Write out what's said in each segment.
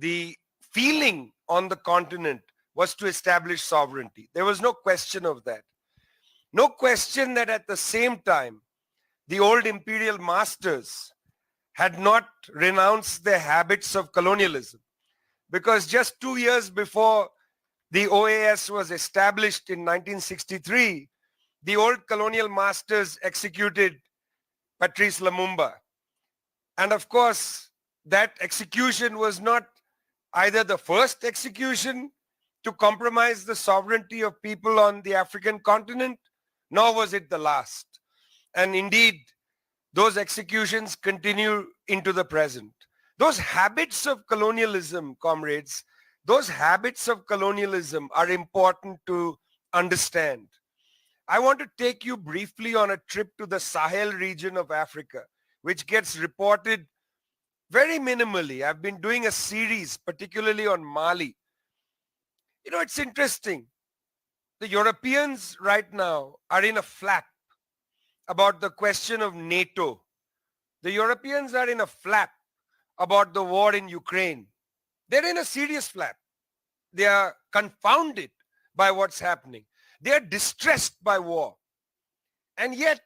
The feeling on the continent was to establish sovereignty. There was no question of that. No question that at the same time, the old imperial masters had not renounced their habits of colonialism. Because just 2 years before the OAS was established in 1963, the old colonial masters executed Patrice Lumumba. And of course, that execution was not either the first execution to compromise the sovereignty of people on the African continent, nor was it the last. And indeed, those executions continue into the present. Those habits of colonialism, comrades, those habits of colonialism are important to understand. I want to take you briefly on a trip to the Sahel region of Africa, which gets reported very minimally. I've been doing a series, particularly on Mali. You know, it's interesting. The Europeans right now are in a flap about the question of NATO. The Europeans are in a flap about the war in Ukraine. They're in a serious flap. They are confounded by what's happening. They are distressed by war. And yet,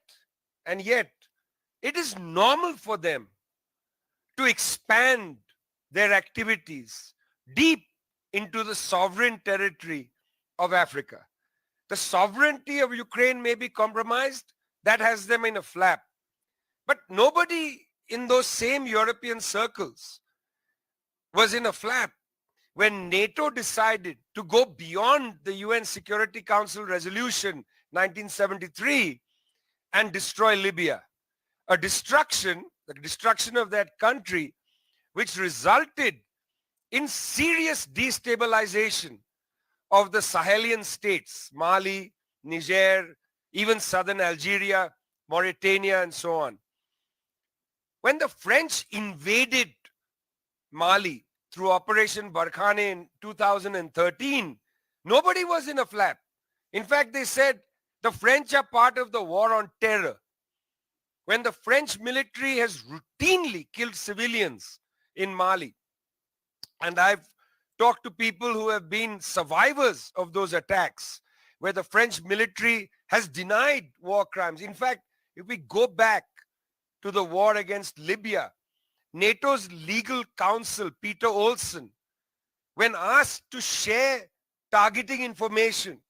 it is normal for them to expand their activities deep into the sovereign territory of Africa. The sovereignty of Ukraine may be compromised. That has them in a flap. But nobody in those same European circles was in a flap when NATO decided to go beyond the UN Security Council resolution 1973 and destroy Libya. The destruction of that country, which resulted in serious destabilization of the Sahelian states, Mali, Niger, even southern Algeria, Mauritania, and so on. When the French invaded Mali through Operation Barkhane in 2013, nobody was in a flap. In fact, they said the French are part of the war on terror. When the French military has routinely killed civilians in Mali, and I've talked to people who have been survivors of those attacks, where the French military has denied war crimes. In fact, if we go back to the war against Libya, NATO's legal counsel, Peter Olsen, when asked to share targeting information,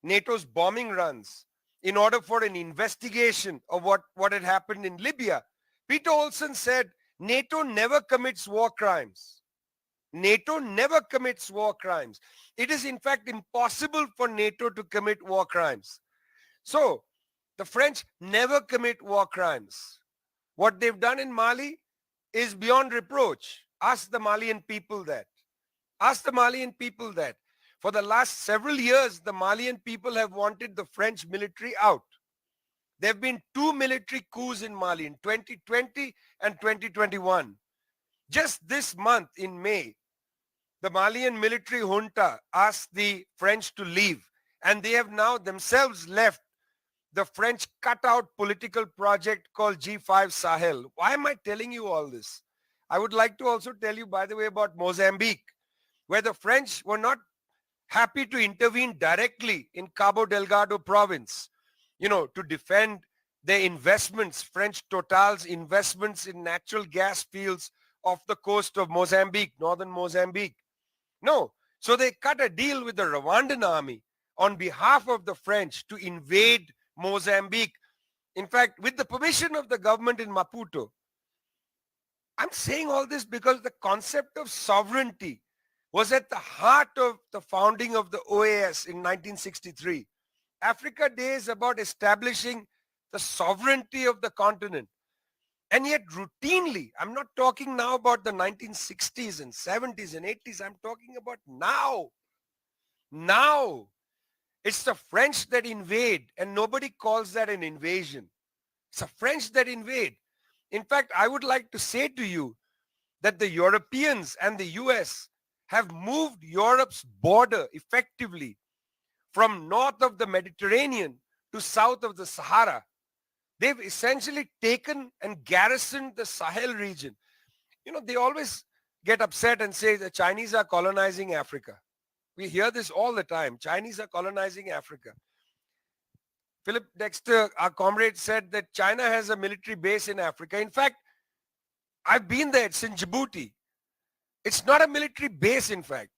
NATO's bombing runs, in order for an investigation of what had happened in Libya, Peter Olsen said, NATO never commits war crimes. NATO never commits war crimes. It is in fact impossible for NATO to commit war crimes. So, the French never commit war crimes. What they've done in Mali is beyond reproach. Ask the Malian people that. Ask the Malian people that. For the last several years, the Malian people have wanted the French military out. There have been 2 military coups in Mali in 2020 and 2021. Just this month in May, the Malian military junta asked the French to leave, and they have now themselves left the French cut-out political project called G5 Sahel. Why am I telling you all this? I would like to also tell you, by the way, about Mozambique, where the French were not happy to intervene directly in Cabo Delgado province, to defend their investments, French Total's investments in natural gas fields off the coast of Mozambique, northern Mozambique. No. So they cut a deal with the Rwandan army on behalf of the French to invade Mozambique. In fact, with the permission of the government in Maputo. I'm saying all this because the concept of sovereignty was at the heart of the founding of the OAS in 1963. Africa Day is about establishing the sovereignty of the continent. And yet routinely, I'm not talking now about the 1960s and 70s and 80s, I'm talking about now. Now, it's the French that invade, and nobody calls that an invasion. It's the French that invade. In fact, I would like to say to you that the Europeans and the US have moved Europe's border effectively from north of the Mediterranean to south of the Sahara. They've essentially taken and garrisoned the Sahel region. You know, they always get upset and say the Chinese are colonizing Africa. We hear this all the time. Chinese are colonizing Africa. Philip Dexter, our comrade, said that China has a military base in Africa. In fact, I've been there. It's in Djibouti. It's not a military base, in fact.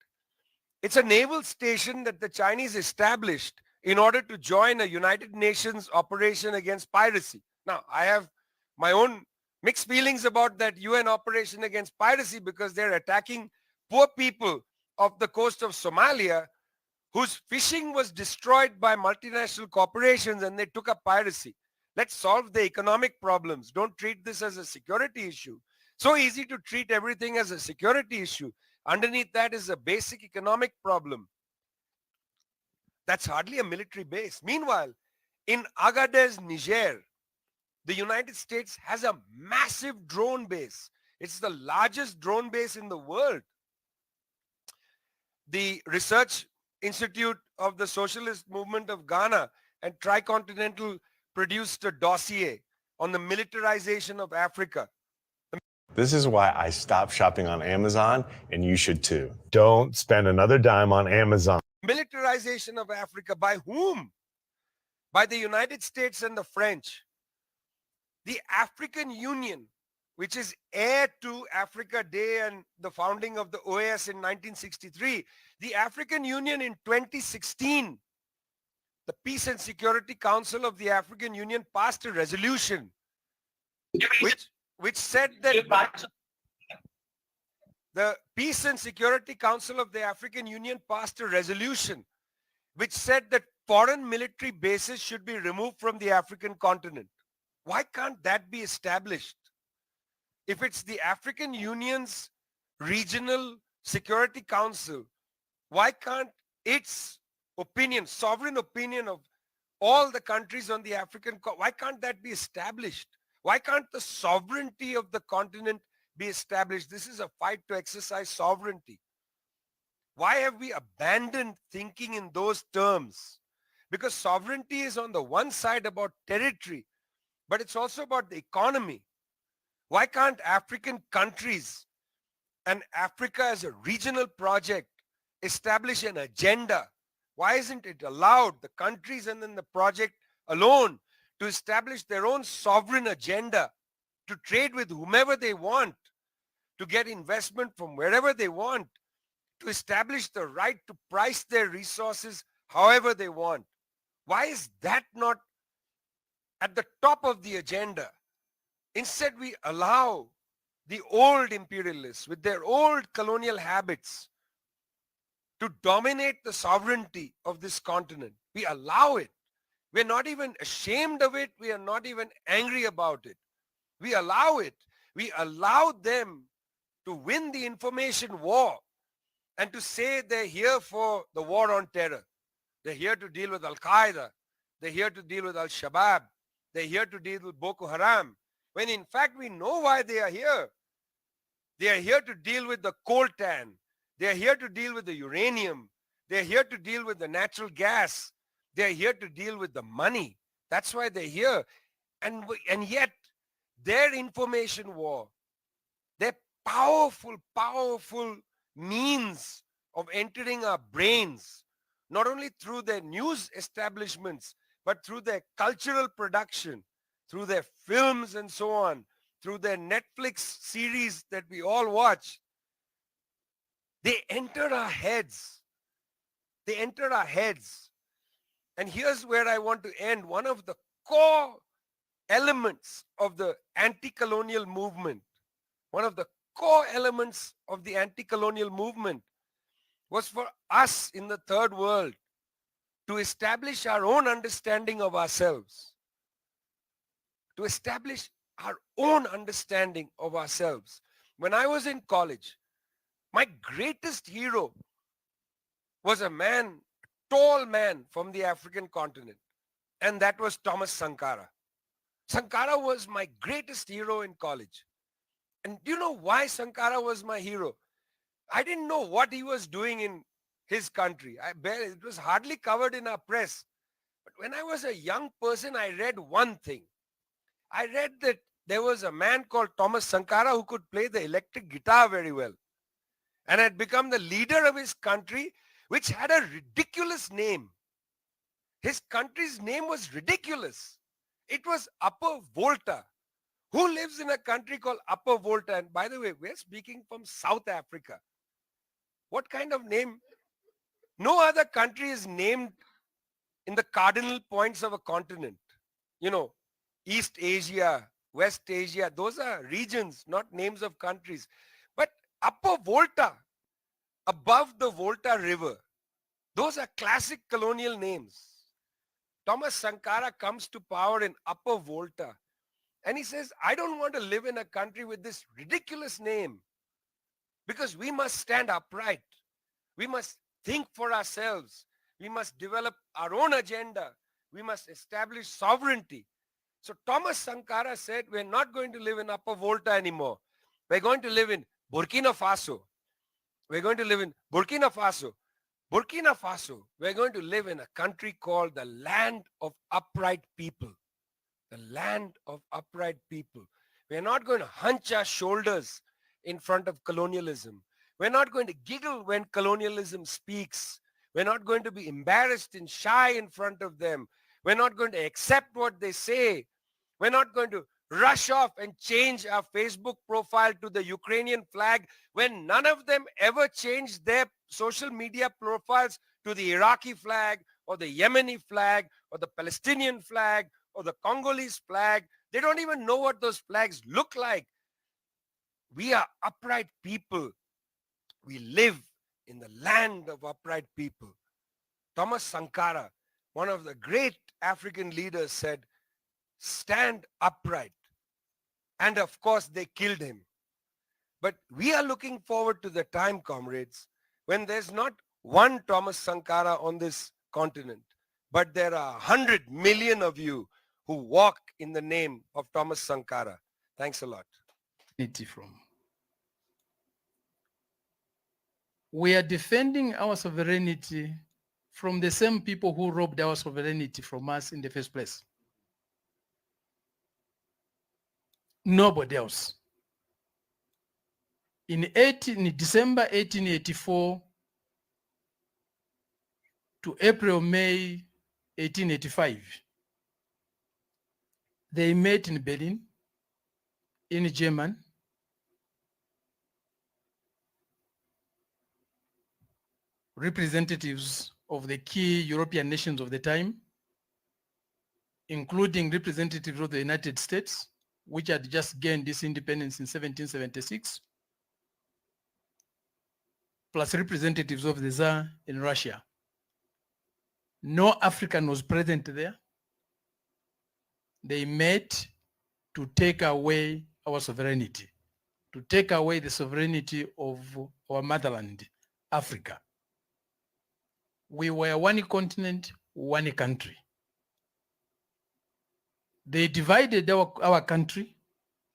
It's a naval station that the Chinese established in order to join a United Nations operation against piracy. Now, I have my own mixed feelings about that UN operation against piracy because they're attacking poor people of the coast of Somalia whose fishing was destroyed by multinational corporations and they took up piracy. Let's solve the economic problems. Don't treat this as a security issue. So easy to treat everything as a security issue. Underneath that is a basic economic problem. That's hardly a military base. Meanwhile, in Agadez, Niger, the United States has a massive drone base. It's the largest drone base in the world. The Research Institute of the Socialist Movement of Ghana and Tricontinental produced a dossier on the militarization of Africa. This is why I stopped shopping on Amazon, and you should too. Don't spend another dime on Amazon. Militarization of Africa by whom? By the United States and the French. The African Union, which is heir to Africa Day and the founding of the OAS in 1963, the African Union in 2016, the Peace and Security Council of the African Union passed a resolution which said that the Peace and Security Council of the African Union passed a resolution which said that foreign military bases should be removed from the African continent. Why can't that be established? If it's the African Union's Regional Security Council, why can't its opinion, sovereign opinion of all the countries on the African, why can't that be established? Why can't the sovereignty of the continent be established? This is a fight to exercise sovereignty. Why have we abandoned thinking in those terms? Because sovereignty is on the one side about territory, but it's also about the economy. Why can't African countries and Africa as a regional project establish an agenda? Why isn't it allowed, the countries and then the project alone, to establish their own sovereign agenda, to trade with whomever they want, to get investment from wherever they want, to establish the right to price their resources however they want? Why is that not at the top of the agenda? Instead, we allow the old imperialists with their old colonial habits to dominate the sovereignty of this continent. We allow it. We're not even ashamed of it. We are not even angry about it. We allow it. We allow them to win the information war and to say they're here for the war on terror. They're here to deal with Al-Qaeda. They're here to deal with Al-Shabaab. They're here to deal with Boko Haram. When in fact we know why they are here. They are here to deal with the coltan. They are here to deal with the uranium. They are here to deal with the natural gas. They are here to deal with the money. That's why they're here. And yet their information war, their powerful means of entering our brains, not only through their news establishments, but through their cultural production, through their films and so on, through their Netflix series that we all watch. They enter our heads. They enter our heads. And here's where I want to end. One of the core elements of the anti-colonial movement, one of the core elements of the anti-colonial movement was for us in the third world to establish our own understanding of ourselves, to establish our own understanding of ourselves. When I was in college, my greatest hero was a man, tall man from the African continent, and that was Thomas Sankara. Sankara was my greatest hero in college. And do you know why Sankara was my hero? I didn't know what he was doing in his country. It was hardly covered in our press. But when I was a young person, I read one thing. I read that there was a man called Thomas Sankara who could play the electric guitar very well and had become the leader of his country, which had a ridiculous name. His country's name was ridiculous. It was Upper Volta. Who lives in a country called Upper Volta? And by the way, we're speaking from South Africa. What kind of name? No other country is named in the cardinal points of a continent. You know, East Asia, West Asia, those are regions, not names of countries. But Upper Volta, above the Volta River, those are classic colonial names. Thomas Sankara comes to power in Upper Volta. And he says, I don't want to live in a country with this ridiculous name, because we must stand upright. We must think for ourselves. We must develop our own agenda. We must establish sovereignty. So Thomas Sankara said, we're not going to live in Upper Volta anymore. We're going to live in Burkina Faso. We're going to live in Burkina Faso. Burkina Faso, we're going to live in a country called the land of upright people. The land of upright people. We're not going to hunch our shoulders in front of colonialism. We're not going to giggle when colonialism speaks. We're not going to be embarrassed and shy in front of them. We're not going to accept what they say. We're not going to rush off and change our Facebook profile to the Ukrainian flag when none of them ever changed their social media profiles to the Iraqi flag or the Yemeni flag or the Palestinian flag or the Congolese flag. They don't even know what those flags look like. We are upright people. We live in the land of upright people. Thomas Sankara, one of the great African leaders, said, stand upright. And of course, they killed him. But we are looking forward to the time, comrades, when there's not one Thomas Sankara on this continent, but there are 100 million of you who walk in the name of Thomas Sankara. Thanks a lot. We are defending our sovereignty from the same people who robbed our sovereignty from us in the first place. Nobody else. In December 1884 to April, May 1885, they met in Berlin, in Germany, representatives of the key European nations of the time, including representatives of the United States, which had just gained this independence in 1776, plus representatives of the Tsar in Russia. No African was present there. They met to take away our sovereignty, to take away the sovereignty of our motherland, Africa. We were one continent, one country. They divided our country,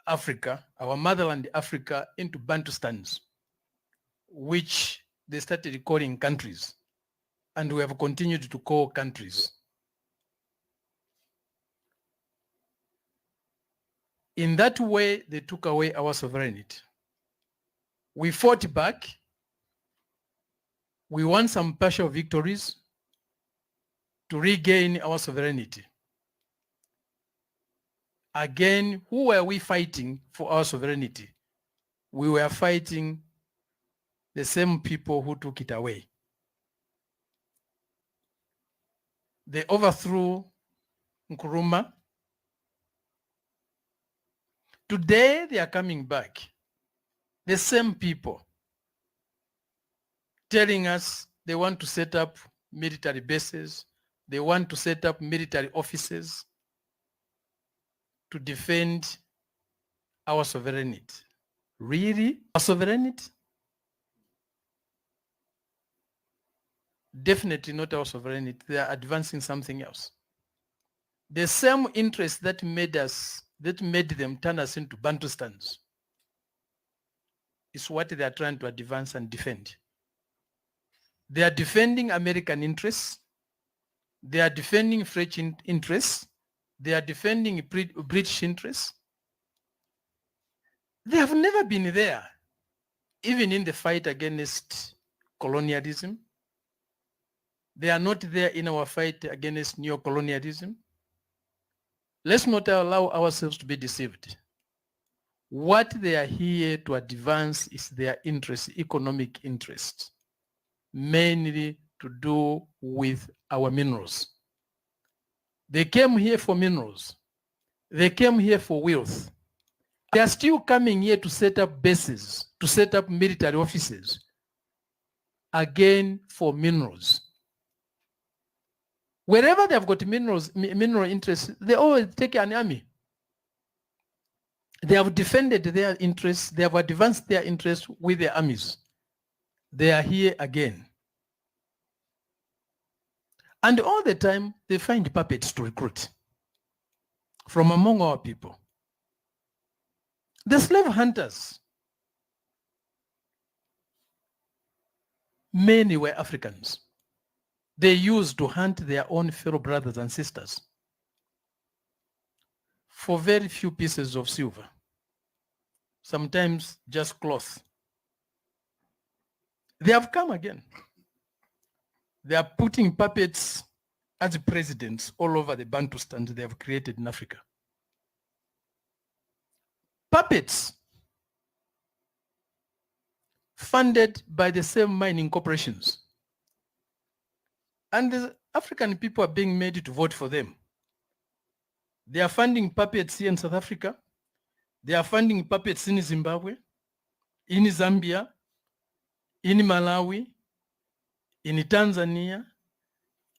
Africa, our motherland, Africa, into Bantustans, which they started calling countries. And we have continued to call countries. In that way, they took away our sovereignty. We fought back. We won some partial victories to regain our sovereignty. Again, who were we fighting for our sovereignty? We were fighting the same people who took it away. They overthrew Nkrumah. Today, they are coming back. The same people telling us they want to set up military bases, they want to set up military offices to defend our sovereignty. Really? Our sovereignty? Definitely not our sovereignty. They are advancing something else. The same interest that made them turn us into Bantustans is what they are trying to advance and defend. They are defending American interests. They are defending French interests. They are defending British interests. They have never been there, even in the fight against colonialism. They are not there in our fight against neo-colonialism. Let's not allow ourselves to be deceived. What they are here to advance is their interest, economic interest, mainly to do with our minerals. They came here for minerals. They came here for wealth. They are still coming here to set up bases, to set up military offices, again for minerals. Wherever they've got mineral interests, they always take an army. They have defended their interests. They have advanced their interests with their armies. They are here again. And all the time, they find puppets to recruit from among our people. The slave hunters, many were Africans. They used to hunt their own fellow brothers and sisters for very few pieces of silver, sometimes just cloth. They have come again. They are putting puppets as presidents all over the Bantustans they have created in Africa. Puppets funded by the same mining corporations. And the African people are being made to vote for them. They are funding puppets here in South Africa. They are funding puppets in Zimbabwe, in Zambia, in Malawi, in Tanzania,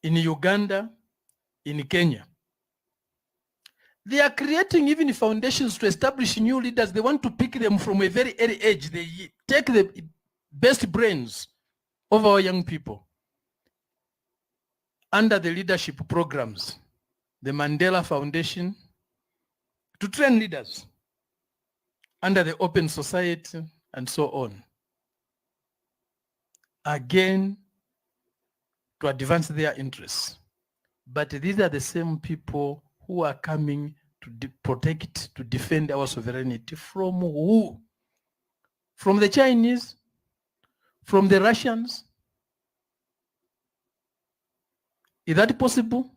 in Uganda, in Kenya. They are creating even foundations to establish new leaders. They want to pick them from a very early age. They take the best brains of our young people under the leadership programs, the Mandela Foundation, to train leaders under the Open Society and so on. Again, to advance their interests. But these are the same people who are coming to protect, to defend our sovereignty from who? From the Chinese? From the Russians? Is that possible?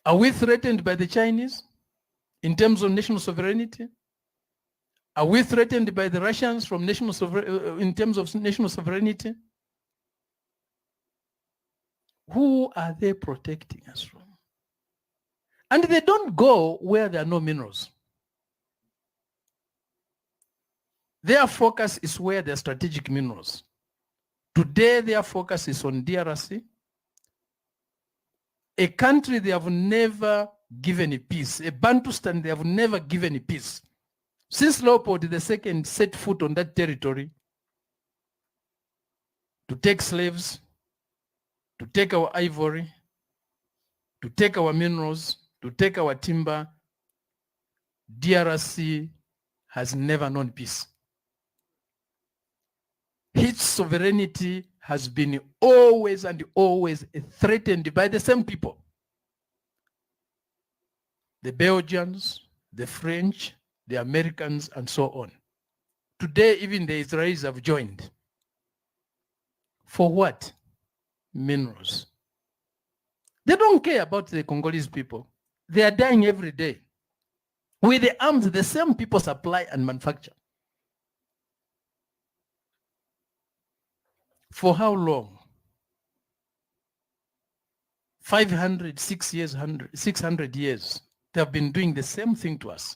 Are we threatened by the Chinese in terms of national sovereignty? Are we threatened by the Russians from in terms of national sovereignty? Who are they protecting us from? And they don't go where there are no minerals. Their focus is where there are strategic minerals. Today, their focus is on DRC, a country they have never given a peace, a Bantustan they have never given a peace. Since Leopold II set foot on that territory to take slaves, to take our ivory, to take our minerals, to take our timber, DRC has never known peace. Its sovereignty has been always and always threatened by the same people. The Belgians, the French, the Americans, and so on. Today, even the Israelis have joined. For what? Minerals. They don't care about the Congolese people. They are dying every day. With the arms, the same people supply and manufacture. For how long? 500, 600 years. They have been doing the same thing to us.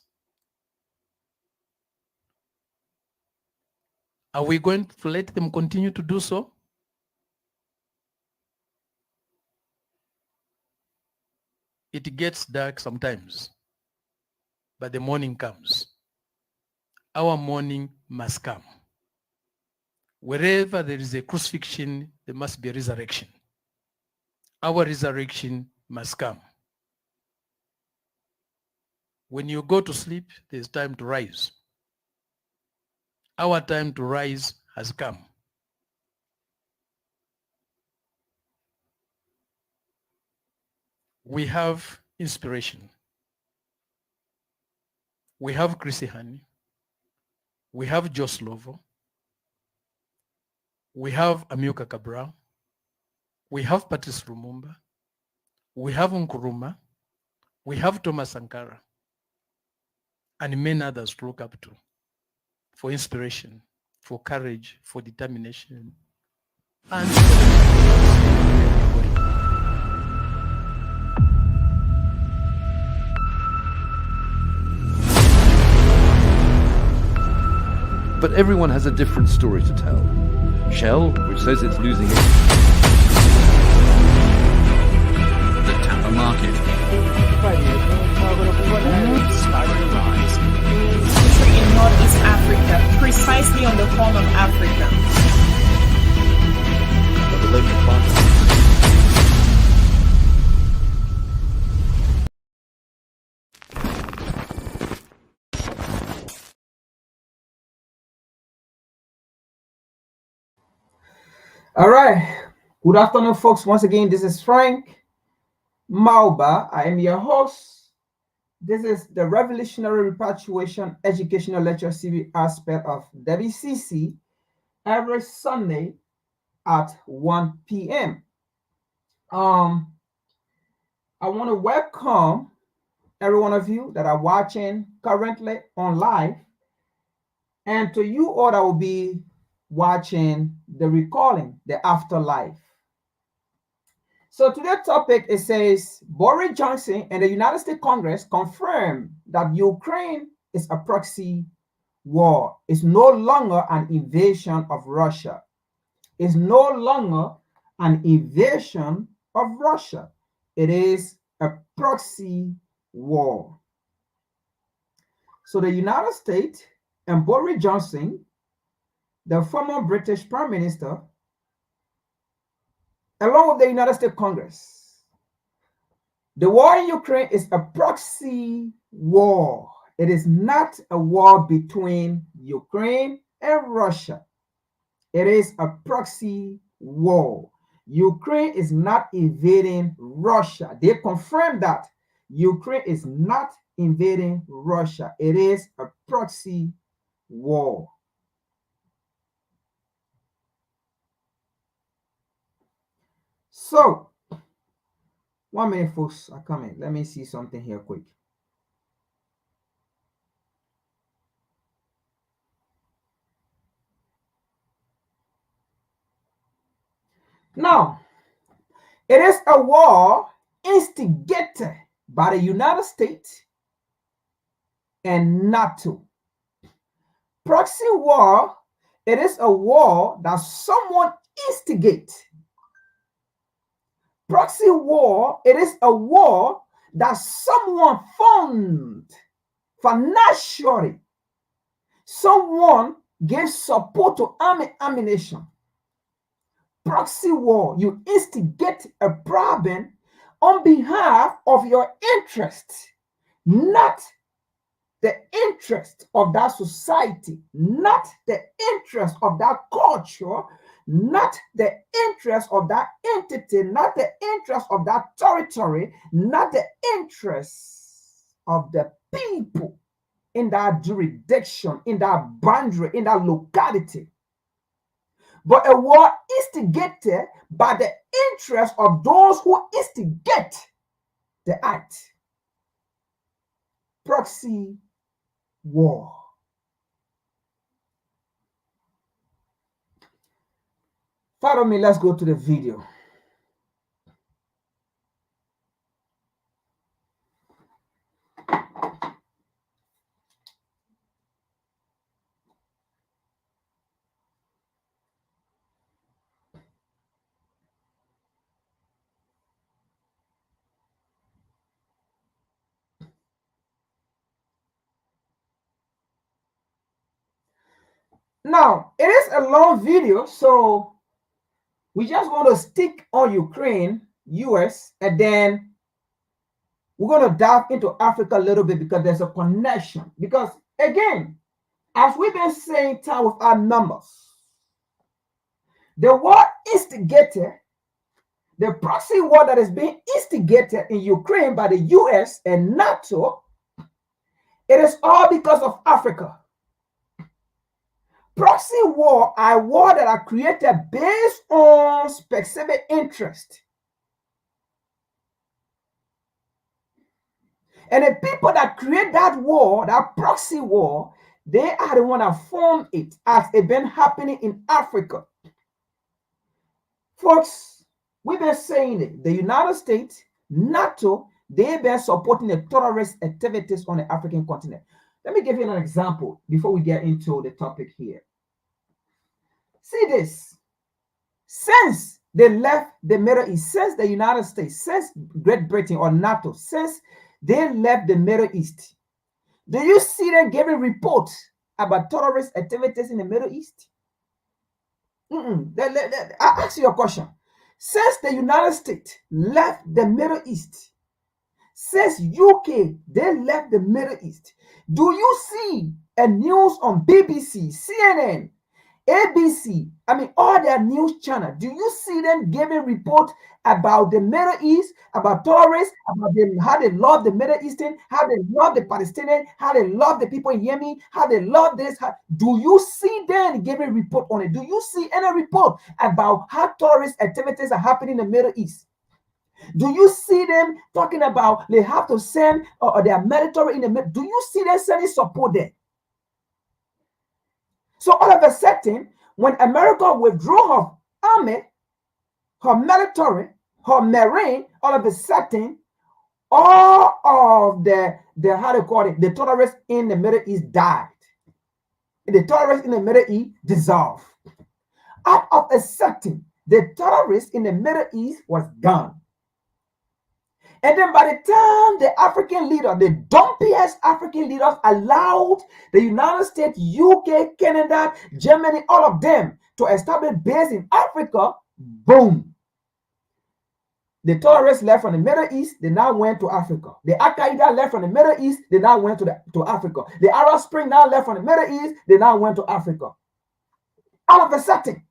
Are we going to let them continue to do so? It gets dark sometimes, but the morning comes. Our morning must come. Wherever there is a crucifixion, there must be a resurrection. Our resurrection must come. When you go to sleep, there's time to rise. Our time to rise has come. We have inspiration. We have Chrissy Hani. We have Jos Lovo. We have Amilcar Cabral. We have Patrice Lumumba. We have Nkrumah. We have Thomas Sankara. And many others to look up to for inspiration, for courage, for determination, and But everyone has a different story to tell. Shell, which says it's losing its the Tampa market. In Northeast Africa, precisely on the horn of Africa. All right. Good afternoon, folks. Once again, this is Frank Mauba. I am your host. This is the Revolutionary Repatriation Educational Lecture Series aspect of WCC every Sunday at 1 p.m. I want to welcome every one of you that are watching currently on live, and to you all that will be watching the recording, the afterlife. So today's topic, it says, Boris Johnson and the United States Congress confirm that Ukraine is a proxy war. It's no longer an invasion of Russia. It's no longer an invasion of Russia. It is a proxy war. So the United States and Boris Johnson, the former British Prime Minister, along with the United States Congress, the war in Ukraine is a proxy war. It is not a war between Ukraine and Russia. It is a proxy war. Ukraine is not invading Russia. They confirmed that Ukraine is not invading Russia. It is a proxy war. So, 1 minute, folks, are coming. Let me see something here quick. Now, it is a war instigated by the United States and NATO. Proxy war, it is a war that someone instigates. Proxy war, it is a war that someone funds financially. Someone gives support to army ammunition. Proxy war, you instigate a problem on behalf of your interest, not the interest of that society, not the interest of that culture, not the interest of that entity, not the interest of that territory, not the interest of the people in that jurisdiction, in that boundary, in that locality, but a war instigated by the interest of those who instigate the act. Proxy war. Follow me, let's go to the video. Now, it is a long video, so we just want to stick on Ukraine, US, and then we're going to dive into Africa a little bit because there's a connection. Because again, as we've been saying time with our numbers, the war instigated, the proxy war that is being instigated in Ukraine by the US and NATO, it is all because of Africa. Proxy war are war that are created based on specific interest. And the people that create that war, that proxy war, they are the one that formed it as it been happening in Africa. Folks, we've been saying it. The United States, NATO, they've been supporting the terrorist activities on the African continent. Let me give you an example before we get into the topic here. See this. Since they left the Middle East, since the United States, since Great Britain or NATO, since they left the Middle East, do you see them giving reports about terrorist activities in the Middle East? I ask you a question. Since the United States left the Middle East, since UK, they left the Middle East, do you see a news on BBC, CNN, ABC, all their news channels, do you see them giving reports about the Middle East, about terrorists, about them, how they love the Middle Eastern, how they love the Palestinians, how they love the people in Yemen, how they love this? Do you see them giving report on it? Do you see any report about how terrorist activities are happening in the Middle East? Do you see them talking about they have to send their military in the middle? Do you see them sending support there? So all of a sudden, when America withdrew her army, her military, her marine, all of a sudden, all of the how do you call it, the terrorists in the Middle East died. The terrorists in the Middle East dissolved. Out of a sudden, the terrorists in the Middle East was gone. And then by the time the African leader, the dumpiest African leaders allowed the United States, UK, Canada, Germany, all of them to establish base in Africa, boom. The terrorists left from the Middle East, they now went to Africa. The Al-Qaeda left from the Middle East, they now went to Africa. The Arab Spring now left from the Middle East, they now went to Africa. All of a sudden,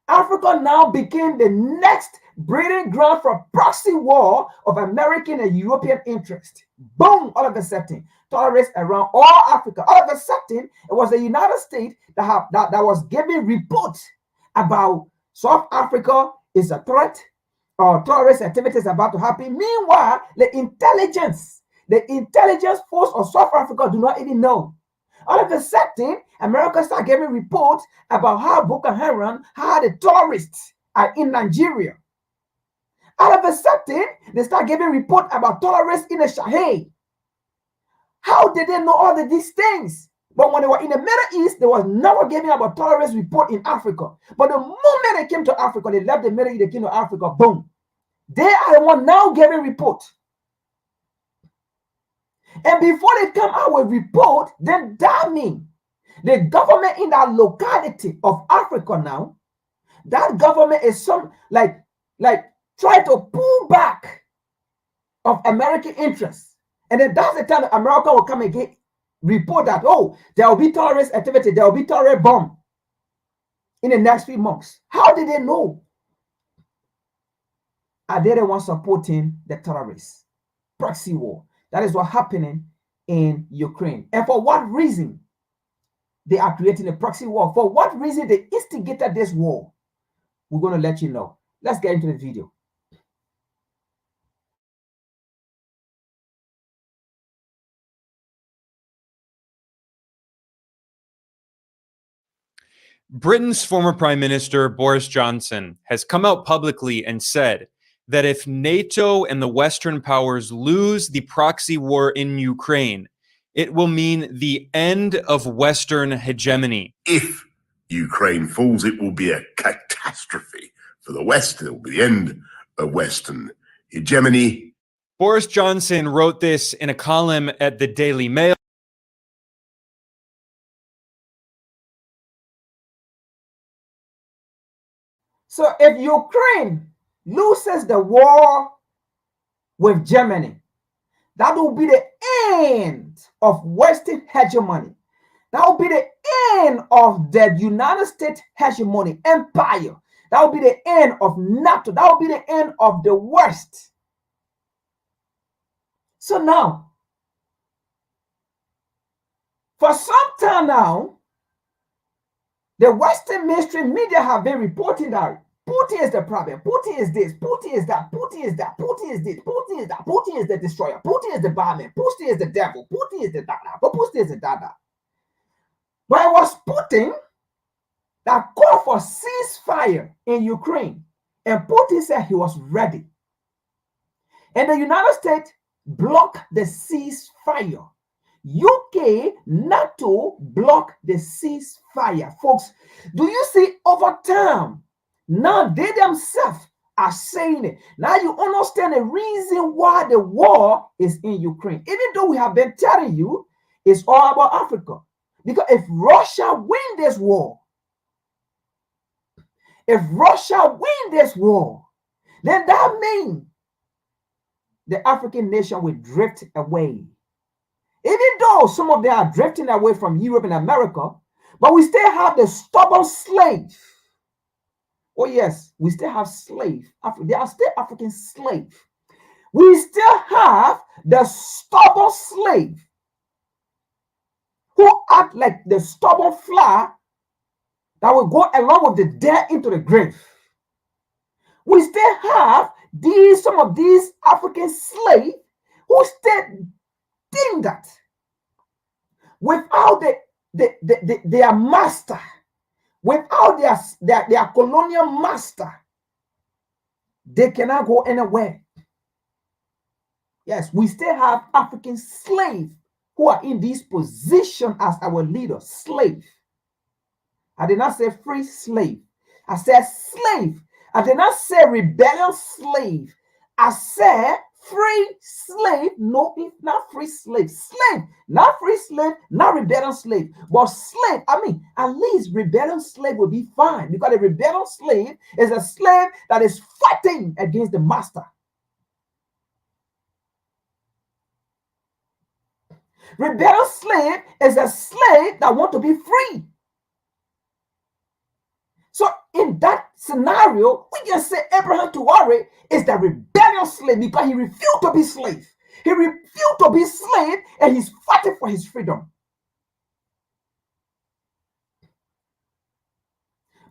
Africa now became the next breeding ground for proxy war of American and European interest. Boom! All of a sudden, terrorists around all Africa. All of a sudden, it was the United States that was giving reports about South Africa is a threat, or terrorist activities about to happen. Meanwhile, the intelligence force of South Africa do not even know. All of a sudden, America start giving reports about how Boko Haram, how the terrorists are in Nigeria. All of a sudden, they start giving reports about terrorists in the Sahel. How did they know all of these things? But when they were in the Middle East, they was never giving about terrorist report in Africa. But the moment they came to Africa, they left the Middle East, they came to Africa, boom. They are the one now giving report. And before they come out with report, then that means the government in that locality of Africa now, that government is some like try to pull back of American interests. And then that's the time that America will come again, report that, oh, there will be terrorist activity, there will be terrorist bomb in the next few months. How did they know? Are they the ones supporting the terrorists? Proxy war. That is what's happening in Ukraine. And for what reason they are creating a proxy war? For what reason they instigated this war? We're going to let you know. Let's get into the video. Britain's former Prime Minister Boris Johnson has come out publicly and said that if NATO and the Western powers lose the proxy war in Ukraine, it will mean the end of Western hegemony. If Ukraine falls, it will be a catastrophe for the West. It will be the end of Western hegemony. Boris Johnson wrote this in a column at the Daily Mail. So if Ukraine loses the war with Germany, that will be the end of Western hegemony. That will be the end of the United States hegemony empire. That will be the end of NATO. That will be the end of the West. So now, for some time now, the Western mainstream media have been reporting that Putin is the problem. Putin is this. Putin is that. Putin is that. Putin is this. Putin is that. Putin is the destroyer. Putin is the barman. Putin is the devil. Putin is the dada. But Putin is the dada. But it was Putin that called for ceasefire in Ukraine. And Putin said he was ready. And the United States blocked the ceasefire. UK, NATO blocked the ceasefire. Folks, do you see over time? Now they themselves are saying it. Now you understand the reason why the war is in Ukraine. Even though we have been telling you it's all about Africa. Because if Russia wins this war, then that means the African nation will drift away. Even though some of them are drifting away from Europe and America, but we still have the stubborn slave. Oh yes, we still have slave. They are still African slave. We still have the stubborn slave who act like the stubborn fly that will go along with the dead into the grave. We still have some of these African slaves who still think that without their master, without their colonial master, they cannot go anywhere. Yes, we still have African slaves who are in this position as our leaders, slave. I did not say free slave. I said slave. I did not say rebellious slave. I said free slave. No, it's not free slave. Slave, not free slave, not rebellious slave. But slave, I mean, at least rebellious slave will be fine, because a rebellious slave is a slave that is fighting against the master. Rebellious slave is a slave that wants to be free. So in that scenario, we can say Abraham Traore is the rebellious slave because he refused to be slave. He refused to be slave and he's fighting for his freedom.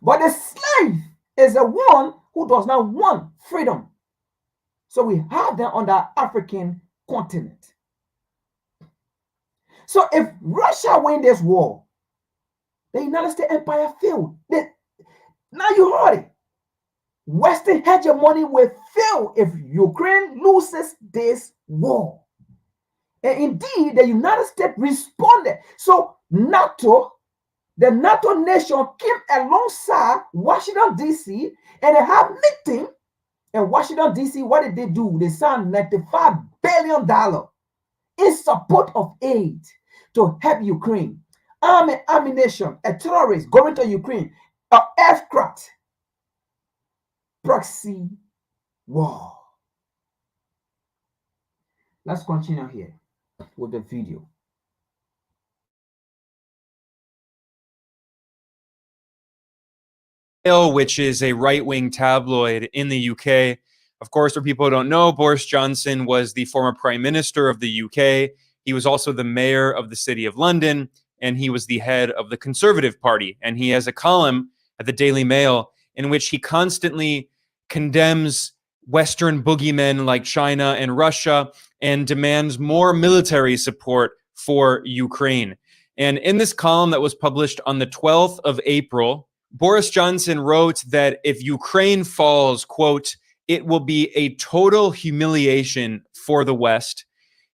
But the slave is the one who does not want freedom. So we have them on the African continent. So if Russia wins this war, the United States empire failed. Now you heard it. Western hegemony will fail if Ukraine loses this war. And indeed, the United States responded. So NATO, the NATO nation came alongside Washington, D.C., and they had meeting in Washington, D.C. What did they do? They signed $95 billion in support of aid to help Ukraine. Army, ammunition, a terrorist going to Ukraine, an aircraft. Proxy war. Let's continue here with the video. Which is a right-wing tabloid in the UK. Of course, for people who don't know, Boris Johnson was the former Prime Minister of the UK. He was also the mayor of the City of London, and he was the head of the Conservative Party. And he has a column at the Daily Mail in which he constantly condemns Western boogeymen like China and Russia and demands more military support for Ukraine. And in this column that was published on the 12th of April, Boris Johnson wrote that if Ukraine falls, quote, it will be a total humiliation for the West.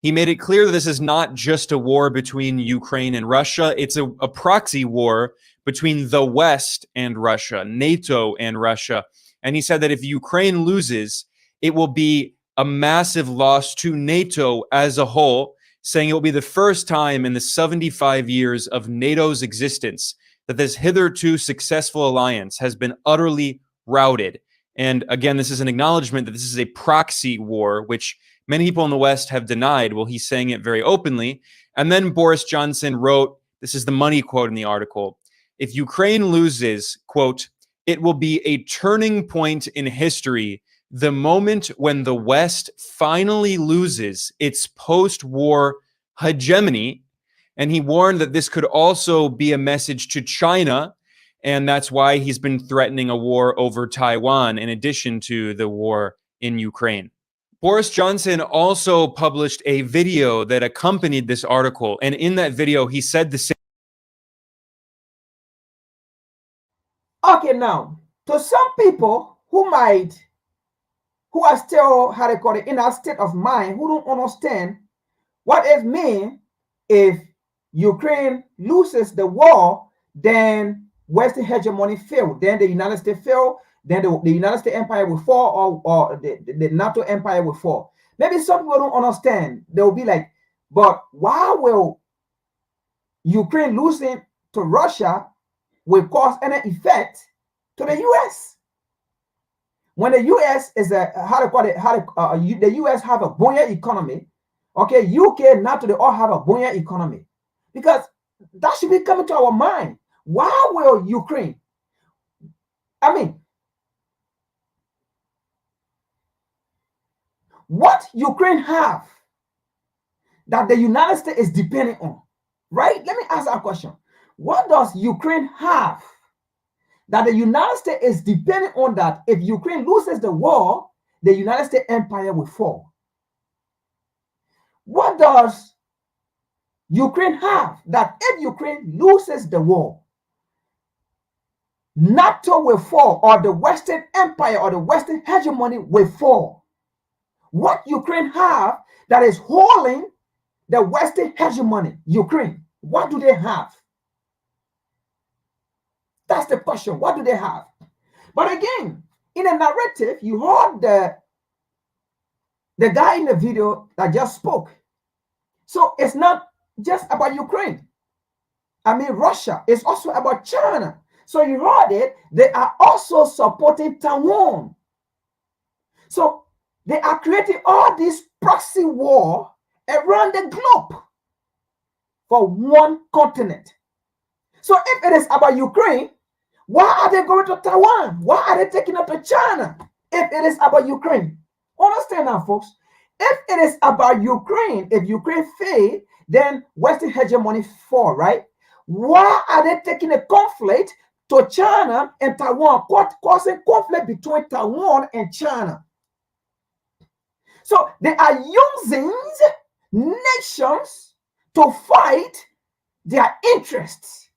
He made it clear that this is not just a war between Ukraine and Russia. It's a proxy war between the West and Russia, NATO and Russia. And he said that if Ukraine loses, it will be a massive loss to NATO as a whole, saying it will be the first time in the 75 years of NATO's existence that this hitherto successful alliance has been utterly routed. And again, this is an acknowledgement that this is a proxy war, which many people in the West have denied. Well, he's saying it very openly. And then Boris Johnson wrote, this is the money quote in the article, if Ukraine loses, quote, it will be a turning point in history, the moment when the West finally loses its post-war hegemony. And he warned that this could also be a message to China, and that's why he's been threatening a war over Taiwan in addition to the war in Ukraine. Boris Johnson also published a video that accompanied this article, and in that video he said the same. Okay, now, to some people who are still, how they call it, in a state of mind, who don't understand what it means if Ukraine loses the war, then Western hegemony failed, then the United States failed, then the United States empire will fall, or the NATO empire will fall. Maybe some people don't understand. They will be like, but why will Ukraine losing to Russia will cause any effect to the U.S.? When the U.S. is the U.S. have a buoyant economy, okay, UK, NATO, they all have a buoyant economy. Because that should be coming to our mind. Why will Ukraine? I mean, what Ukraine have that the United States is depending on, right? Let me ask that question. What does Ukraine have that the United States is depending on, that if Ukraine loses the war, the United States empire will fall? What does Ukraine have that if Ukraine loses the war, NATO will fall, or the Western empire or the Western hegemony will fall? What Ukraine have that is holding the Western hegemony? Ukraine, what do they have? That's the question. What do they have? But again, in a narrative, you heard the guy in the video that just spoke. So it's not just about Ukraine. I mean, Russia. It's also about China. So you heard it. They are also supporting Taiwan. So they are creating all this proxy war around the globe for one continent. So if it is about Ukraine, why are they going to Taiwan? Why are they taking up to China if it is about Ukraine? Understand now, folks. If it is about Ukraine, if Ukraine fail, then Western hegemony fall, right? Why are they taking a conflict to China and Taiwan, causing conflict between Taiwan and China? So they are using nations to fight their interests.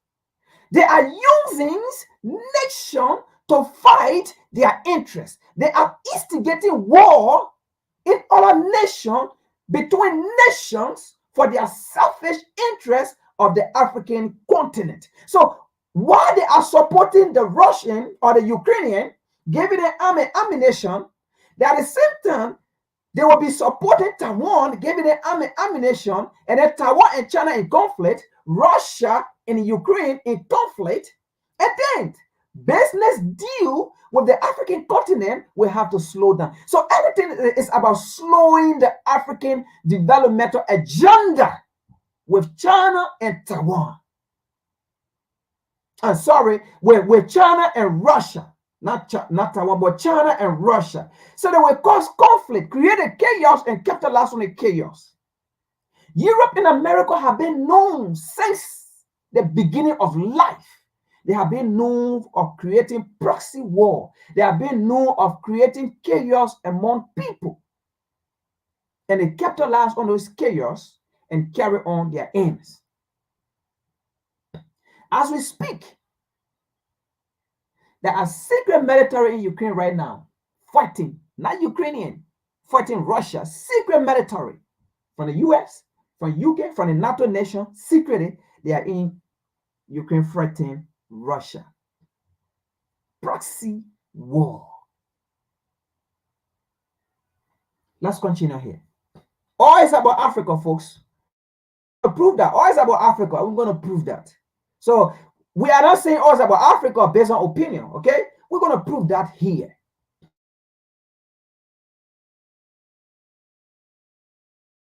They are using nations to fight their interests. They are instigating war in other nations, between nations, for their selfish interests of the African continent. So while they are supporting the Russian or the Ukrainian, giving them ammunition, at the same time, they will be supporting Taiwan, giving them ammunition, and then Taiwan and China in conflict, Russia and Ukraine in conflict, and then business deal with the African continent will have to slow down. So everything is about slowing the African developmental agenda with China and Taiwan. I'm sorry, with China and Russia. Not Taiwan, but China and Russia. So they will cause conflict, create a chaos, and capitalize on the chaos. Europe and America have been known since the beginning of life. They have been known of creating proxy war. They have been known of creating chaos among people. And they capitalize on those chaos and carry on their aims. As we speak, there are secret military in Ukraine right now, fighting, not Ukrainian, fighting Russia, secret military from the US, from UK, from the NATO nation, secretly, they are in Ukraine fighting Russia. Proxy war. Let's continue here. All is about Africa, folks. To prove that, all is about Africa. We're going to prove that. So we are not saying all is about Africa based on opinion, okay? We're going to prove that here.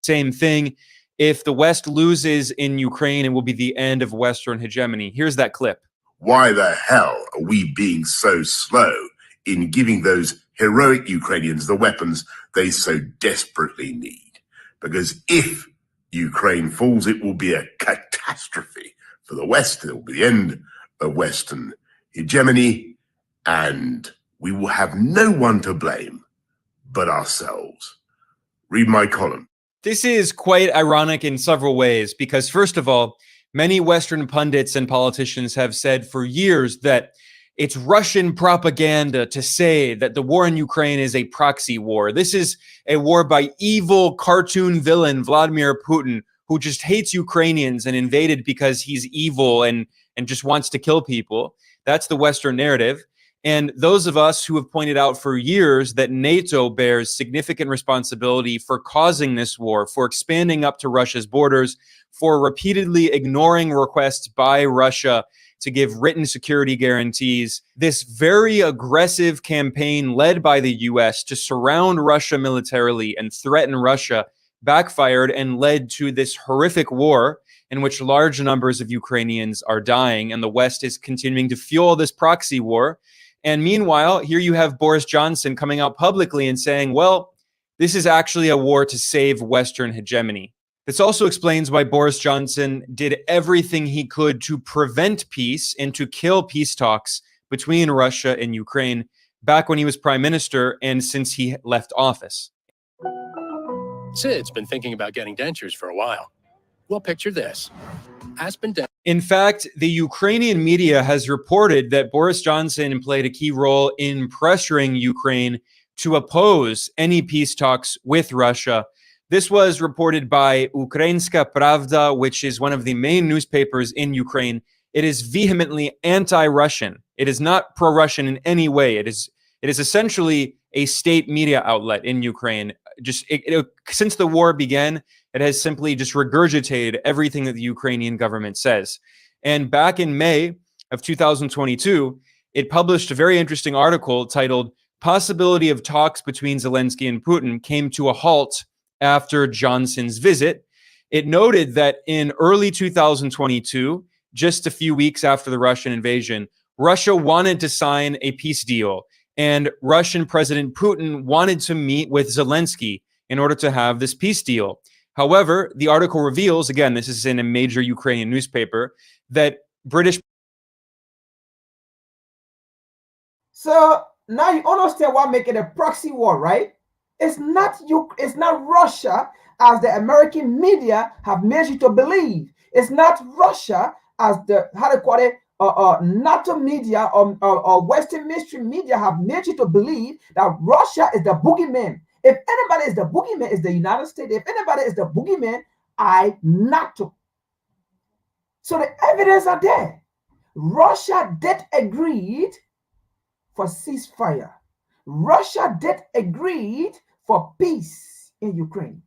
Same thing. If the West loses in Ukraine, it will be the end of Western hegemony. Here's that clip. Why the hell are we being so slow in giving those heroic Ukrainians the weapons they so desperately need? Because if Ukraine falls, it will be a catastrophe for the West. It will be the end of Western hegemony, and we will have no one to blame but ourselves. Read my column. This is quite ironic in several ways because, first of all, many Western pundits and politicians have said for years that it's Russian propaganda to say that the war in Ukraine is a proxy war. This is a war by evil cartoon villain Vladimir Putin, who just hates Ukrainians and invaded because he's evil and just wants to kill people. That's the Western narrative. And those of us who have pointed out for years that NATO bears significant responsibility for causing this war, for expanding up to Russia's borders, for repeatedly ignoring requests by Russia to give written security guarantees, this very aggressive campaign led by the US to surround Russia militarily and threaten Russia backfired and led to this horrific war in which large numbers of Ukrainians are dying, and the West is continuing to fuel this proxy war. And meanwhile, here you have Boris Johnson coming out publicly and saying, well, this is actually a war to save Western hegemony. This also explains why Boris Johnson did everything he could to prevent peace and to kill peace talks between Russia and Ukraine back when he was prime minister and since he left office. Sid's been thinking about getting dentures for a while. Well, picture this. Aspen Dent. In fact, the Ukrainian media has reported that Boris Johnson played a key role in pressuring Ukraine to oppose any peace talks with Russia. This was reported by Ukrainska Pravda, which is one of the main newspapers in Ukraine. It is vehemently anti-Russian. It is not pro-Russian in any way. It is essentially a state media outlet in Ukraine. Since the war began, it has simply just regurgitated everything that the Ukrainian government says. And back in May of 2022, it published a very interesting article titled "Possibility of Talks Between Zelensky and Putin Came to a Halt After Johnson's Visit." It noted that in early 2022, just a few weeks after the Russian invasion, Russia wanted to sign a peace deal, and Russian President Putin wanted to meet with Zelensky in order to have this peace deal. However, the article reveals, again, this is in a major Ukrainian newspaper, that British... So now you understand why make it a proxy war, right? It's not Russia as the American media have made you to believe. It's not Russia as the, NATO media or Western mainstream media have made you to believe that Russia is the boogeyman. If anybody is the boogeyman, it's the United States. If anybody is the boogeyman, NATO. So the evidence are there. Russia did agreed for ceasefire. Russia did agreed for peace in Ukraine.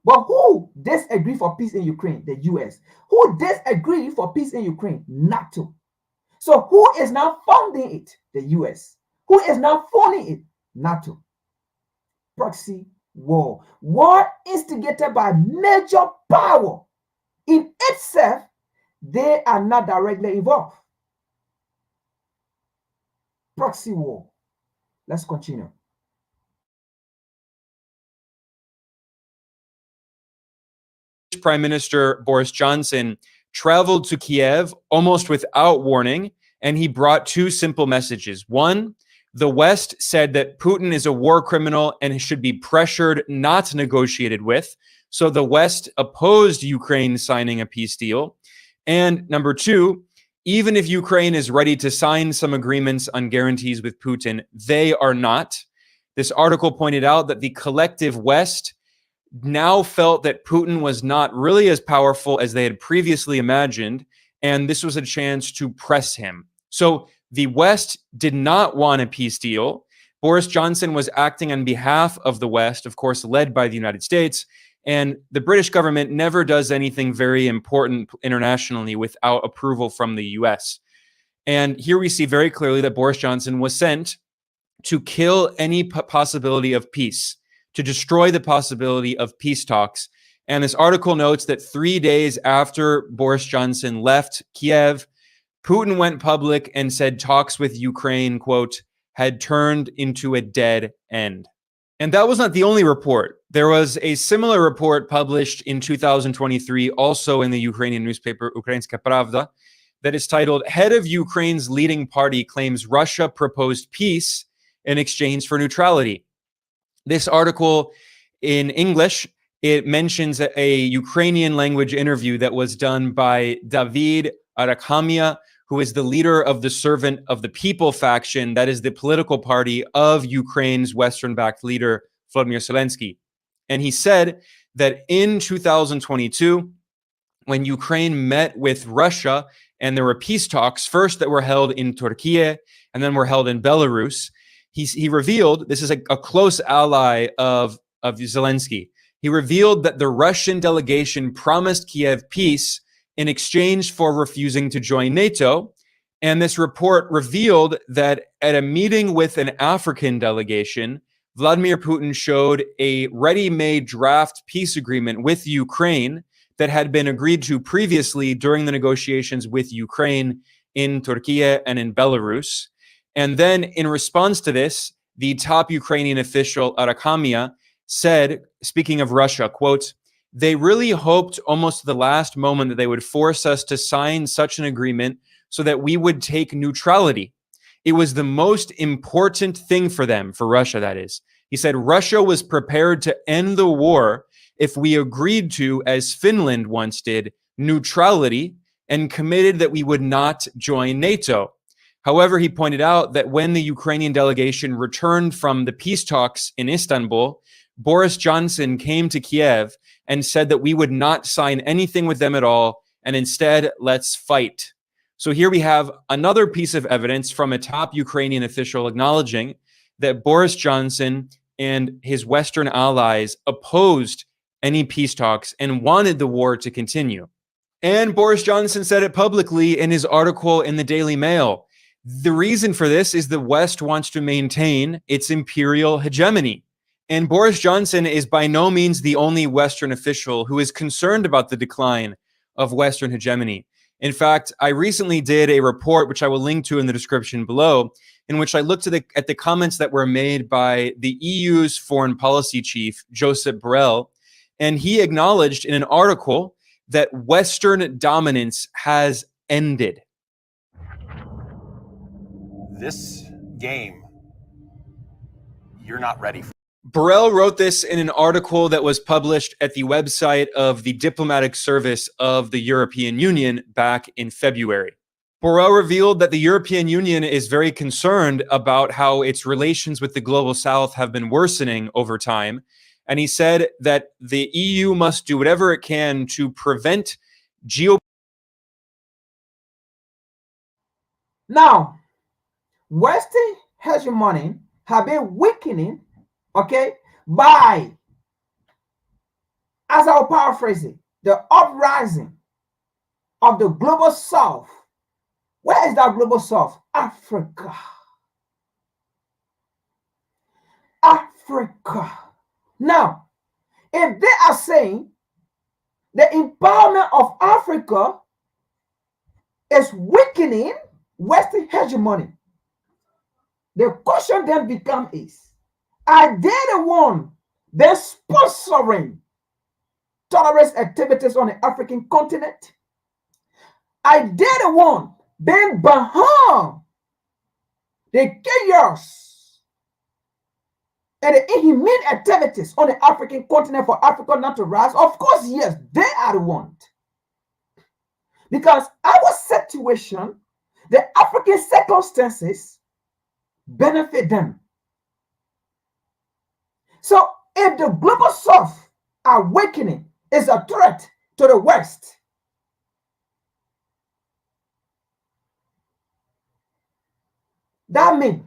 But who disagreed for peace in Ukraine? The US. Who disagreed for peace in Ukraine? NATO. So who is now funding it? The US. Who is now funding it? NATO. Proxy war. War instigated by major power. In itself, they are not directly involved. Proxy war. Let's continue. Prime Minister Boris Johnson traveled to Kiev almost without warning, and he brought two simple messages. One, the West said that Putin is a war criminal and should be pressured, not negotiated with. So the West opposed Ukraine signing a peace deal. And number two, even if Ukraine is ready to sign some agreements on guarantees with Putin, they are not. This article pointed out that the collective West now felt that Putin was not really as powerful as they had previously imagined, and this was a chance to press him. So the West did not want a peace deal. Boris Johnson was acting on behalf of the West, of course, led by the United States, and the British government never does anything very important internationally without approval from the US. And here we see very clearly that Boris Johnson was sent to kill any possibility of peace, to destroy the possibility of peace talks. And this article notes that 3 days after Boris Johnson left Kiev, Putin went public and said talks with Ukraine, quote, had turned into a dead end. And that was not the only report. There was a similar report published in 2023, also in the Ukrainian newspaper Ukrainska Pravda, that is titled, Head of Ukraine's Leading Party Claims Russia Proposed Peace in Exchange for Neutrality. This article in English, it mentions a Ukrainian language interview that was done by David Arakhamia, who is the leader of the Servant of the People faction, that is the political party of Ukraine's Western-backed leader, Volodymyr Zelensky. And he said that in 2022, when Ukraine met with Russia, and there were peace talks, first that were held in Turkey, and then were held in Belarus, he revealed, this is a close ally of Zelensky, he revealed that the Russian delegation promised Kiev peace in exchange for refusing to join NATO. And this report revealed that at a meeting with an African delegation, Vladimir Putin showed a ready-made draft peace agreement with Ukraine that had been agreed to previously during the negotiations with Ukraine in Turkey and in Belarus. And then in response to this, the top Ukrainian official, Arakhamia, said, speaking of Russia, quote, they really hoped almost to the last moment that they would force us to sign such an agreement so that we would take neutrality. It was the most important thing for them, for Russia, that is. He said Russia was prepared to end the war if we agreed to, as Finland once did, neutrality and committed that we would not join NATO. However, he pointed out that when the Ukrainian delegation returned from the peace talks in Istanbul, Boris Johnson came to Kiev and said that we would not sign anything with them at all, and instead, let's fight. So here we have another piece of evidence from a top Ukrainian official acknowledging that Boris Johnson and his Western allies opposed any peace talks and wanted the war to continue. And Boris Johnson said it publicly in his article in the Daily Mail. The reason for this is the West wants to maintain its imperial hegemony. And Boris Johnson is by no means the only Western official who is concerned about the decline of Western hegemony. In fact, I recently did a report, which I will link to in the description below, in which I looked at the comments that were made by the EU's foreign policy chief, Josep Borrell, and he acknowledged in an article that Western dominance has ended. This game, you're not ready for. Borrell wrote this in an article that was published at the website of the Diplomatic Service of the European Union back in February. Borrell revealed that the European Union is very concerned about how its relations with the global south have been worsening over time. And he said that the EU must do whatever it can to prevent Now, Western hegemony have been weakening, okay, by, as I'll paraphrase it, the uprising of the global south. Where is that global south? Africa. Africa. Now, if they are saying the empowerment of Africa is weakening Western hegemony, the question then becomes is, are they the one they're sponsoring terrorist activities on the African continent? Are they the one being behind the chaos and the inhumane activities on the African continent for Africa not to rise? Of course, yes, they are the one. Because our situation, the African circumstances, benefit them. So if the global south awakening is a threat to the West, that means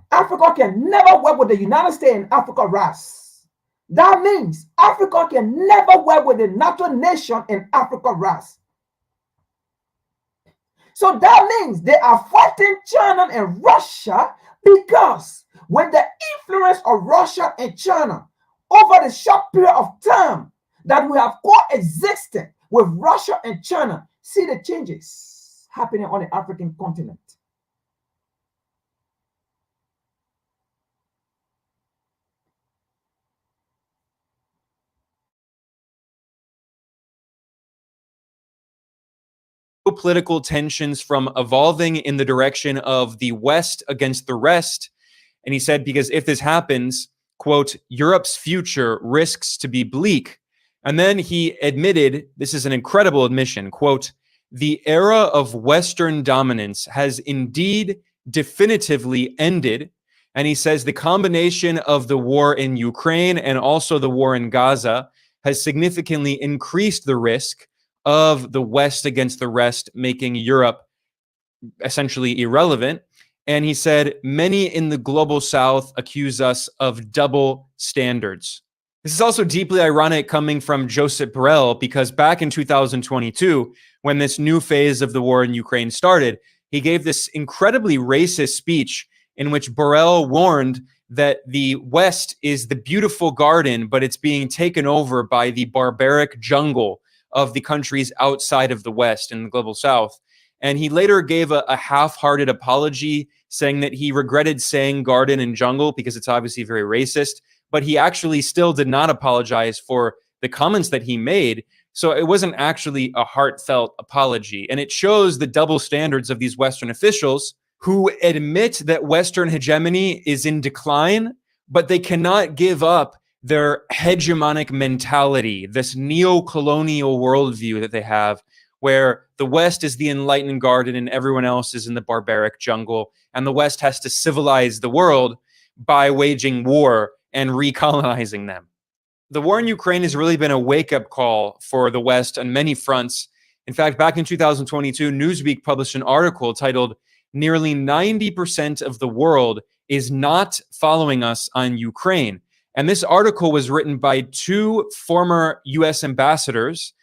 Africa can never work with the United States and Africa rise. That means Africa can never work with the NATO nation and Africa rise. So that means they are fighting China and Russia because with the influence of Russia and China over the short period of time that we have coexisted with Russia and China, see the changes happening on the African continent. Political tensions from evolving in the direction of the West against the rest. And he said, because if this happens, quote, Europe's future risks to be bleak. And then he admitted, this is an incredible admission, quote, the era of Western dominance has indeed definitively ended. And he says the combination of the war in Ukraine and also the war in Gaza has significantly increased the risk of the West against the rest, making Europe essentially irrelevant. And he said, many in the global South accuse us of double standards. This is also deeply ironic coming from Joseph Borrell, because back in 2022, when this new phase of the war in Ukraine started, he gave this incredibly racist speech in which Borrell warned that the West is the beautiful garden, but it's being taken over by the barbaric jungle of the countries outside of the West in the global South. And he later gave a half-hearted apology, saying that he regretted saying garden and jungle because it's obviously very racist, but he actually still did not apologize for the comments that he made. So it wasn't actually a heartfelt apology. And it shows the double standards of these Western officials who admit that Western hegemony is in decline, but they cannot give up their hegemonic mentality, this neo-colonial worldview that they have, where the West is the enlightened garden and everyone else is in the barbaric jungle, and the West has to civilize the world by waging war and recolonizing them. The war in Ukraine has really been a wake-up call for the West on many fronts. In fact, back in 2022, Newsweek published an article titled, "Nearly 90% of the world is not following us on Ukraine." And this article was written by two former U.S. ambassadors,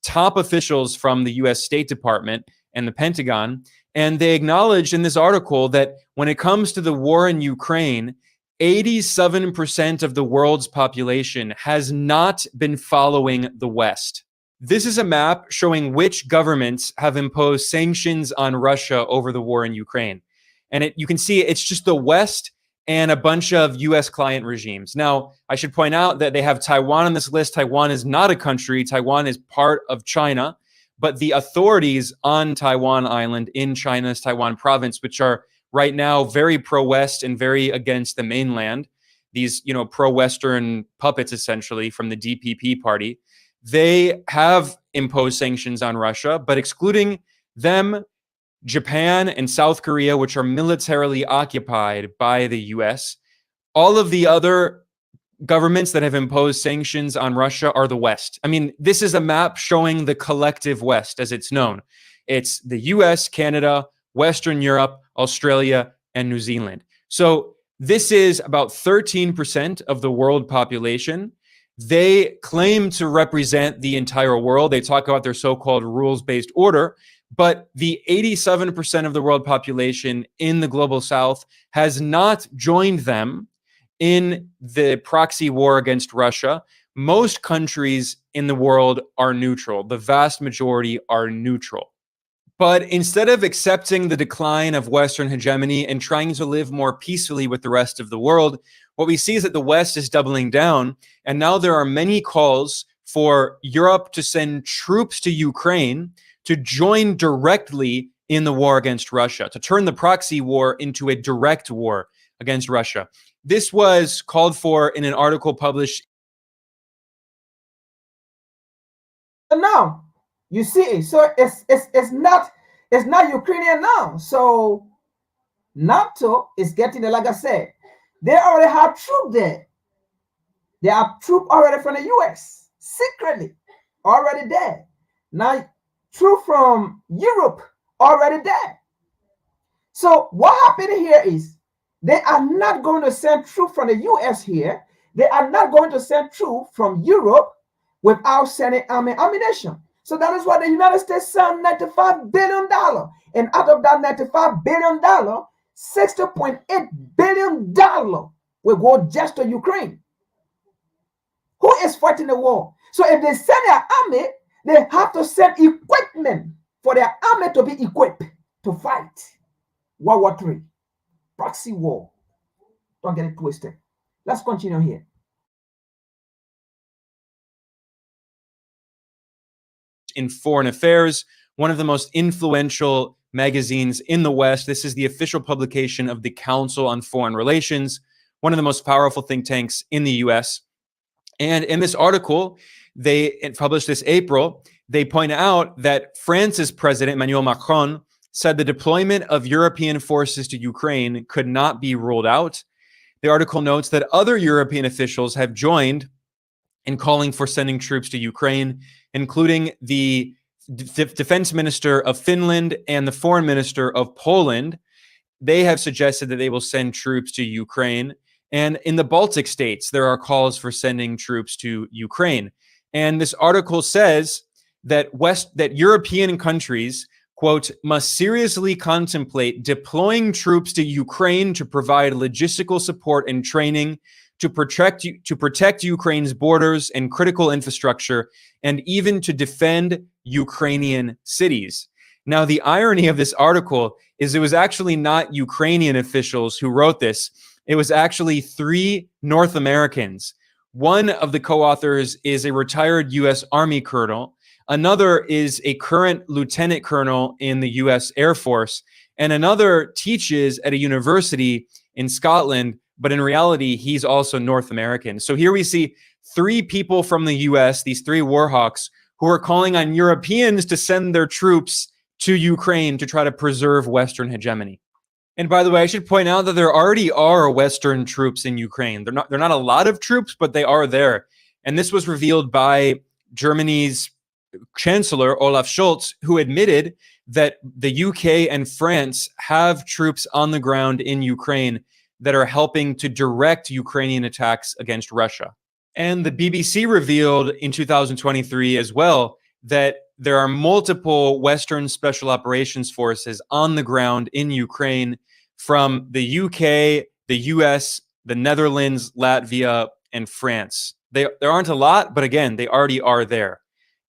top officials from the U.S. State Department and the Pentagon. And they acknowledged in this article that when it comes to the war in Ukraine, 87% of the world's population has not been following the West. This is a map showing which governments have imposed sanctions on Russia over the war in Ukraine. And you can see it's just the West and a bunch of U.S. client regimes. Now, I should point out that they have Taiwan on this list. Taiwan is not a country. Taiwan is part of China. But the authorities on Taiwan Island in China's Taiwan province, which are right now very pro-West and very against the mainland, these, pro-Western puppets, essentially, from the DPP party, they have imposed sanctions on Russia, but excluding them, Japan and South Korea, which are militarily occupied by the US, all of the other governments that have imposed sanctions on Russia are the West. I mean, this is a map showing the collective West as it's known. It's the US, Canada, Western Europe, Australia, and New Zealand. So this is about 13% of the world population. They claim to represent the entire world. They talk about their so-called rules-based order. But the 87% of the world population in the global South has not joined them in the proxy war against Russia. Most countries in the world are neutral. The vast majority are neutral. But instead of accepting the decline of Western hegemony and trying to live more peacefully with the rest of the world, what we see is that the West is doubling down. And now there are many calls for Europe to send troops to Ukraine to join directly in the war against Russia, to turn the proxy war into a direct war against Russia. This was called for in an article published. Now, you see, so it's not Ukrainian now. So NATO is getting it, like I said, they already have troops there. They have troops already from the US, secretly, already there. Now, troops from Europe already there. So what happened here is they are not going to send troops from the US here. They are not going to send troops from Europe without sending ammunition. So that is why the United States sent $95 billion. And out of that $95 billion, $60.8 billion will go just to Ukraine. Who is fighting the war? So if they send their army, they have to send equipment for their army to be equipped to fight World War III, proxy war. Don't get it twisted. Let's continue here. In Foreign Affairs, one of the most influential magazines in the West. This is the official publication of the Council on Foreign Relations, one of the most powerful think tanks in the US. And in this article, they published this April, they point out that France's president, Emmanuel Macron, said the deployment of European forces to Ukraine could not be ruled out. The article notes that other European officials have joined in calling for sending troops to Ukraine, including the defense minister of Finland and the foreign minister of Poland. They have suggested that they will send troops to Ukraine. And in the Baltic states, there are calls for sending troops to Ukraine. And this article says that European countries, quote, must seriously contemplate deploying troops to Ukraine to provide logistical support and training to protect Ukraine's borders and critical infrastructure, and even to defend Ukrainian cities. Now, the irony of this article is it was actually not Ukrainian officials who wrote this. It was actually 3 North Americans. One of the co-authors is a retired U.S. Army colonel. Another is a current lieutenant colonel in the U.S. Air Force. And another teaches at a university in Scotland, but in reality, he's also North American. So here we see 3 people from the U.S., these 3 war hawks, who are calling on Europeans to send their troops to Ukraine to try to preserve Western hegemony. And by the way, I should point out that there already are Western troops in Ukraine. They're not a lot of troops, but they are there. And this was revealed by Germany's Chancellor, Olaf Scholz, who admitted that the UK and France have troops on the ground in Ukraine that are helping to direct Ukrainian attacks against Russia. And the BBC revealed in 2023 as well that there are multiple Western Special Operations Forces on the ground in Ukraine from the UK, the US, the Netherlands, Latvia, and France. There aren't a lot, but again, they already are there.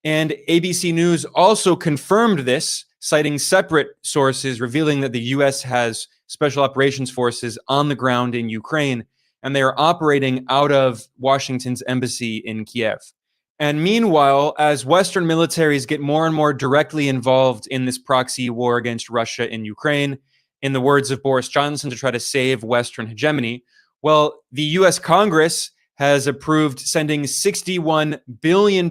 And ABC News also confirmed this, citing separate sources revealing that the US has Special Operations Forces on the ground in Ukraine, and they are operating out of Washington's embassy in Kiev. And meanwhile, as Western militaries get more and more directly involved in this proxy war against Russia in Ukraine, in the words of Boris Johnson, to try to save Western hegemony, well, the US Congress has approved sending $61 billion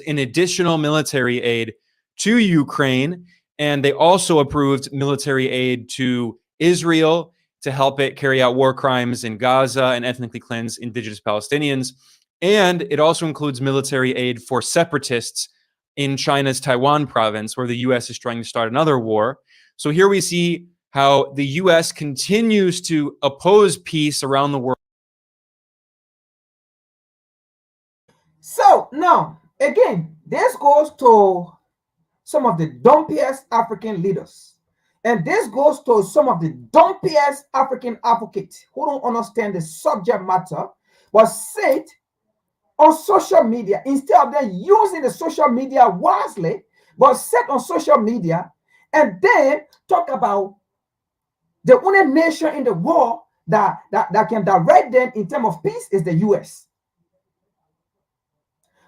in additional military aid to Ukraine, and they also approved military aid to Israel to help it carry out war crimes in Gaza and ethnically cleanse indigenous Palestinians. And it also includes military aid for separatists in China's Taiwan province, where the U.S. is trying to start another war. So here we see how the U.S. continues to oppose peace around the world. So now, again, this goes to some of the dumpiest African leaders. And this goes to some of the dumpiest African advocates who don't understand the subject matter, but sit on social media instead of them using the social media wisely, but sit on social media and then talk about the only nation in the world that can direct them in terms of peace is the US.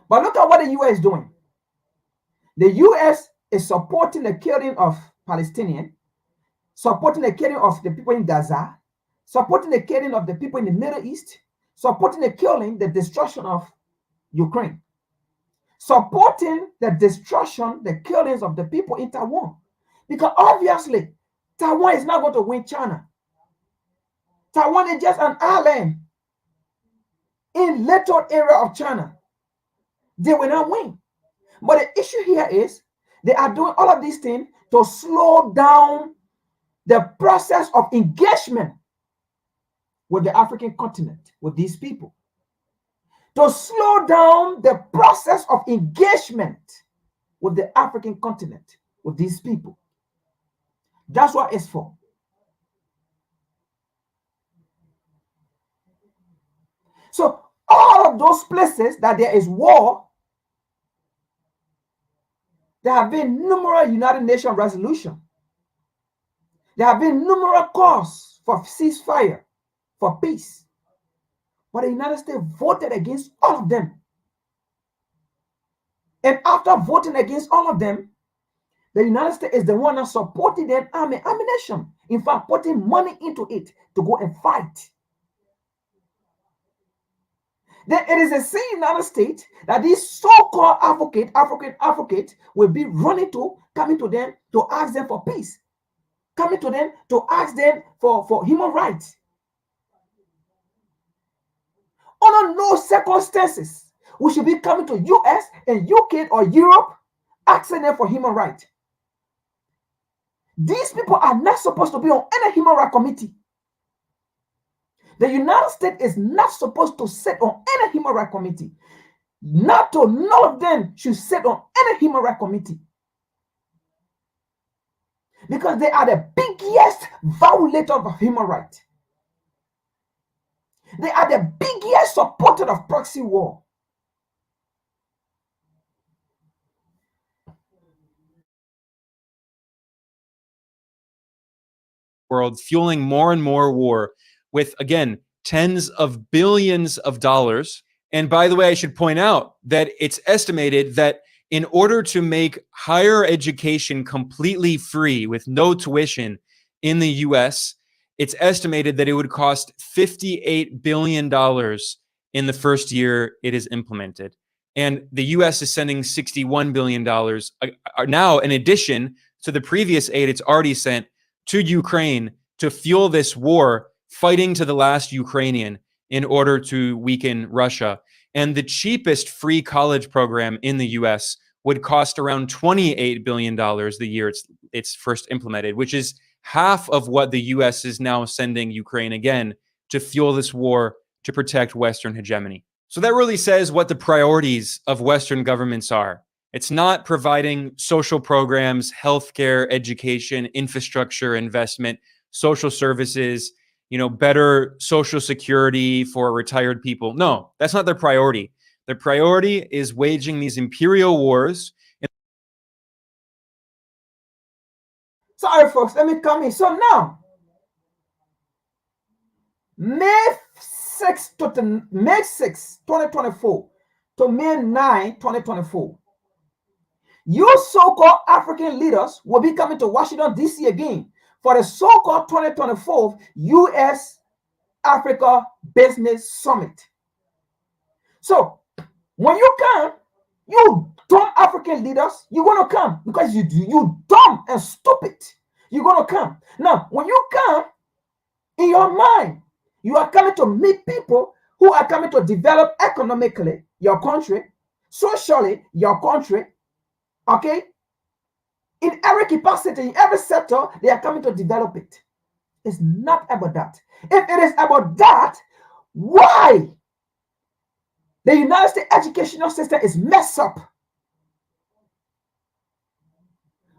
But look at what the US is doing. The US is supporting the killing of Palestinians, supporting the killing of the people in Gaza, supporting the killing of the people in the Middle East, supporting the killing, the destruction of Ukraine, supporting the destruction, the killings of the people in Taiwan. Because obviously, Taiwan is not going to win China. Taiwan is just an island in little area of China. They will not win. But the issue here is they are doing all of these things to slow down the process of engagement with the African continent, with these people. To slow down the process of engagement with the African continent, with these people. That's what it's for. So all of those places that there is war, there have been numerous United Nations resolutions. There have been numerous calls for ceasefire, for peace. But the United States voted against all of them. And after voting against all of them, the United States is the one that supported them ammunition. In fact, putting money into it to go and fight. Then it is a sin in the United States that these so-called African advocates will be running to, coming to them to ask them for peace. Coming to them to ask them for human rights. Under no circumstances we should be coming to US and UK or Europe asking them for human rights. These people are not supposed to be on any human rights committee. The United States is not supposed to sit on any human rights committee. NATO, none of them should sit on any human rights committee. Because they are the biggest violators of human rights. They are the biggest supporters of proxy war. World fueling more and more war with, again, tens of billions of dollars. And by the way, I should point out that it's estimated that in order to make higher education completely free with no tuition in the US, it's estimated that it would cost $58 billion in the first year it is implemented. And the US is sending $61 billion now, in addition to the previous aid it's already sent to Ukraine to fuel this war, fighting to the last Ukrainian in order to weaken Russia. And the cheapest free college program in the US would cost around $28 billion the year it's first implemented, which is half of what the US is now sending Ukraine, again, to fuel this war to protect Western hegemony. So that really says what the priorities of Western governments are. It's not providing social programs, healthcare, education, infrastructure, investment, social services, better social security for retired people. No, that's not their priority. Their priority is waging these imperial wars. Sorry, folks, let me come in. So now, May 6, 2024 to May 9, 2024, you so-called African leaders will be coming to Washington, D.C. again for the so-called 2024 U.S. Africa Business Summit. So when you come, you dumb African leaders, you're going to come because you dumb and stupid. You're going to come. Now, when you come, in your mind, you are coming to meet people who are coming to develop economically your country, socially your country, okay? In every capacity, in every sector, they are coming to develop it. It's not about that. If it is about that, why the United States educational system is messed up,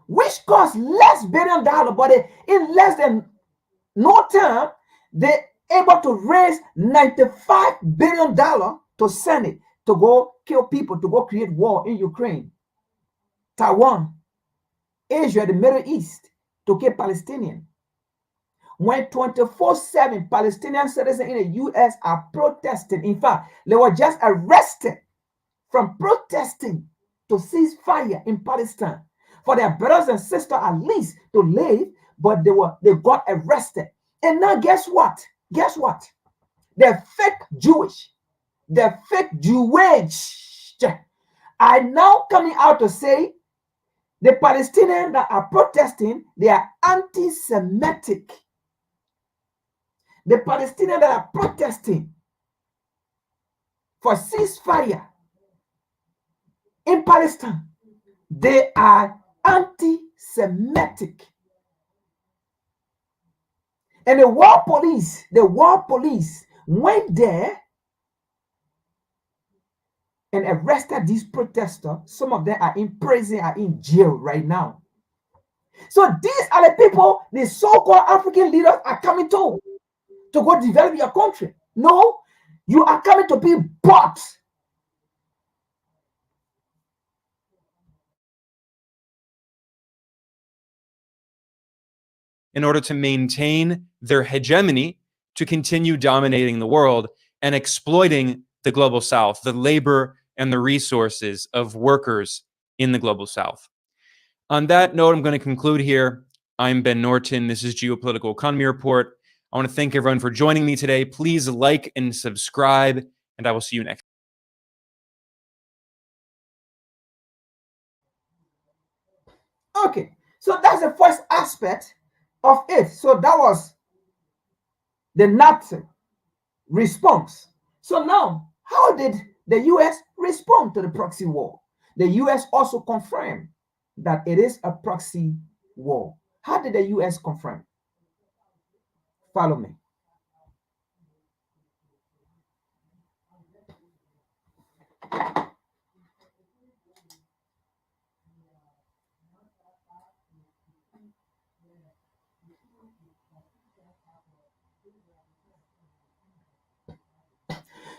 which costs less $1 billion, but in less than no time, they're able to raise $95 billion to send it to go kill people, to go create war in Ukraine, Taiwan, Asia, the Middle East, to kill Palestinians. When 24/7 Palestinian citizens in the U.S. are protesting, in fact, they were just arrested from protesting to cease fire in Palestine for their brothers and sisters at least to live, but they got arrested. And now guess what? Guess what? The fake Jewish are now coming out to say the Palestinians that are protesting, they are anti-Semitic. The Palestinians that are protesting for ceasefire in Palestine, they are anti-Semitic. And the war police went there and arrested these protesters. Some of them are in prison, are in jail right now. So these are the people the so-called African leaders are coming to go develop your country. No, you are coming to be bought. In order to maintain their hegemony, to continue dominating the world and exploiting the global south, the labor and the resources of workers in the global south. On that note, I'm going to conclude here. I'm Ben Norton. This is Geopolitical Economy Report. I want to thank everyone for joining me today. Please like and subscribe, and I will see you next. Okay, so that's the first aspect of it. So that was the Nazi response. So now, how did the US respond to the proxy war? The US also confirmed that it is a proxy war. How did the US confirm? Follow me.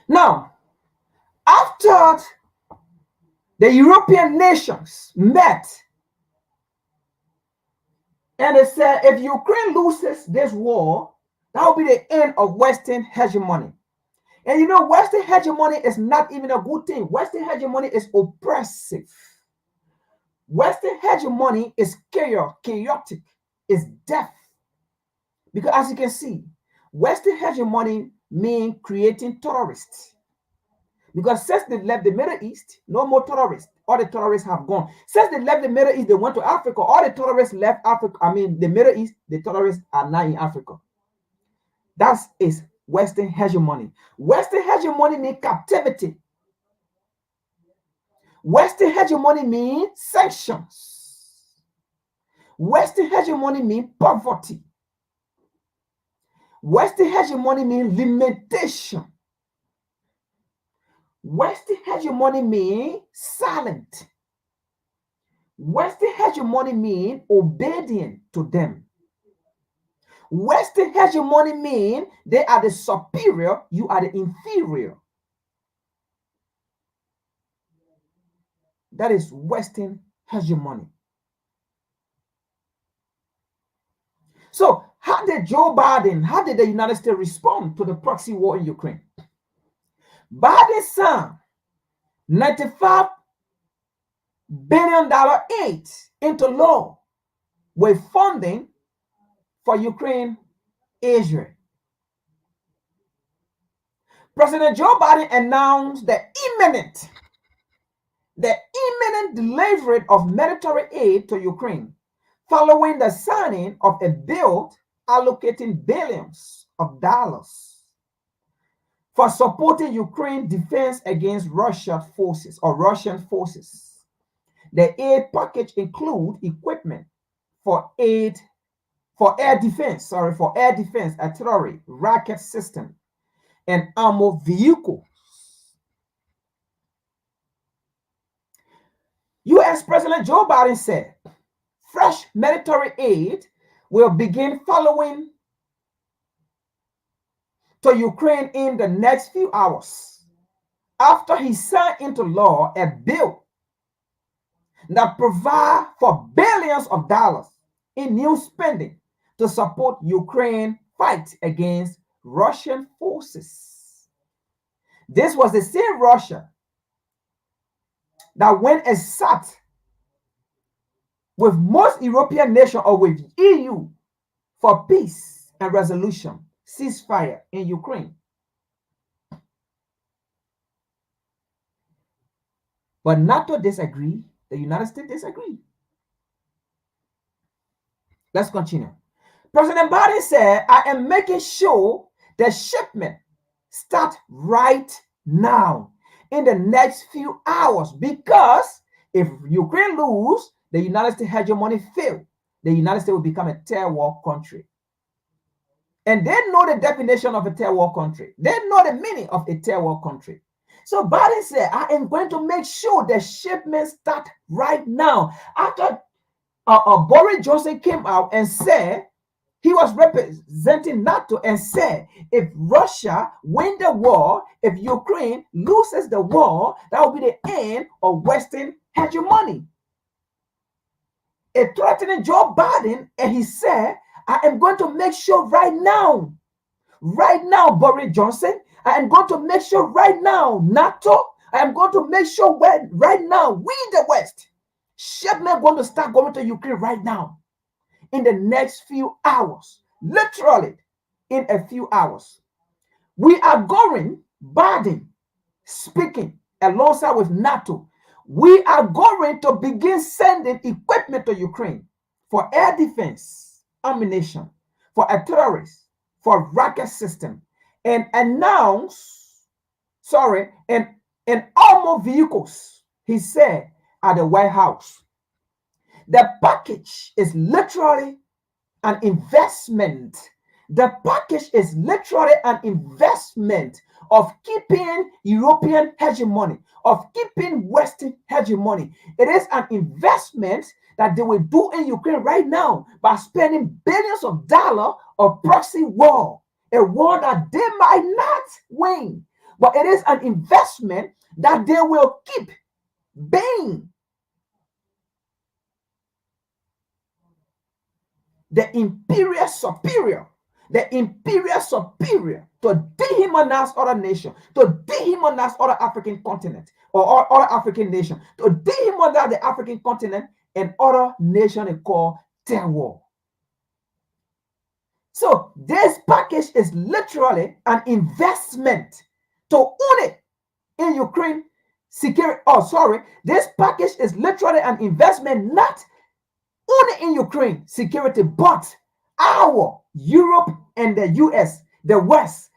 Now, after the European nations met and they said, if Ukraine loses this war, that will be the end of Western hegemony. And you know, Western hegemony is not even a good thing. Western hegemony is oppressive. Western hegemony is chaotic, is death. Because as you can see, Western hegemony means creating terrorists. Because since they left the Middle East, no more terrorists. All the terrorists have gone. Since they left the Middle East, they went to Africa. All the terrorists left Africa. I mean, the Middle East, the terrorists are now in Africa. That is Western hegemony. Western hegemony means captivity. Western hegemony means sanctions. Western hegemony means poverty. Western hegemony means limitation. Western hegemony means silent. Western hegemony means obedient to them. Western hegemony means they are the superior, you are the inferior. That is Western hegemony. So how did Joe Biden, how did the United States respond to the proxy war in Ukraine? Biden signed $95 billion aid into law with funding for Ukraine, Israel. President Joe Biden announced the imminent delivery of military aid to Ukraine following the signing of a bill allocating billions of dollars for supporting Ukraine defense against Russian forces. The aid package includes equipment for air defense, artillery, rocket system, and armored vehicles. U.S. President Joe Biden said fresh military aid will begin following to Ukraine in the next few hours after he signed into law a bill that provides for billions of dollars in new spending to support Ukraine fight against Russian forces. This was the same Russia that went and sat with most European nations or with EU for peace and resolution, ceasefire in Ukraine. But NATO disagreed, the United States disagreed. Let's continue. President Biden said, I am making sure the shipment starts right now in the next few hours, because if Ukraine loses, the United States hegemony fail. The United States will become a terror country. And they know the definition of a terror country. They know the meaning of a terror country. So Biden said, I am going to make sure the shipments start right now. After Boris Johnson came out and said, he was representing NATO and said, if Russia win the war, if Ukraine loses the war, that will be the end of Western hegemony. It threatened Joe Biden, and he said, I am going to make sure right now, Boris Johnson, I am going to make sure right now, NATO, I am going to make sure right now, we the West, shipment going to start going to Ukraine right now. In the next few hours, literally in a few hours, we are going, Biden speaking alongside with NATO, we are going to begin sending equipment to Ukraine for air defense, ammunition, for artillery, for rocket system, and and armored vehicles, he said at the White House. The package is literally an investment. The package is literally an investment of keeping European hegemony, of keeping Western hegemony. It is an investment that they will do in Ukraine right now by spending billions of dollars of proxy war, a war that they might not win. But it is an investment that they will keep being the imperial superior to dehumanize other nations, to dehumanize other African continents or other African nations, to dehumanize the African continent and other nations called terror. So this package is literally an investment to own it in Ukraine security. This package is literally an investment not only in Ukraine security, but our Europe and the US, the West,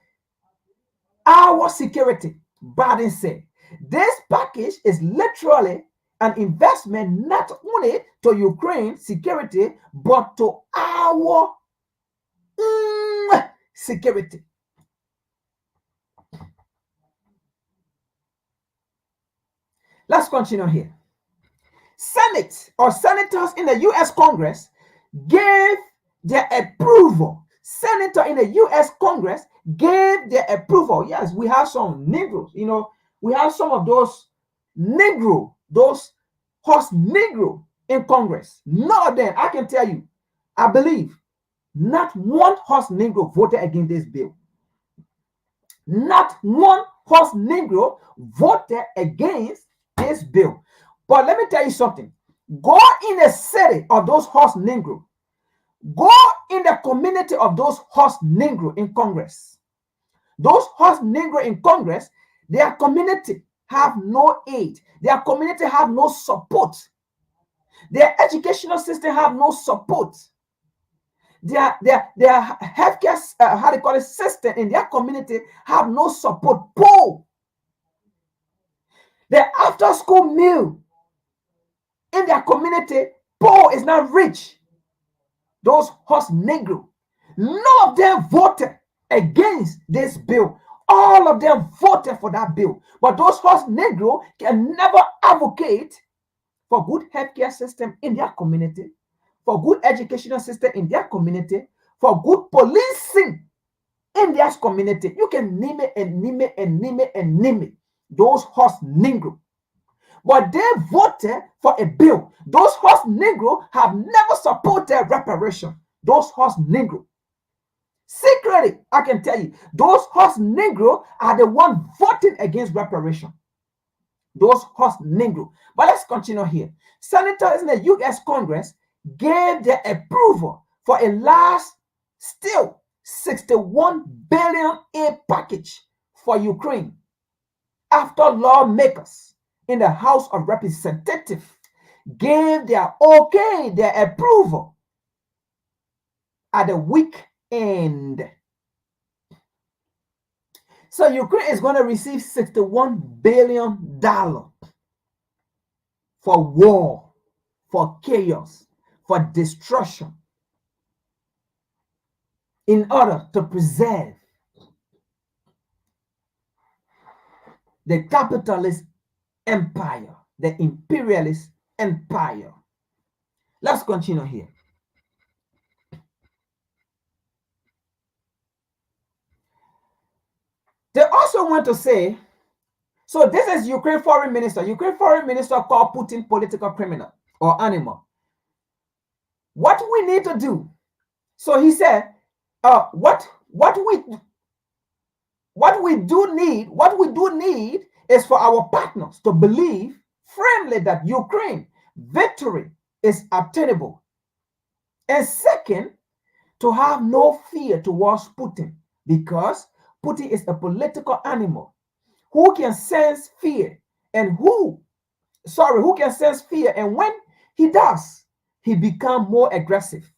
our security. Biden said this package is literally an investment not only to Ukraine security, but to our security. Let's continue here. Senate or senators in the U.S. Congress gave their approval. Senator in the U.S. Congress gave their approval. Yes, we have some Negroes. We have some of those horse Negro in Congress. None of them, I can tell you, I believe, not one horse Negro voted against this bill. Not one horse Negro voted against this bill. But let me tell you something. Go in the city of those horse Negro. Go in the community of those horse Negro in Congress. Those horse Negro in Congress, their community have no aid. Their community have no support. Their educational system have no support. Their healthcare system in their community have no support. Poor. The after school meal in their community, poor is not rich. Those horse Negro, none of them voted against this bill. All of them voted for that bill. But those horse Negro can never advocate for good healthcare system in their community, for good educational system in their community, for good policing in their community. You can name it and name it and name it and name it. Those horse Negro. But they voted for a bill. Those horse Negro have never supported reparation. Those horse Negro. Secretly, I can tell you, those horse Negro are the one voting against reparation. Those horse Negro. But let's continue here. Senators in the U.S. Congress gave their approval for a last, still $61 billion aid package for Ukraine after lawmakers in the House of Representatives gave their approval at the weekend. So Ukraine is going to receive $61 billion for war, for chaos, for destruction, in order to preserve the capitalist empire, the imperialist empire. Let's continue here. They also want to say, so this is Ukraine foreign minister. Ukraine foreign minister called Putin political criminal or animal. What we need to do, so he said, what we do need is for our partners to believe firmly that Ukraine victory is attainable. And second, to have no fear towards Putin, because Putin is a political animal who can sense fear and who can sense fear, and when he does, he becomes more aggressive.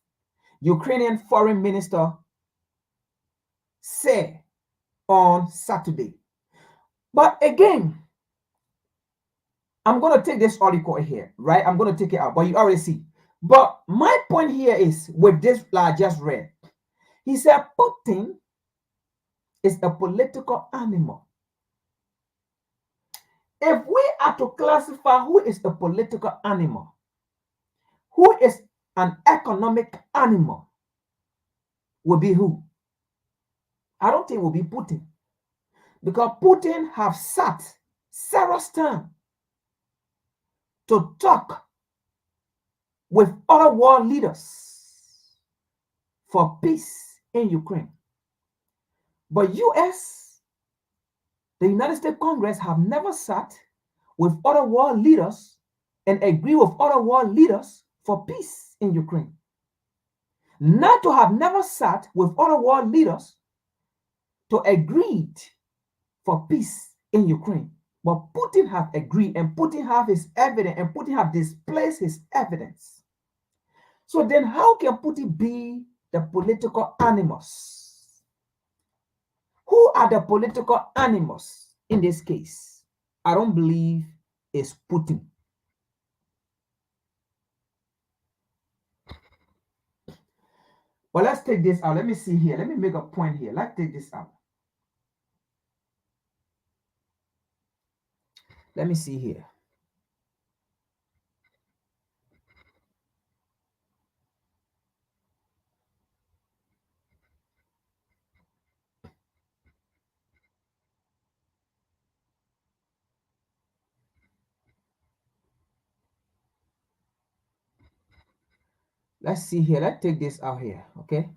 Ukrainian foreign minister said on Saturday. But again, I'm going to take this article here, right? I'm going to take it out, but you already see. But my point here is with this I just read. He said Putin is a political animal. If we are to classify who is a political animal, who is an economic animal, will be who? I don't think it will be Putin. Because Putin have sat several times to talk with other world leaders for peace in Ukraine. But US, the United States Congress, have never sat with other world leaders and agree with other world leaders for peace in Ukraine. NATO have never sat with other world leaders to agree for peace in Ukraine. But Putin have agreed, and Putin have his evidence, and Putin have displayed his evidence. So then how can Putin be the political animals? Who are the political animals in this case? I don't believe it's Putin. But let's take this out. Let me see here. Let me make a point here. Let's take this out. Let me see here. Let's see here. Let's take this out here. Okay.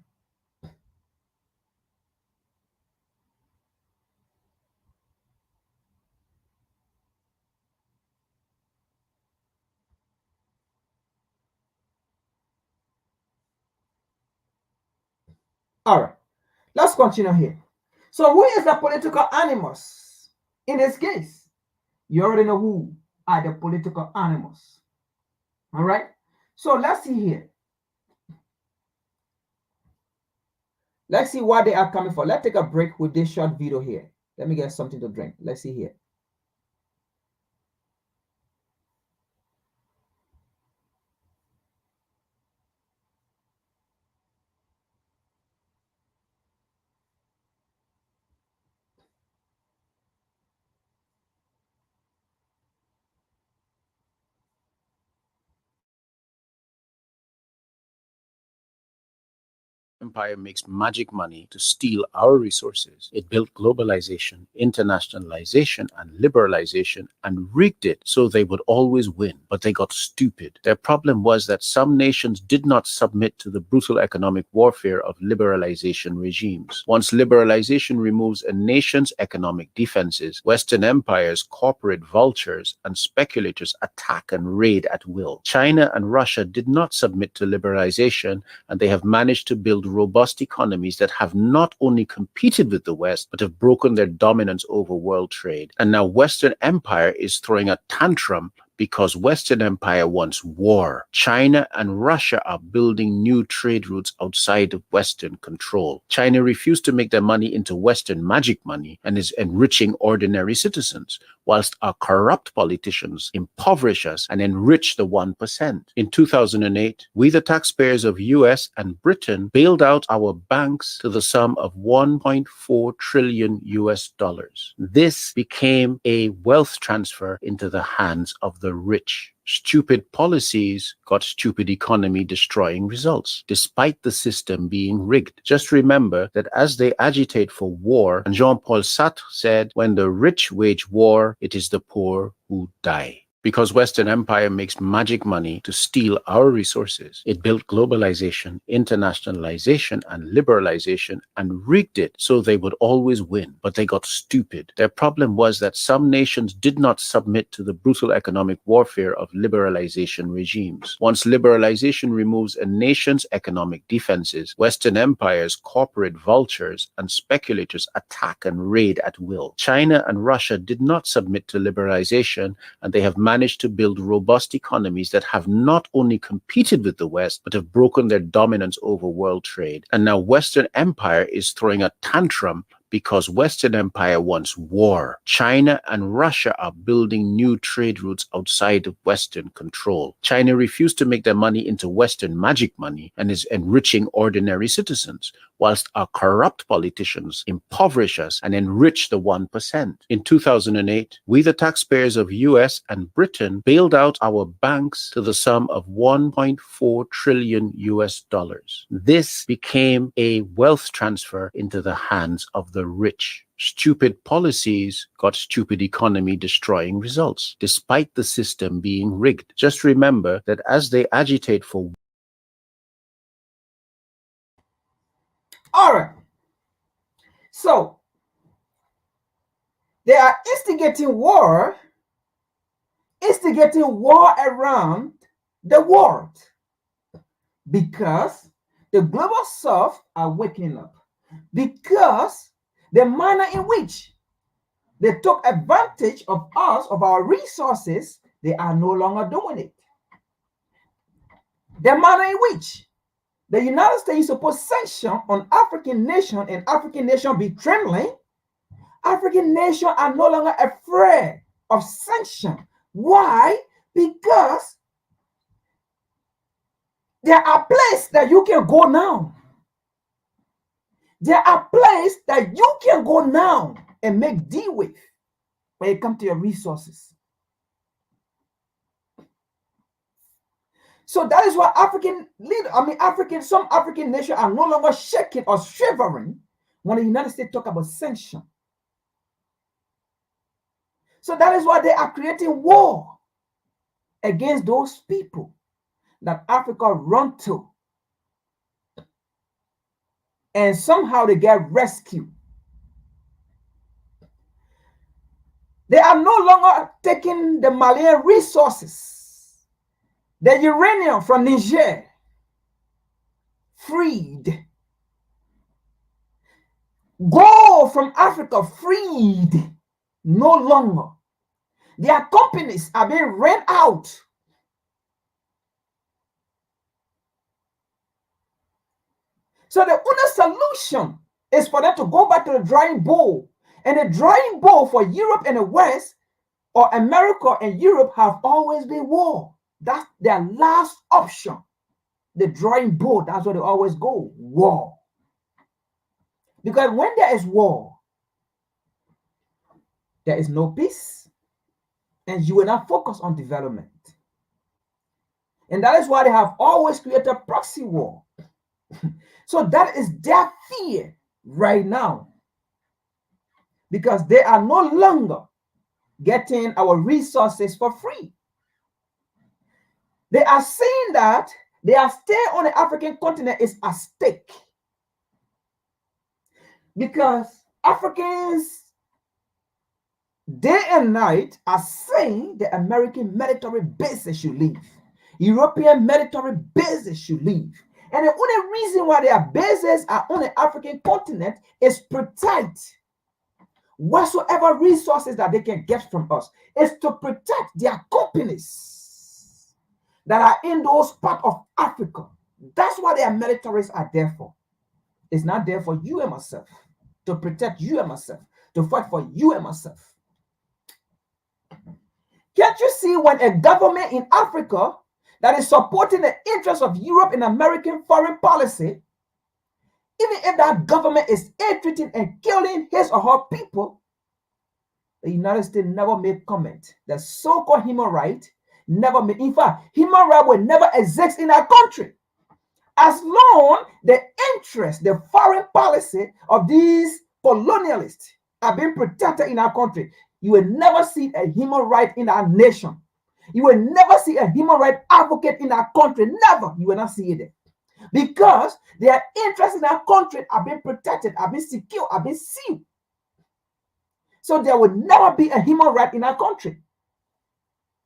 All right. Let's continue here. So who is the political animals in this case? You already know who are the political animals. All right. So let's see here. Let's see what they are coming for. Let's take a break with this short video here. Let me get something to drink. Let's see here. Empire makes magic money to steal our resources. It built globalization, internationalization, and liberalization and rigged it so they would always win. But they got stupid. Their problem was that some nations did not submit to the brutal economic warfare of liberalization regimes. Once liberalization removes a nation's economic defenses, Western empires, corporate vultures, and speculators attack and raid at will. China and Russia did not submit to liberalization, and they have managed to build robust economies that have not only competed with the West, but have broken their dominance over world trade. And now Western empire is throwing a tantrum because Western Empire wants war. China and Russia are building new trade routes outside of Western control. China refused to make their money into Western magic money and is enriching ordinary citizens, whilst our corrupt politicians impoverish us and enrich the 1%. In 2008, we, the taxpayers of US and Britain, bailed out our banks to the sum of $1.4 trillion US. This became a wealth transfer into the hands of the rich. Stupid policies got stupid economy destroying results, despite the system being rigged. Just remember that as they agitate for war, and Jean-Paul Sartre said, when the rich wage war, it is the poor who die. Because Western Empire makes magic money to steal our resources, it built globalization, internationalization, and liberalization and rigged it so they would always win. But they got stupid. Their problem was that some nations did not submit to the brutal economic warfare of liberalization regimes. Once liberalization removes a nation's economic defenses, Western Empire's corporate vultures and speculators attack and raid at will. China and Russia did not submit to liberalization, and they have managed to build robust economies that have not only competed with the West, but have broken their dominance over world trade. And now Western Empire is throwing a tantrum because Western Empire wants war. China and Russia are building new trade routes outside of Western control. China refused to make their money into Western magic money and is enriching ordinary citizens, whilst our corrupt politicians impoverish us and enrich the 1%. In 2008, we, the taxpayers of US and Britain, bailed out our banks to the sum of $1.4 trillion US. This became a wealth transfer into the hands of the rich. Stupid policies got stupid economy destroying results, despite the system being rigged. Just remember that as they agitate for... All right. So they are instigating war around the world because the global south are waking up, because the manner in which they took advantage of us, of our resources, they are no longer doing it. The manner in which the United States supposed sanction on African nation and African nation be trembling, African nations are no longer afraid of sanction. Why? Because there are places that you can go now. There are places that you can go now and make deal with when it comes to your resources. So that is why some African nations are no longer shaking or shivering when the United States talk about sanction. So that is why they are creating war against those people that Africa run to. And somehow they get rescued. They are no longer taking the Malian resources, the uranium from Niger, freed. Gold from Africa, freed. No longer. Their companies are being rent out. So the only solution is for them to go back to the drawing board. And the drawing board for Europe and the West, or America and Europe, have always been war. That's their last option. The drawing board, that's where they always go, war. Because when there is war, there is no peace. And you will not focus on development. And that is why they have always created proxy war. So that is their fear right now. Because they are no longer getting our resources for free. They are saying that their stay on the African continent is at stake. Because Africans, day and night, are saying the American military bases should leave. European military bases should leave. And the only reason why their bases are on the African continent is protect whatsoever resources that they can get from us is to protect their companies that are in those parts of Africa. That's what their militaries are there for. It's not there for you and myself, to protect you and myself, to fight for you and myself. Can't you see when a government in Africa that is supporting the interests of Europe in American foreign policy, even if that government is ill-treating and killing his or her people, the United States never made comment. The so-called human right never made. In fact, human right will never exist in our country as long the interest, the foreign policy of these colonialists are being protected in our country. You will never see a human right in our nation. You will never see a human right advocate in our country. Never. You will not see it. Because their interests in our country are being protected, are being secured, are being sealed. So there will never be a human right in our country.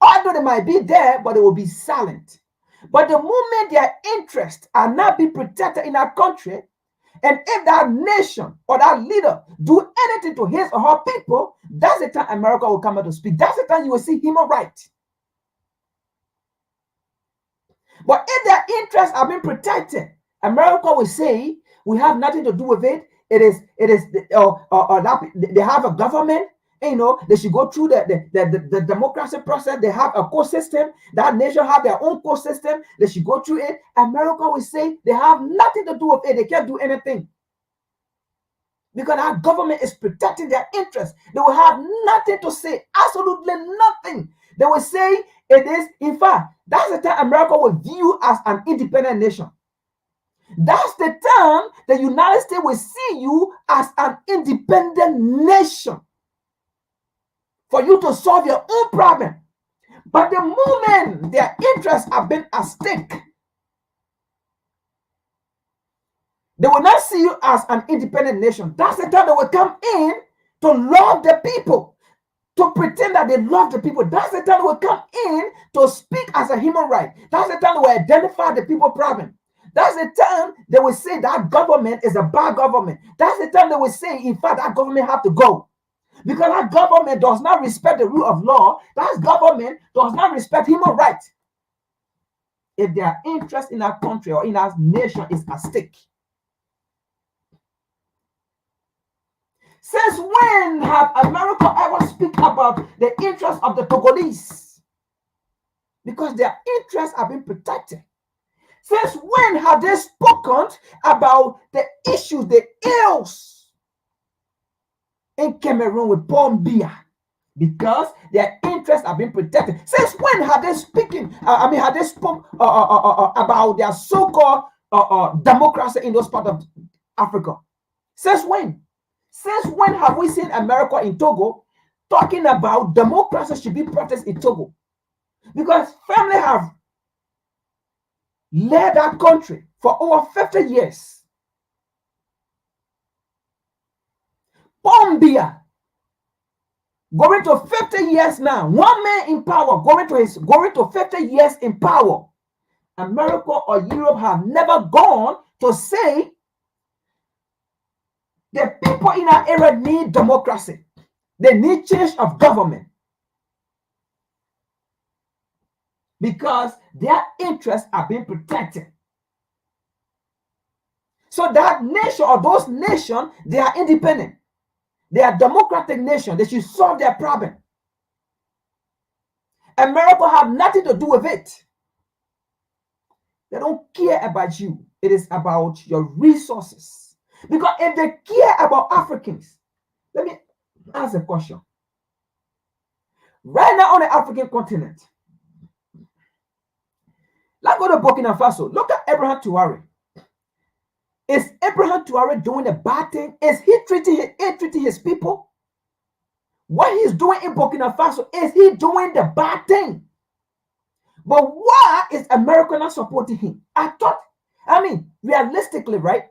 Although they might be there, but they will be silent. But the moment their interests are not being protected in our country, and if that nation or that leader do anything to his or her people, that's the time America will come out to speak. That's the time you will see human rights. But if their interests are being protected, America will say we have nothing to do with it. They have a government. You know, they should go through the democracy process. They have a court system. That nation have their own court system. They should go through it. America will say they have nothing to do with it. They can't do anything. Because our government is protecting their interests. They will have nothing to say. Absolutely nothing. They will say it is, in fact, that's the time America will view as an independent nation. That's the time the United States will see you as an independent nation for you to solve your own problem. But the moment their interests have been at stake, they will not see you as an independent nation. That's the time they will come in to love the people, to pretend that they love the people. That's the time they will come in to speak as a human right. That's the time they will identify the people problem. That's the time they will say that government is a bad government. That's the time they will say, in fact, that government have to go. Because that government does not respect the rule of law. That government does not respect human rights. If their interest in our country or in our nation is at stake. Since when have America ever speak about the interests of the Togolese? Because their interests are being protected. Since when have they spoken about the issues, the ills in Cameroon with Paul Biya? Because their interests are being protected. Since when have they spoken? Have they spoken about their so-called democracy in those parts of Africa? Since when? Since when have we seen America in Togo talking about democracy should be practiced in Togo? Because family have led that country for over 50 years. Pombia, going to 50 years now. One man in power, going to 50 years in power. America or Europe have never gone to say the people in our area need democracy. They need change of government. Because their interests are being protected. So that nation or those nations, they are independent. They are democratic nation. They should solve their problem. America have nothing to do with it. They don't care about you. It is about your resources. Because if they care about Africans, let me ask a question. Right now on the African continent, let's go to Burkina Faso. Look at Abraham Traoré. Is Abraham Traoré doing a bad thing? Is he treating his people? What he's doing in Burkina Faso, is he doing the bad thing? But why is America not supporting him? Realistically, right?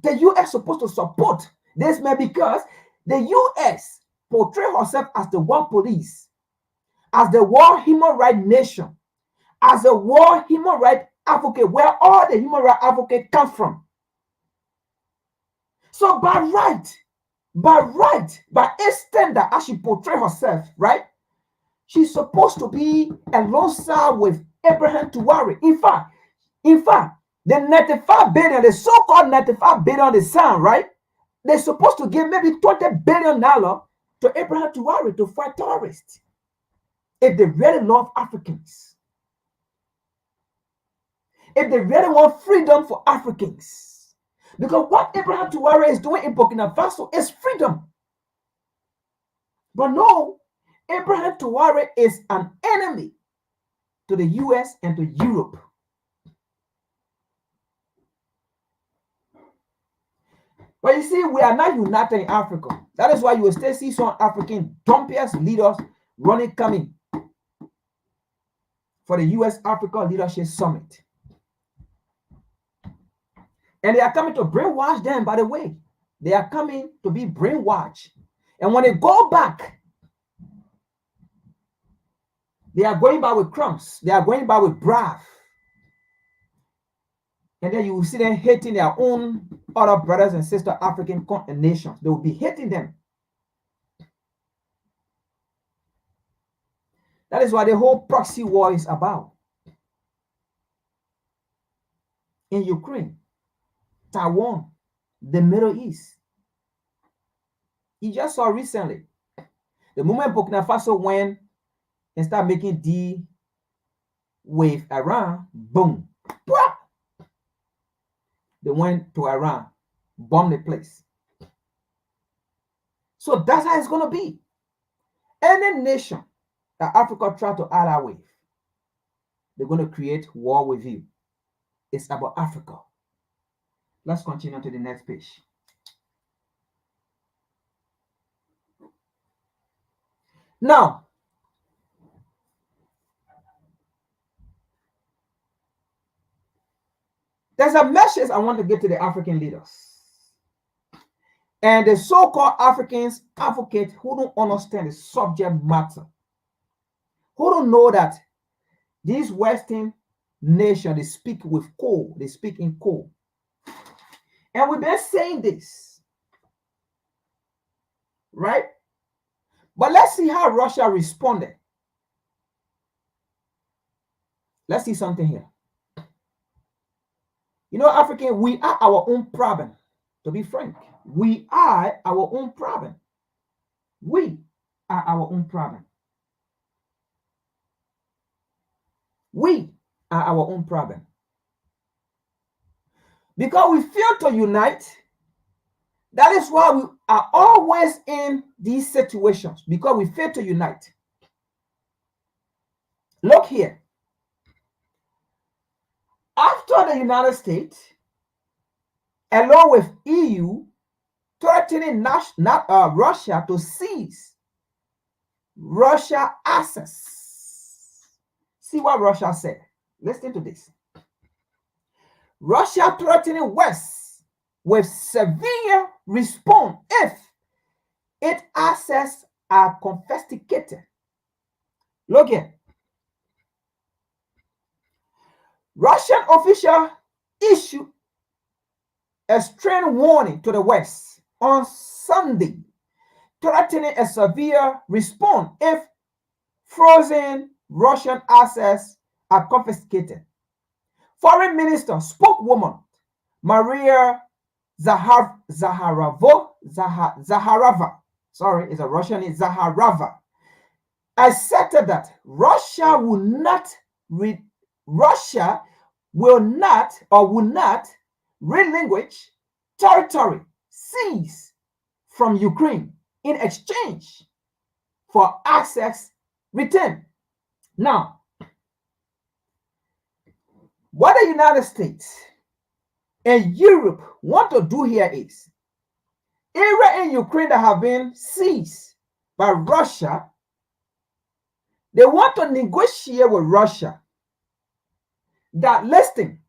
The U.S. supposed to support this man because the U.S. portray herself as the world police, as the world human rights nation, as a world human rights advocate, where all the human rights advocates come from. So by by right, by extender, as she portray herself, right? She's supposed to be alongside with Abraham Tuwari. In fact, the 95 billion, the so-called 95 billion they sound, right? They're supposed to give maybe $20 billion to Abraham Tuwari to fight terrorists. If they really love Africans. If they really want freedom for Africans. Because what Abraham Tuwari is doing in Burkina Faso is freedom. But no, Abraham Tuwari is an enemy to the US and to Europe. But you see, we are not united in Africa. That is why you will still see some African dumpiest leaders coming for the US Africa Leadership Summit. And they are coming to brainwash them, by the way. They are coming to be brainwashed. And when they go back, they are going back with crumbs. They are going back with brav. And then you will see them hating their own other brothers and sister African nations. They will be hating them. That is what the whole proxy war is about. In Ukraine, Taiwan, the Middle East. You just saw recently, the moment Burkina Faso went and started making deal with Iran, boom. They went to Iran, bombed the place. So that's how it's going to be. Any nation that Africa try to ally with, they're going to create war with you. It's about Africa. Let's continue to the next page. Now, there's a message I want to get to the African leaders and the so-called Africans advocates who don't understand the subject matter, who don't know that these Western nations, they speak with code, they speak in code. And we've been saying this, right? But let's see how Russia responded. Let's see something here. You know, African, we are our own problem. To be frank, we are our own problem. We are our own problem. We are our own problem. Because we fail to unite, that is why we are always in these situations, because we fail to unite. Look here. After the United States, along with EU, threatening Russia to seize Russia assets. See what Russia said. Listen to this. Russia threatening West with severe response if its assets are confiscated. Look here. Russian official issued a stern warning to the West on Sunday, threatening a severe response if frozen Russian assets are confiscated. Foreign Minister spokeswoman Maria Zaharova, sorry, it's a Russian name, Zaharova, asserted that Russia will not relinquish territory seized from Ukraine in exchange for access returned. Now, what the United States and Europe want to do here is, area in Ukraine that have been seized by Russia, they want to negotiate with Russia that, listen,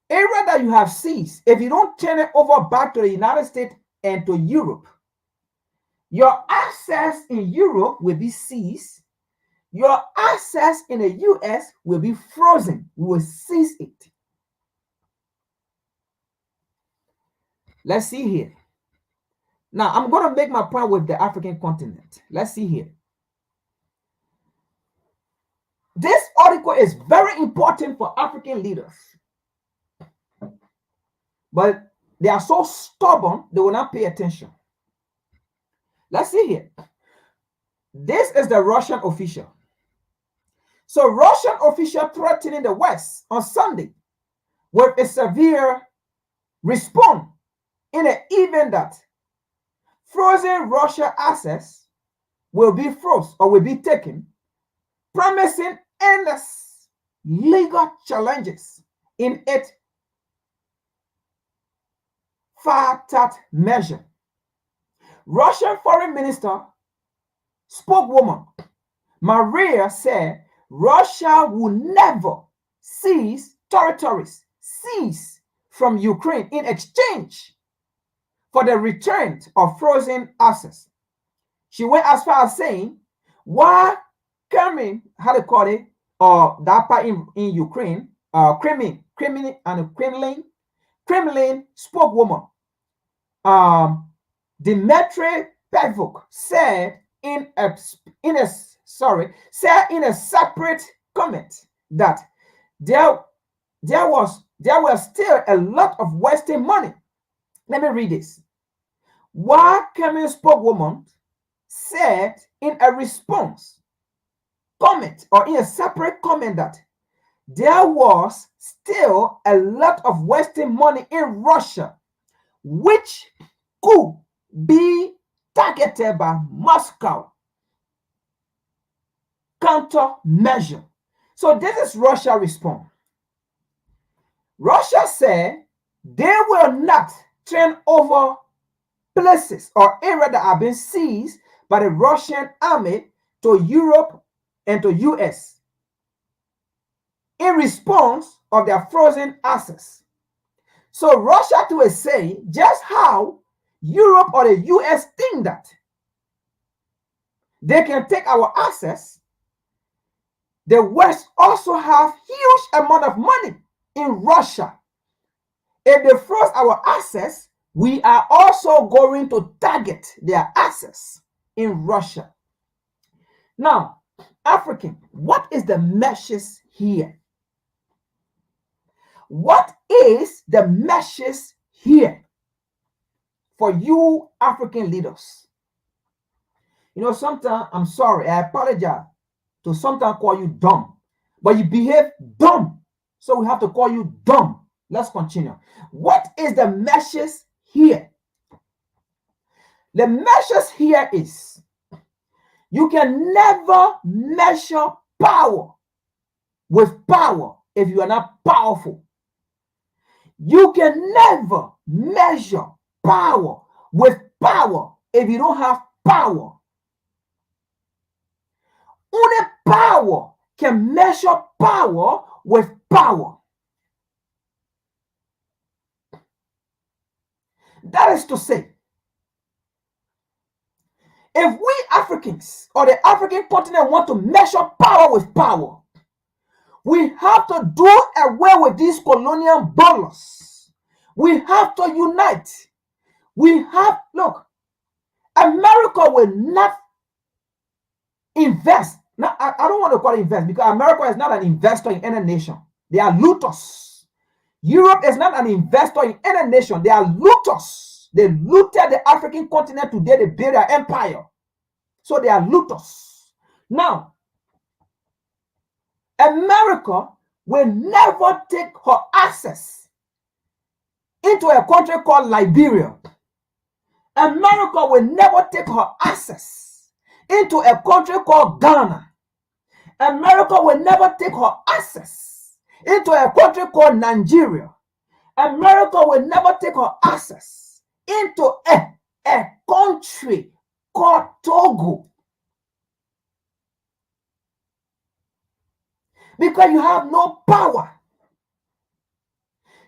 area that you have seized, if you don't turn it over back to the United States and to Europe, your access in Europe will be seized. Your access in the US will be frozen. We will seize it. Let's see here. Now, I'm going to make my point with the African continent. Let's see here. This article is very important for African leaders. But they are so stubborn, they will not pay attention. Let's see here. This is the Russian official. So Russian official threatening the West on Sunday with a severe response in an event that frozen Russia assets will be frozen or will be taken, promising endless legal challenges in its far-tart measure. Russian Foreign Minister spokeswoman Maria said Russia will never seize territories seized from Ukraine in exchange for the return of frozen assets. She went as far as saying, why Kremlin, how to call it, that part in Ukraine, Kremlin spokeswoman, Dmitry Pevuk said in a separate comment that there were still a lot of Western money. Let me read this. Why Kremlin spokeswoman said in a response comment or in a separate comment that there was still a lot of Western money in Russia which could be targeted by Moscow countermeasure. So this is Russia response. Russia said they will not turn over places or areas that have been seized by the Russian army to Europe and to US in response of their frozen assets. So Russia too is saying just how Europe or the US think that they can take our assets. The West also have huge amount of money in Russia. If they froze our assets, we are also going to target their assets in Russia. Now, African, what is the message here? What is the message here for you African leaders? You know, sometimes, I'm sorry, I apologize to sometimes call you dumb, but you behave dumb, so we have to call you dumb. Let's continue. What is the message here? The message here is you can never measure power with power if you are not powerful. You can never measure power with power if you don't have power. Only power can measure power with power. That is to say, if we Africans or the African continent want to measure power with power, we have to do away with these colonial borders. We have to unite. Look, America will not invest. Now, I don't want to call it invest because America is not an investor in any nation. They are looters. Europe is not an investor in any nation. They are looters. They looted the African continent today. They built their empire. So they are looters. Now, America will never take her access into a country called Liberia. America will never take her access into a country called Ghana. America will never take her access into a country called Nigeria. America will never take her access into a country called Togo. Because you have no power.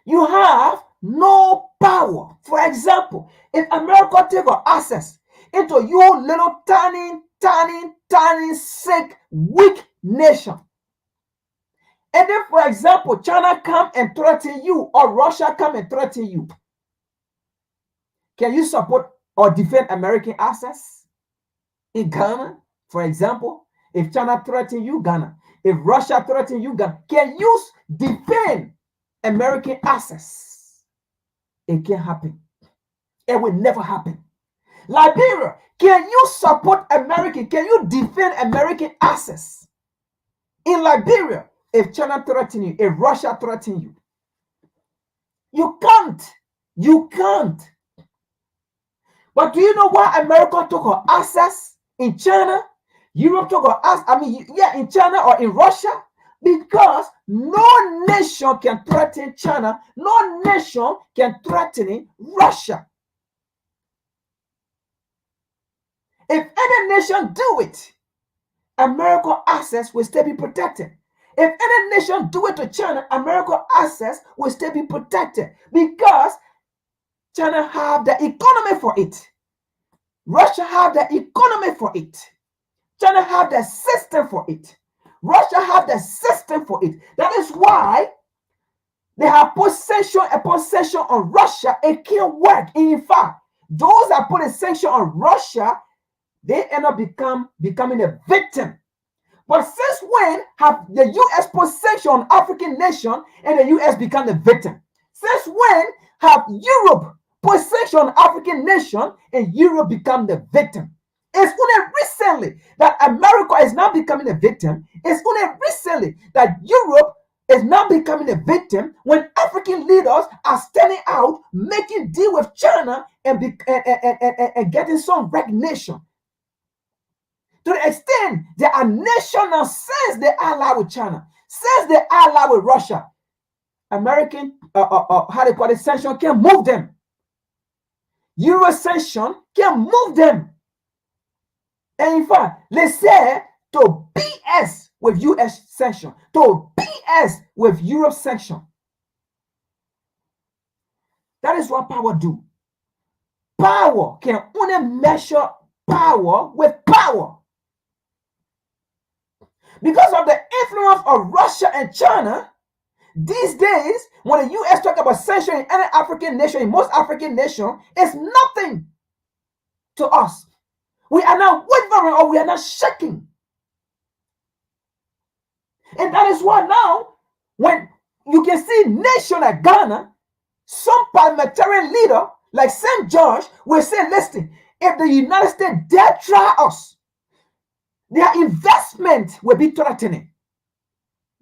You have no power. For example, if America take her access into you little tiny, sick, weak nation, and then, for example, China come and threaten you or Russia come and threaten you, can you support or defend American assets in Ghana, for example? If China threatens you, Ghana. If Russia threatens you, Ghana. Can you defend American assets? It can't happen. It will never happen. Liberia, can you support American? Can you defend American assets in Liberia if China threatens you, if Russia threatens you? You can't. You can't. But do you know why America took our assets in China? Europe took our assets, in China or in Russia? Because no nation can threaten China. No nation can threaten Russia. If any nation do it, American assets will still be protected. If any nation do it to China, American assets will still be protected because China have the economy for it. Russia have the economy for it. China have the system for it. Russia have the system for it. That is why they have put sanction upon sanction on Russia. It can't work. In fact, those that put a sanction on Russia, they end up becoming a victim. But since when have the U.S. put sanction on African nation and the U.S. become the victim? Since when have Europe put sanction on African nation and Europe become the victim? It's only recently that America is now becoming a victim. It's only recently that Europe is now becoming a victim when African leaders are standing out, making deal with China and getting some recognition. To the extent there are nations now, since they ally with China, since they ally with Russia, American sanction can move them. Euro sanction can move them. And in fact, let's say to BS with US sanction, to BS with Europe sanction. That is what power do. Power can only measure power with power. Because of the influence of Russia and China, these days, when the U.S. talk about sanction in any African nation, in most African nations, it's nothing to us. We are not wavering or we are not shaking. And that is why now, when you can see nation like Ghana, some parliamentarian leader like St. George will say, listen, if the United States dare try us, their investment will be threatening.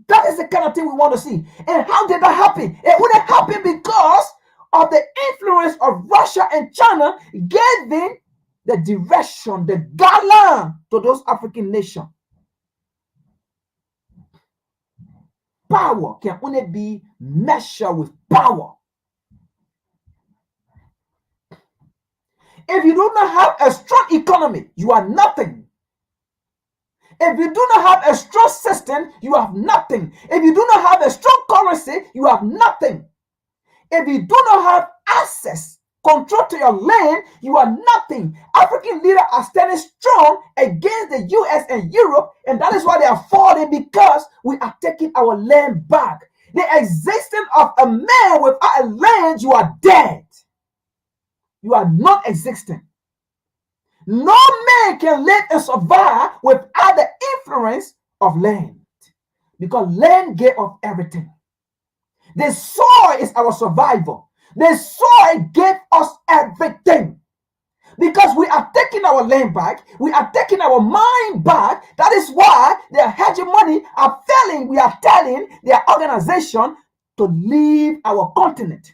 That is the kind of thing we want to see. And how did that happen? It wouldn't happen because of the influence of Russia and China giving the direction, the guideline to those African nations. Power can only be measured with power. If you do not have a strong economy, you are nothing. If you do not have a strong system, you have nothing. If you do not have a strong currency, you have nothing. If you do not have access, control to your land, you are nothing. African leaders are standing strong against the US and Europe, and that is why they are falling, because we are taking our land back. The existence of a man without a land, you are dead. You are not existent. No man can live and survive without the influence of land, because land gave us everything. The soil is our survival. The soil gave us everything. Because we are taking our land back, we are taking our mind back. That is why their hegemony are failing. We are telling their organization to leave our continent.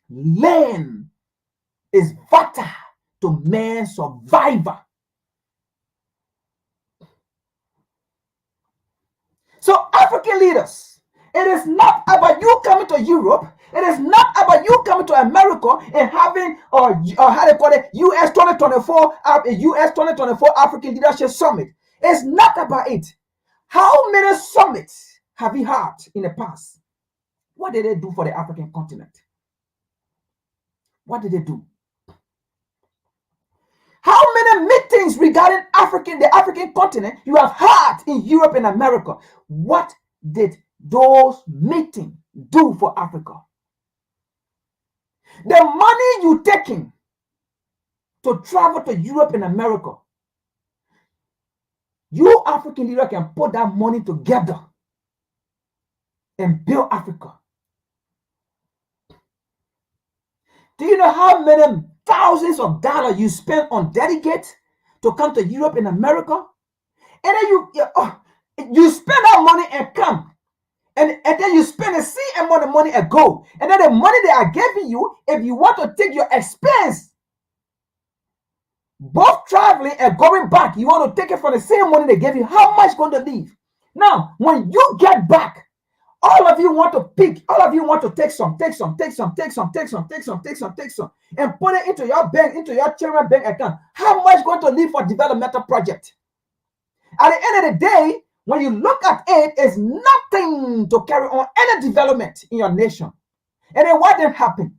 Land is vital to man's survival. So African leaders, it is not about you coming to Europe. It is not about you coming to America and having or how they call it US 2024 African Leadership Summit. It's not about it. How many summits have we had in the past? What did they do for the African continent? What did they do? How many meetings regarding the African continent you have had in Europe and America? What did those meetings do for Africa? The money you taking to travel to Europe and America. You African leader can put that money together and build Africa. Do you know how many thousands of dollars you spend on delegates to come to Europe and America? And then you spend that money and come. And then you spend the same amount of money and go. And then the money they are giving you, if you want to take your expense, both traveling and going back, you want to take it from the same money they gave you, how much going to leave? Now, when you get back, all of you want to pick, all of you want to take some, and put it into your bank, into your children's bank account. How much going to leave for developmental project? At the end of the day, when you look at it, it's nothing to carry on any development in your nation. And then what then happen?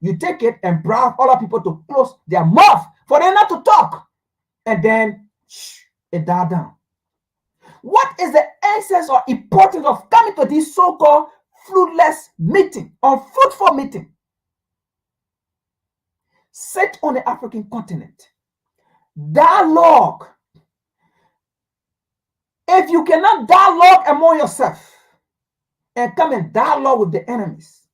You take it and bribe other people to close their mouth for them not to talk. And then it died down. What is the essence or importance of coming to this so-called fruitless meeting, unfruitful meeting? Sit on the African continent. Dialogue. If you cannot dialogue among yourself and come and dialogue with the enemies,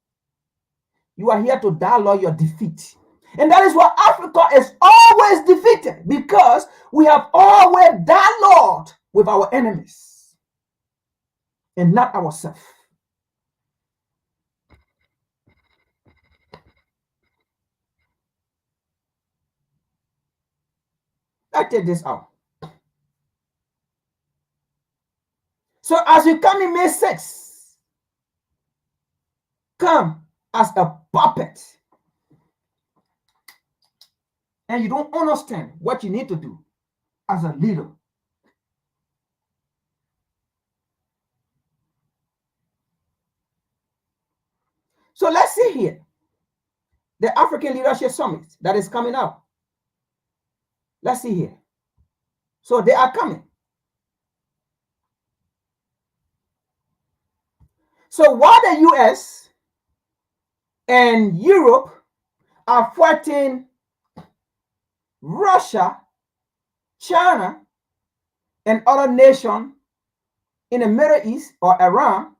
you are here to dialogue your defeat. And that is why Africa is always defeated, because we have always dialogued with our enemies and not ourselves. Let's take this out. So as you come in May 6th, come as a puppet. And you don't understand what you need to do as a leader. So let's see here. The African Leadership Summit that is coming up. Let's see here. So they are coming. So while the US and Europe are fighting Russia, China, and other nations in the Middle East or Iran,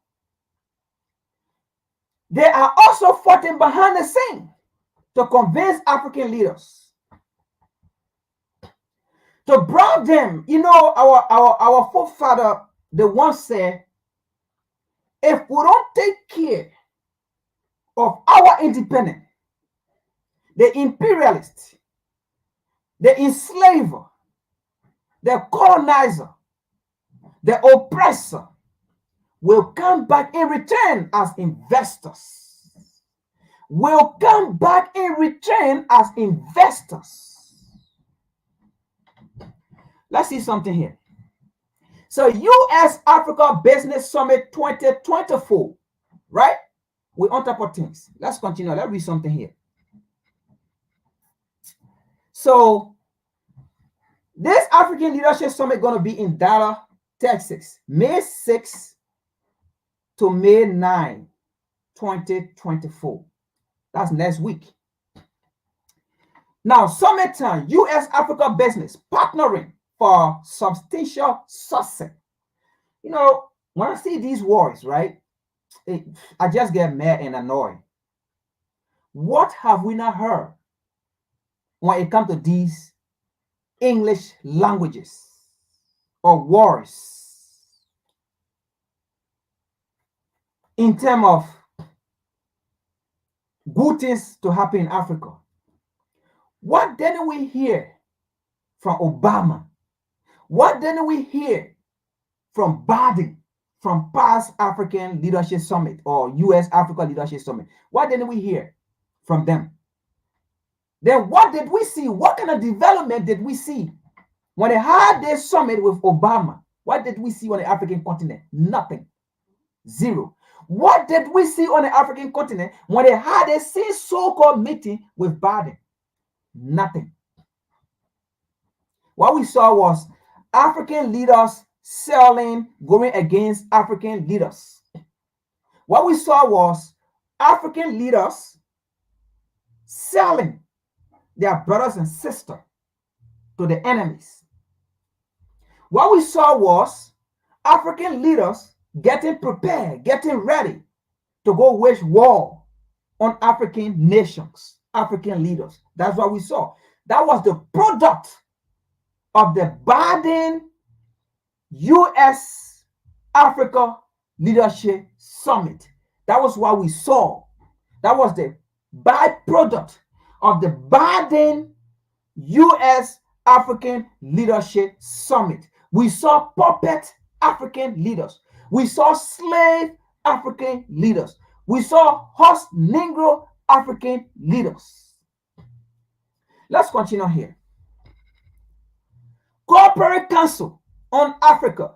they are also fighting behind the scene to convince African leaders, to bribe them. You know, our forefather, they once said, if we don't take care of our independence, the imperialists, the enslaver, the colonizer, the oppressor will come back in return as investors. Will come back in return as investors. Let's see something here. So US Africa Business Summit 2024, right? We're on top of things. Let's continue. Let's read something here. So this African Leadership Summit is going to be in Dallas, Texas, May 6 to May 9, 2024. That's next week. Now, summit time, US Africa business partnering for substantial success. You know, when I see these words, right, I just get mad and annoyed. What have we not heard when it comes to these English languages or words in terms of good things to happen in Africa? What didn't we hear from Obama? What didn't we hear from Biden, from past African Leadership Summit or US Africa Leadership Summit? What didn't we hear from them? Then what did we see? What kind of development did we see when they had this summit with Obama? What did we see on the African continent? Nothing. Zero. What did we see on the African continent when they had a so-called meeting with Biden? Nothing. What we saw was African leaders selling, going against African leaders. What we saw was African leaders selling They are brothers and sisters to the enemies. What we saw was African leaders getting prepared, getting ready to go wage war on African nations, African leaders. That's what we saw. That was the product of the Biden US Africa Leadership Summit. That was what we saw. That was the byproduct of the Biden US African Leadership Summit. We saw puppet African leaders. We saw slave African leaders. We saw horse Negro African leaders. Let's continue here. Corporate Council on Africa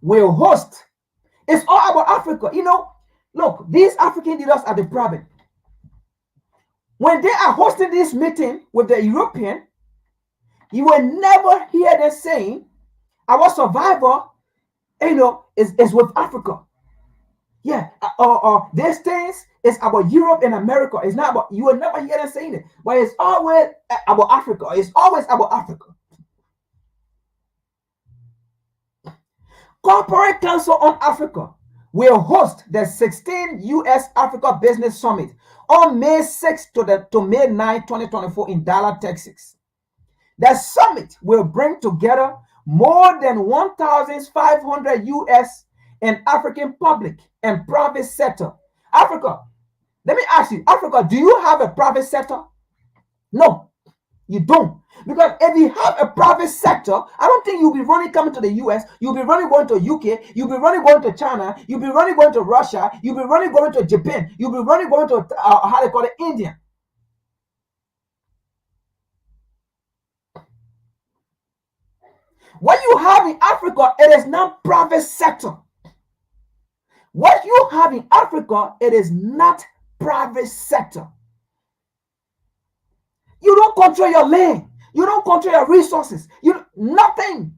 will host. It's all about Africa. You know, look, these African leaders are the problem. When they are hosting this meeting with the European, you will never hear them saying, our survival, is with Africa. Yeah, these things is about Europe and America. It's not about, you will never hear them saying it, but it's always about Africa. It's always about Africa. Corporate Council on Africa will host the 16th U.S. Africa Business Summit on May 6 to May 9, 2024 in Dallas, Texas. The summit will bring together more than 1,500 U.S. and African public and private sector. Africa, let me ask you, Africa, do you have a private sector? No, you don't. Because if you have a private sector, I don't think you'll be running coming to the US, you'll be running going to UK, you'll be running going to China, you'll be running going to Russia, you'll be running going to Japan, you'll be running going to, how they call it, India. What you have in Africa, it is not private sector. What you have in Africa, it is not private sector. You don't control your land. You don't control your resources. Nothing.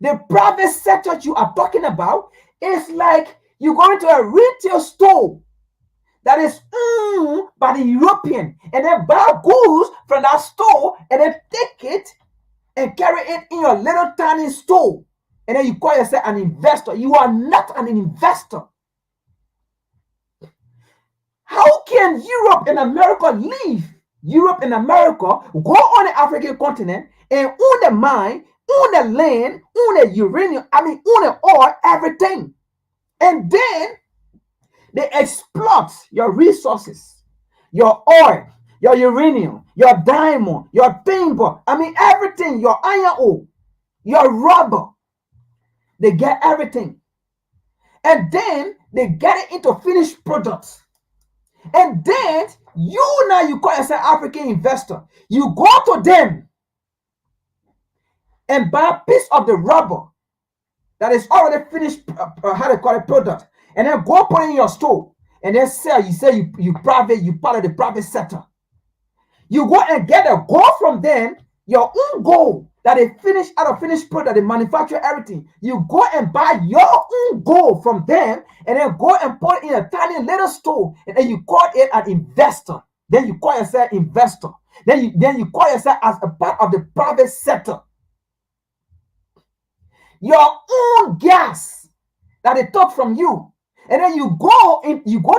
The private sector you are talking about is like you go into a retail store that is owned by the European and then buy goods from that store and then take it and carry it in your little tiny store. And then you call yourself an investor. You are not an investor. How can Europe and America live? Europe and America go on the African continent and own the mine, own the land, own the uranium, own the oil, everything. And then they exploit your resources, your oil, your uranium, your diamond, your timber, everything, your iron ore, your rubber. They get everything. And then they get it into finished products. And then you call yourself African investor. You go to them and buy a piece of the rubber that is already finished, product, and then go put it in your store and then sell. You say you private, you part of the private sector. You go and get a gold from them, your own gold that they finish out of finished product, they manufacture everything. You go and buy your own gold from them and then go and put it in a tiny little store and then you call it an investor. Then you call yourself investor. Then you call yourself as a part of the private sector. Your own gas that they took from you. And then you go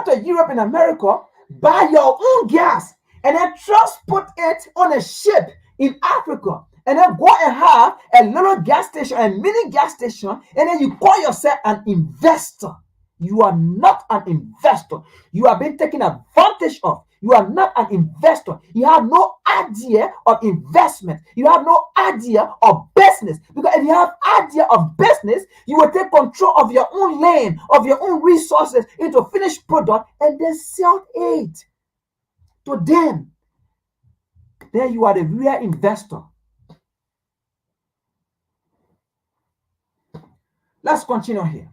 to Europe and America, buy your own gas, and then transport it on a ship in Africa. And then go and have a little gas station, a mini gas station, and then you call yourself an investor. You are not an investor. You are being taken advantage of. You are not an investor. You have no idea of investment. You have no idea of business. Because if you have idea of business, you will take control of your own land, of your own resources into finished product and then sell it to them. Then you are the real investor. Let's continue here.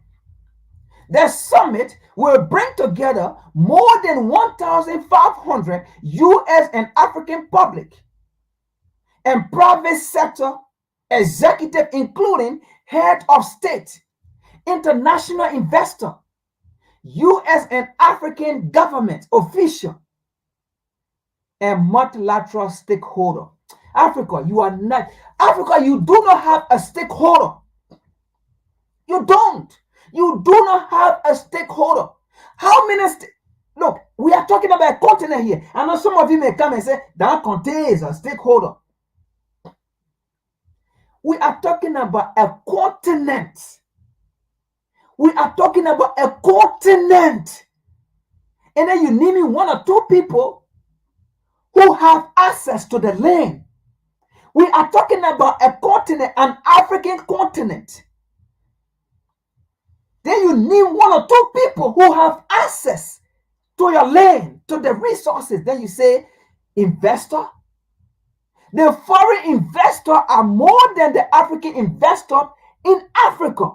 The summit will bring together more than 1,500 U.S. and African public and private sector executives, including head of state, international investor, U.S. and African government official, a multilateral stakeholder. Africa, you are not. Africa, you do not have a stakeholder. You don't. You do not have a stakeholder. How many? Look, we are talking about a continent here. I know some of you may come and say that contains a stakeholder. We are talking about a continent. We are talking about a continent. And then you name me one or two people who have access to the land. We are talking about a continent, an African continent. Then you name one or two people who have access to your land, to the resources. Then you say, investor. The foreign investor are more than the African investor in Africa.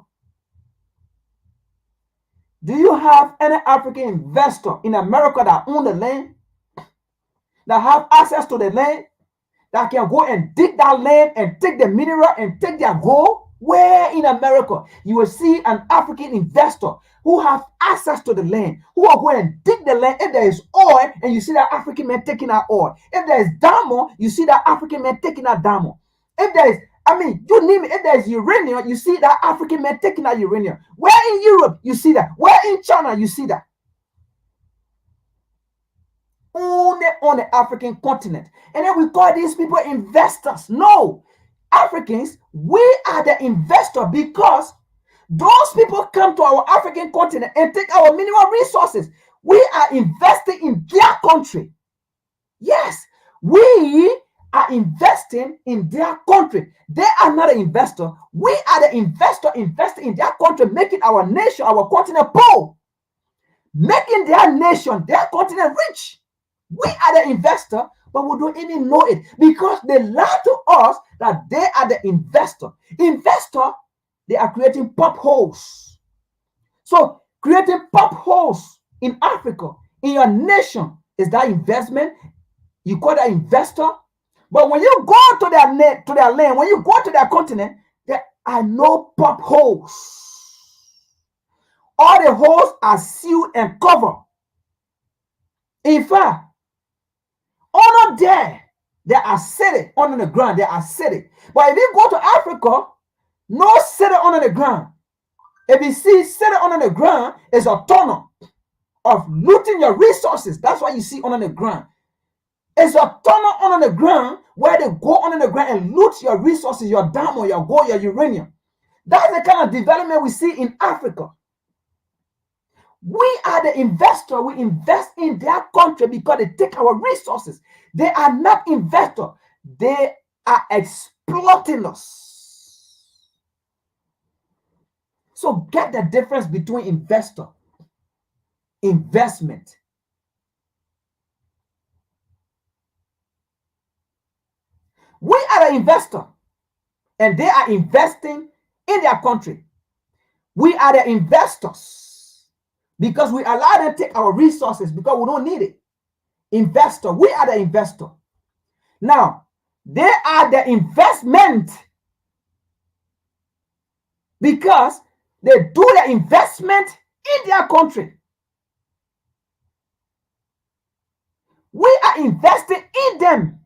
Do you have any African investor in America that own the land, that have access to the land, that can go and dig that land and take the mineral and take their gold? Where in America you will see an African investor who have access to the land, who are going to dig the land. If there is oil, and you see that African man taking that oil. If there is diamond, you see that African man taking that diamond. If there is, you name it. If there is uranium, you see that African man taking that uranium. Where in Europe, you see that. Where in China, you see that. Only on the African continent. And then we call these people investors. No. Africans, we are the investor because those people come to our African continent and take our mineral resources. We are investing in their country. Yes, we are investing in their country. They are not an investor. We are the investor investing in their country, making our nation, our continent poor, making their nation, their continent rich. We are the investor, but we don't even know it because they lie to us that they are the investor. Investor, they are creating pop holes. So creating pop holes in Africa, in your nation, is that investment? You call that investor? But when you go to their land, when you go to their continent, there are no pop holes. All the holes are sealed and covered. In fact, under there are city under the ground. There are city. But if you go to Africa, no city under the ground. If you see city under the ground, is a tunnel of looting your resources. That's why you see under the ground. It's a tunnel under the ground where they go under the ground and loot your resources, your diamond, your gold, your uranium. That's the kind of development we see in Africa. We are the investor. We invest in their country because they take our resources. They are not investors. They are exploiting us. So get the difference between investor, investment. We are the investor, and they are investing in their country. We are the investors because we allow them to take our resources because we don't need it. Investor, we are the investor. Now, they are the investment because they do the investment in their country. We are investing in them.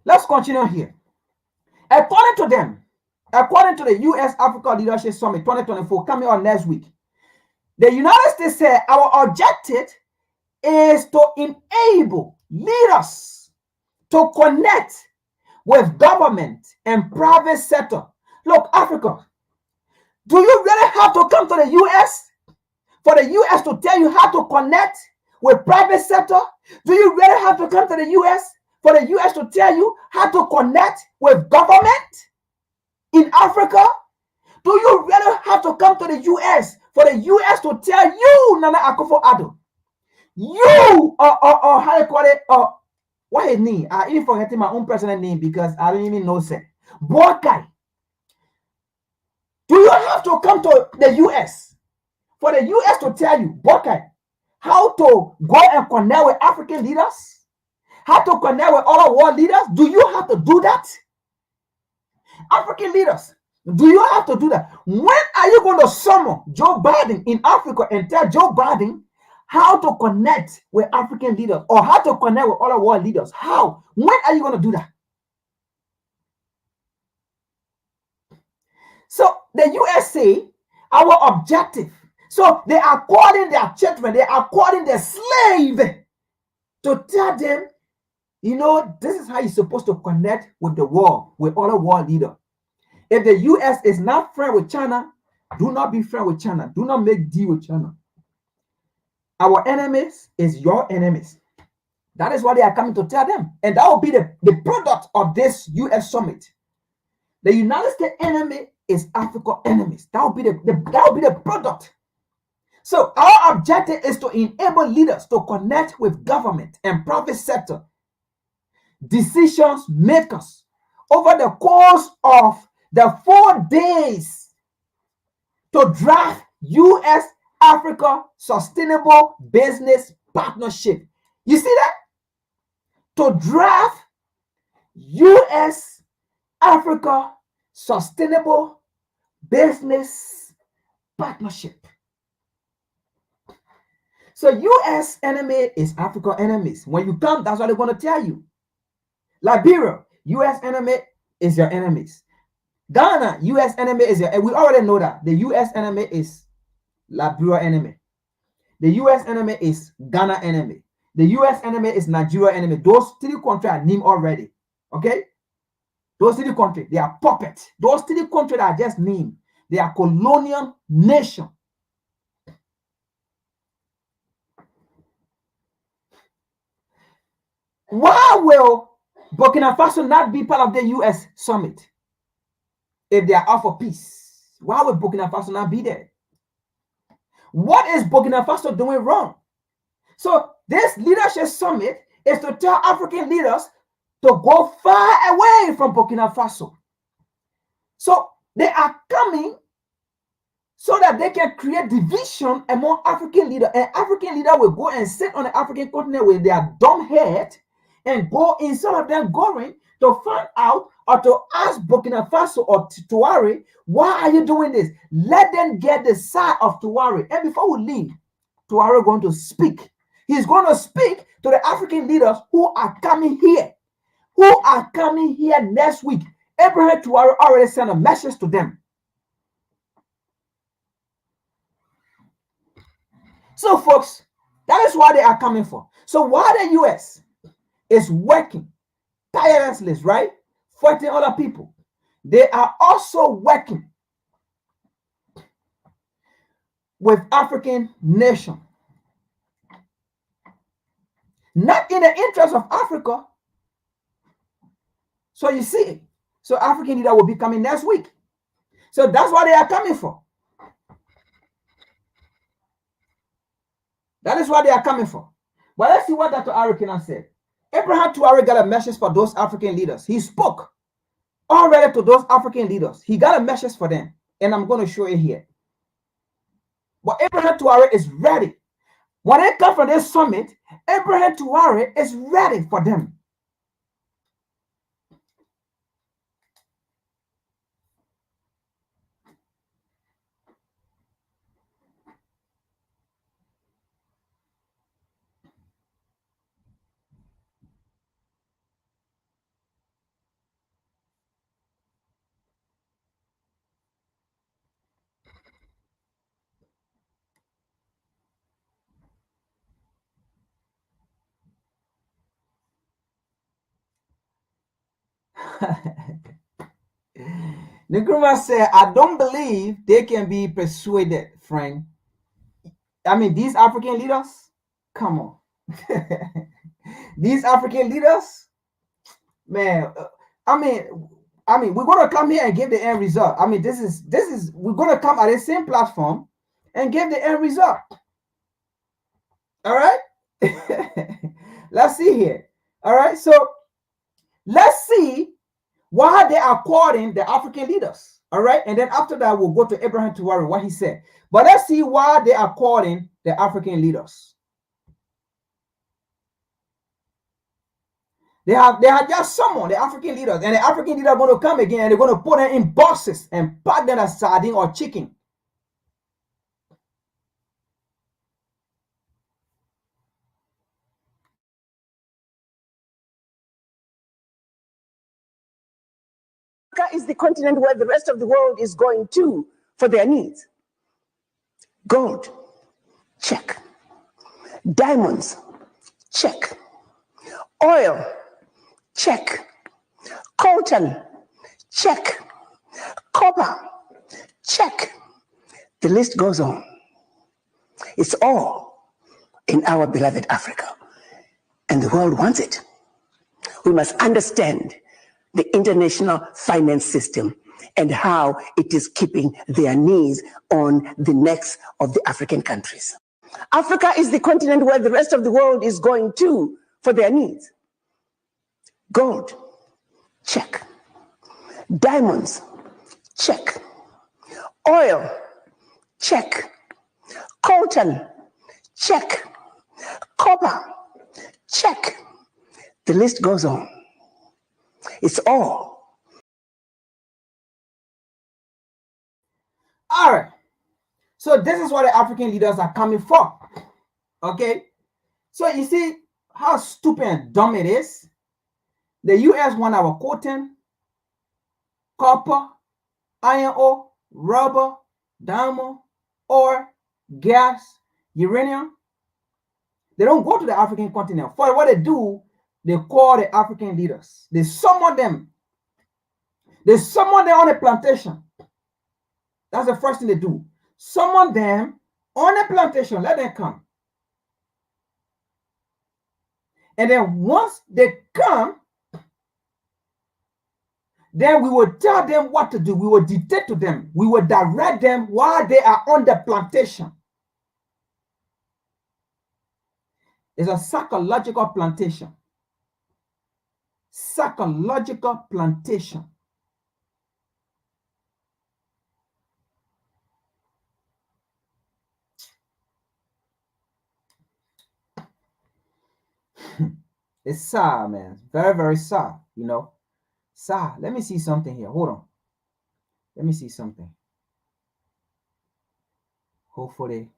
Let's continue here. According to them, according to the U.S. Africa Leadership Summit 2024 coming on next week, the United States said our objective is to enable leaders to connect with government and private sector. Look, Africa, do you really have to come to the U.S. for the U.S. to tell you how to connect with private sector? Do you really have to come to the U.S. for the U.S. to tell you how to connect with government in Africa? Do you really have to come to the U.S. for the U.S. to tell you, Nana Akufo-Addo, you, how you call it, what his name? I even forgetting my own personal name because I don't even know, sir. Bokai. Do you have to come to the U.S. for the U.S. to tell you, Bokai, how to go and connect with African leaders? How to connect with other world leaders? Do you have to do that? African leaders, do you have to do that? When are you going to summon Joe Biden in Africa and tell Joe Biden how to connect with African leaders or how to connect with other world leaders. How? When are you going to do that? So the USA, our objective. So they are calling their children, they are calling their slave to tell them, you know, this is how you're supposed to connect with the world, with other world leaders. If the US is not friend with China, do not be friend with China. Do not make deal with China. Our enemies is your enemies. That is what they are coming to tell them. And that will be the product of this US summit. The United States enemy is Africa enemies. That will be the product. So our objective is to enable leaders to connect with government and private sector decisions makers over the course of the 4 days to draft US Africa Sustainable Business Partnership. You see that? To draft US Africa Sustainable Business Partnership. So US enemy is Africa enemies. When you come, that's what they're going to tell you. Liberia, US enemy is your enemies. Ghana, US enemy is your, and we already know that. The US enemy is Liberia enemy. The US enemy is Ghana enemy. The US enemy is Nigeria enemy. Those 3 countries are named already. Okay? Those 3 countries, they are puppets. Those 3 countries are just named. They are colonial nation. Why will Burkina Faso not be part of the US summit if they are out for peace? Why would Burkina Faso not be there? What is Burkina Faso doing wrong? So this leadership summit is to tell African leaders to go far away from Burkina Faso. So they are coming so that they can create division among African leaders. And African leaders will go and sit on the African continent with their dumb head and go, instead of them going to find out or to ask Burkina Faso or Tuareg, why are you doing this? Let them get the side of Tuareg. And before we leave, Tuareg is going to speak. He's going to speak to the African leaders who are coming here, next week. Abraham Tuareg already sent a message to them. So, folks, that is what they are coming for. So, while the US is working tirelessly, right, fighting other people, they are also working with African nations. Not in the interest of Africa. So you see, so African leader will be coming next week. So that's what they are coming for. That is what they are coming for. But let's see what Dr. Arikina said. Abraham Tuareg got a message for those African leaders. He spoke already to those African leaders. He got a message for them. And I'm going to show it here. But Abraham Tuareg is ready. When they come from this summit, Abraham Tuareg is ready for them. Nkrumah said, I don't believe they can be persuaded, Frank. I mean, these African leaders, come on. These African leaders, man, I mean, we're going to come here and give the end result. I mean, this is, we're going to come at the same platform and give the end result. All right? Let's see here. All right, so let's see why they are calling the African leaders. All right, and then after that, we'll go to Abraham Tuareg, what he said. But let's see why they are calling the African leaders. They have just summoned the African leaders, and the African leaders are going to come again, and they're going to put them in boxes and pack them as sardine or chicken. Is the continent where the rest of the world is going to for their needs. Gold, check. Diamonds, check. Oil, check. Coltan, check. Copper, check. The list goes on. It's all in our beloved Africa, and the world wants it. We must understand the international finance system and how it is keeping their knees on the necks of the African countries. Africa is the continent where the rest of the world is going to for their needs. Gold, check. Diamonds, check. Oil, check. Coltan, check. Copper, check. The list goes on. It's all. All right. So this is what the African leaders are coming for. Okay. So you see how stupid and dumb it is. The US want our coltan, copper, iron ore, rubber, diamond, oil, gas, uranium. They don't go to the African continent. For what they do, they call the African leaders. They summon them. They summon them on a plantation. That's the first thing they do. Summon them on a plantation. Let them come. And then once they come, then we will tell them what to do. We will dictate to them. We will direct them while they are on the plantation. It's a psychological plantation. Psychological plantation. It's sad, man. Very, very sad, you know. Sad. Let me see something here. Hold on. Let me see something. Hopefully.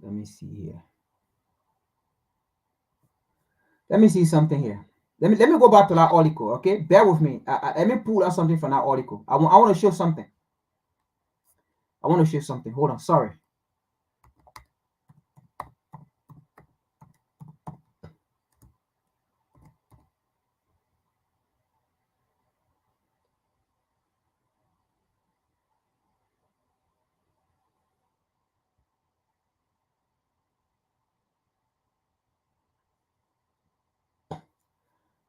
Let me see here. Let me see something here. Let me go back to that article, okay? Bear with me. Let me pull out something from that article. I want to show something. I want to show something. Hold on. Sorry.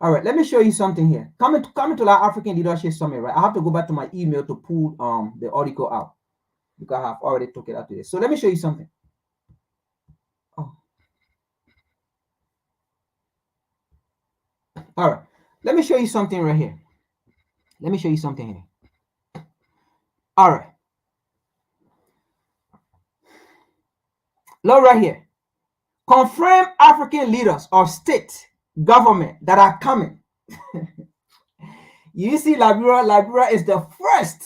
All right, let me show you something here. Coming to that African Leadership Summit, right? I have to go back to my email to pull the article out because I have already took it out today. So let me show you something. Oh. All right, let me show you something right here. Let me show you something here. All right. Look right here. Confirm African leaders of state government that are coming. You see, Liberia is the first.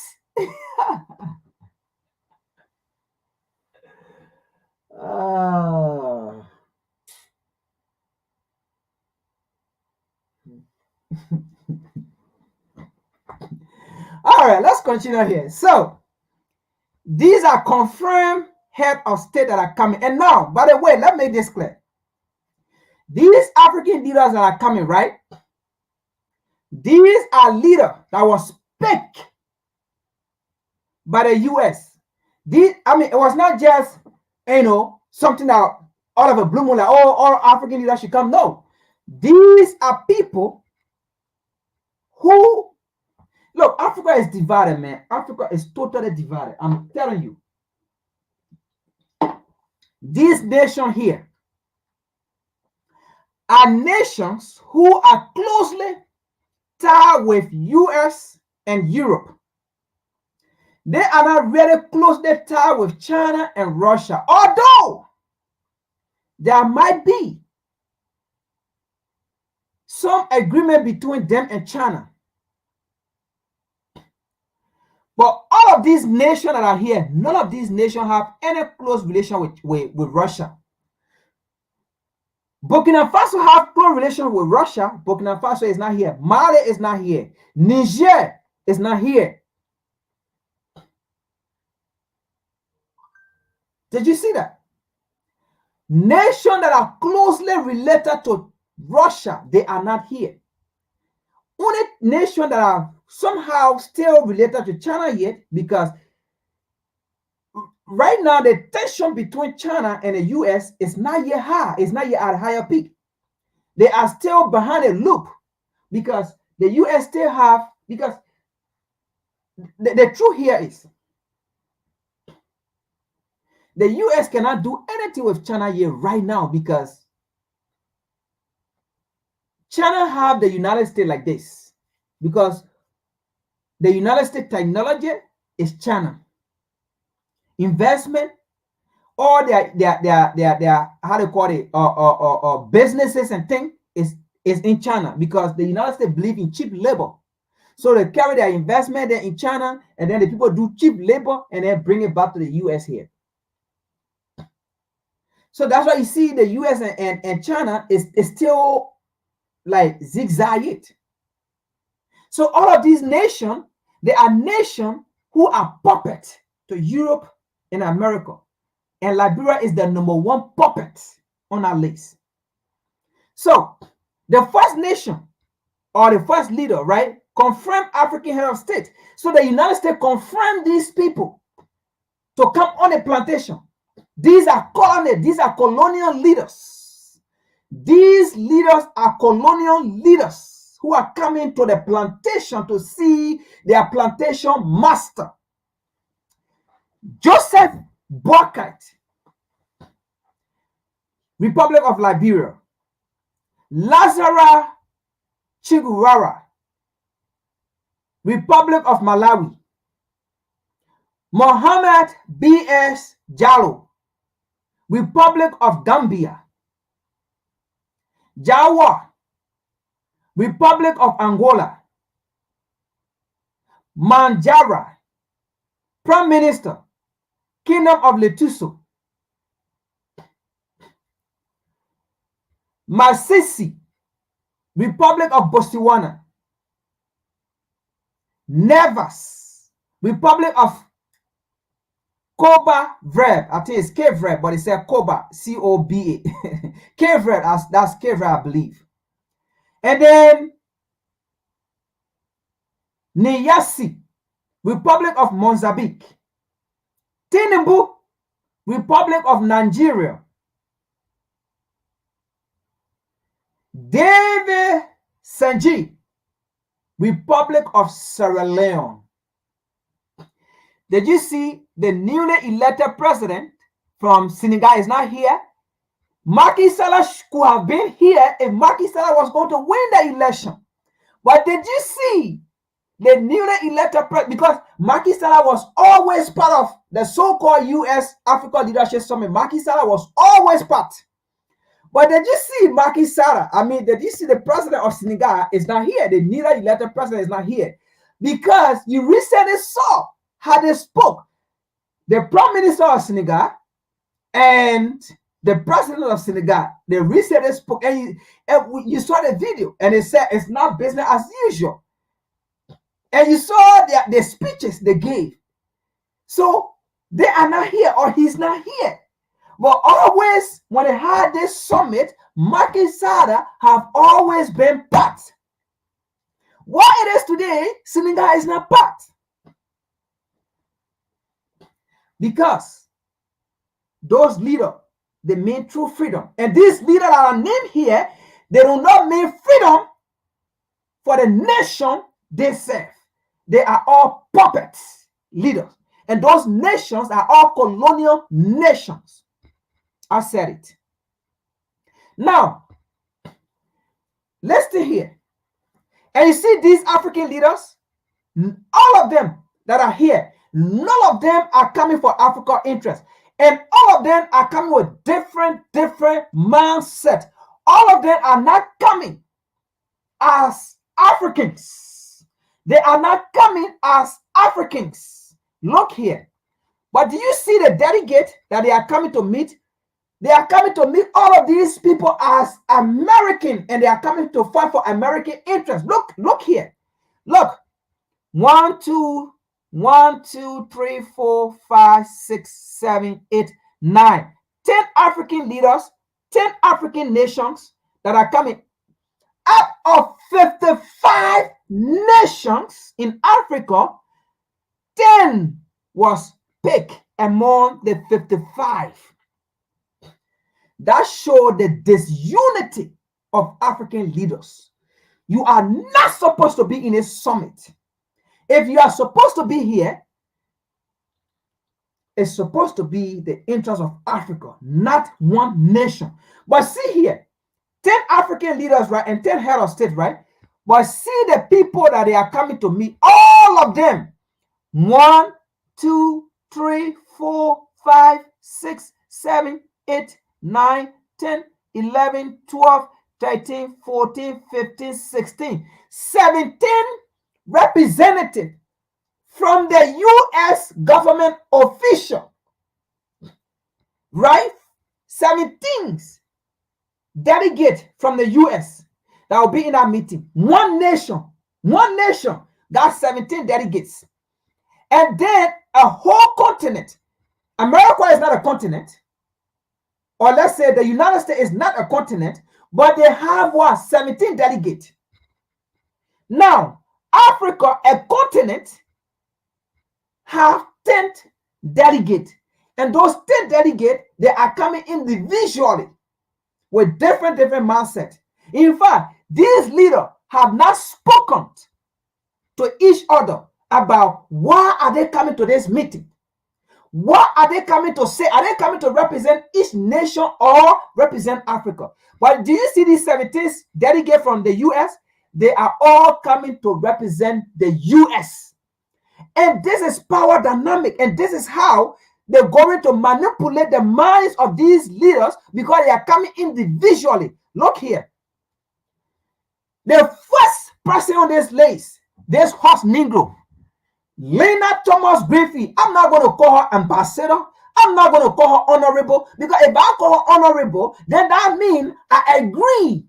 All right, let's continue here. So these are confirmed head of state that are coming. And now, by the way, let me make this clear. These African leaders that are coming, right? These are leaders that was picked by the US. It was not just, something that out of a blue moon, like, oh, all African leaders should come. No. These are people who, look, Africa is divided, man. Africa is totally divided. I'm telling you. This nation here are nations who are closely tied with US and Europe. They are not very closely tied with China and Russia, although there might be some agreement between them and China. But all of these nations that are here, none of these nations have any close relation with Russia. Burkina Faso have close relations with Russia. Burkina Faso is not here. Mali is not here. Niger is not here. Did you see that? Nations that are closely related to Russia, they are not here. Only nations that are somehow still related to China yet, because right now the tension between China and the US is not yet high. It's not yet at a higher peak. They are still behind a loop because the US still have, because the truth here is the US cannot do anything with China yet right now because China have the United States like this, because the United States technology is China. Investment, all their how do you call it, businesses and things is in China, because the United States believe in cheap labor. So they carry their investment there in China, and then the people do cheap labor and then bring it back to the US here. So that's why you see the US and China is still like zigzag. So all of these nations, they are nations who are puppets to Europe and America. And Liberia is the #1 puppet on our list. So the first nation or the first leader, right, confirmed African head of state. So the United States confirmed these people to come on a plantation. These are colonial leaders. These leaders are colonial leaders who are coming to the plantation to see their plantation master. Joseph Boakai, Republic of Liberia. Lazarus Chiguwara, Republic of Malawi. Mohammed B.S. Jallo, Republic of Gambia. Jawa, Republic of Angola. Manjara, Prime Minister, Kingdom of Lesotho. Masisi, Republic of Botswana. Nevers, Republic of Coba Verde. I think it's Cape Verde, but it said Coba, C-O-B-A. Cape Verde, that's Cape Verde, I believe. And then Nyasi, Republic of Mozambique. Tinubu, Republic of Nigeria. David Senji, Republic of Sierra Leone. Did you see the newly elected president from Senegal is not here? Macky Sall could have been here if Macky Sall was going to win the election. But did you see the newly elected president? Because Macky Sall was always part of the so-called U.S. Africa Leadership Summit. Macky Sall was always part. But did you see Macky Sall? I mean, did you see the president of Senegal is not here? The newly elected president is not here. Because you recently saw how they spoke. The Prime Minister of Senegal and the President of Senegal, they recently spoke. And you saw the video, and they said it's not business as usual. And you saw the speeches they gave. So they are not here, or he's not here. But always, when they had this summit, Macky Sall have always been part. Why it is today, Senegal is not part. Because those leaders, they mean true freedom. And these leaders that are named here, they do not mean freedom for the nation they serve. They are all puppets leaders. And those nations are all colonial nations. I said it. Now, let's stay here. And you see these African leaders, all of them that are here, none of them are coming for African interests. And all of them are coming with different mindset. All of them are not coming as Africans. They are not coming as Africans. Look here. But do you see the delegate that they are coming to meet? They are coming to meet all of these people as American, and they are coming to fight for American interests. Look here. Look. 1, 2, 3, 4, 5, 6, 7, 8, 9. 10 African leaders, 10 African nations that are coming. Out of 55 nations in Africa, 10 was picked among the 55. That showed the disunity of African leaders. You are not supposed to be in a summit. If you are supposed to be here, it's supposed to be the interest of Africa, not one nation. But see here, 10 African leaders, right, and 10 head of state, right? But see the people that they are coming to meet, all of them. 1, 2, 3, 4, 5, 6, 7, 8, 9, 10, 11, 12, 13, 14, 15, 16, 17 representatives from the U.S. government official, right? 17 delegates from the U.S. that will be in that meeting. One nation, got 17 delegates. And then a whole continent. America is not a continent. Or let's say the United States is not a continent, but they have what? 17 delegates. Now, Africa, a continent, have 10 delegates. And those 10 delegates, they are coming individually with different mindsets. In fact, these leaders have not spoken to each other about why are they coming to this meeting. What are they coming to say? Are they coming to represent each nation or represent Africa? But do you see these 17 delegates from the U.S.? They are all coming to represent the U.S. And this is power dynamic. And this is how they're going to manipulate the minds of these leaders because they are coming individually. Look here. The first person on this list, this horse Negro, Lena Thomas Greenfield. I'm not going to call her ambassador. I'm not going to call her honorable, because if I call her honorable, then that means I agree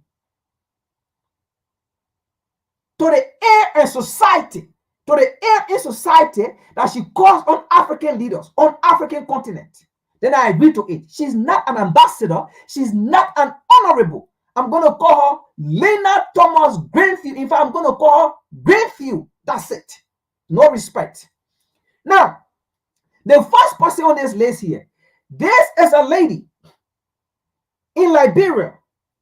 to the air and society, that she calls on African leaders, on African continent. Then I agree to it. She's not an ambassador. She's not an honorable. I'm going to call her Lena Thomas Greenfield. In fact, I'm going to call her Greenfield. That's it. No respect. Now, the first person on this list here, this is a lady in Liberia.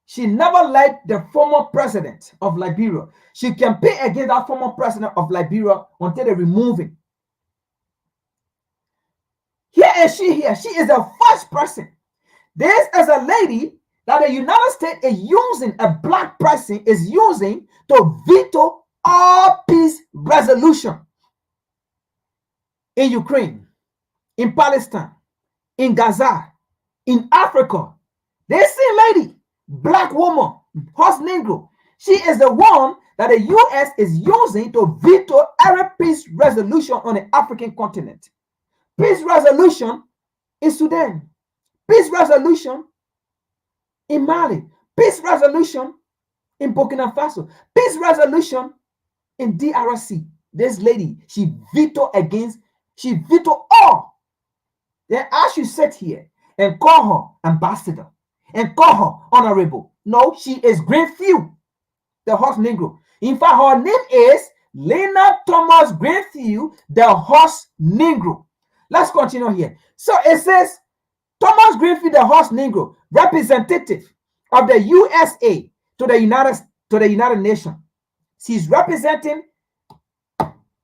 She never liked the former president of Liberia. She campaigned against that former president of Liberia until they remove him. Here is she here. She is the first person. This is a lady that the United States is using, a black person is using to veto all peace resolution in Ukraine, in Palestine, in Gaza, in Africa. This same lady, black woman, horse Negro, she is the one that the U.S. is using to veto every peace resolution on the African continent. Peace resolution in Sudan, peace resolution in Mali, peace resolution in Burkina Faso, peace resolution in DRC. This lady, she veto all. Then I should sit here and call her ambassador and call her honorable. No, she is Greenfield, the horse Negro. In fact, her name is Lena Thomas Greenfield, the horse Negro. Let's continue here. So it says, Thomas Greenfield, the horse Negro, representative of the USA to the United Nations. She's representing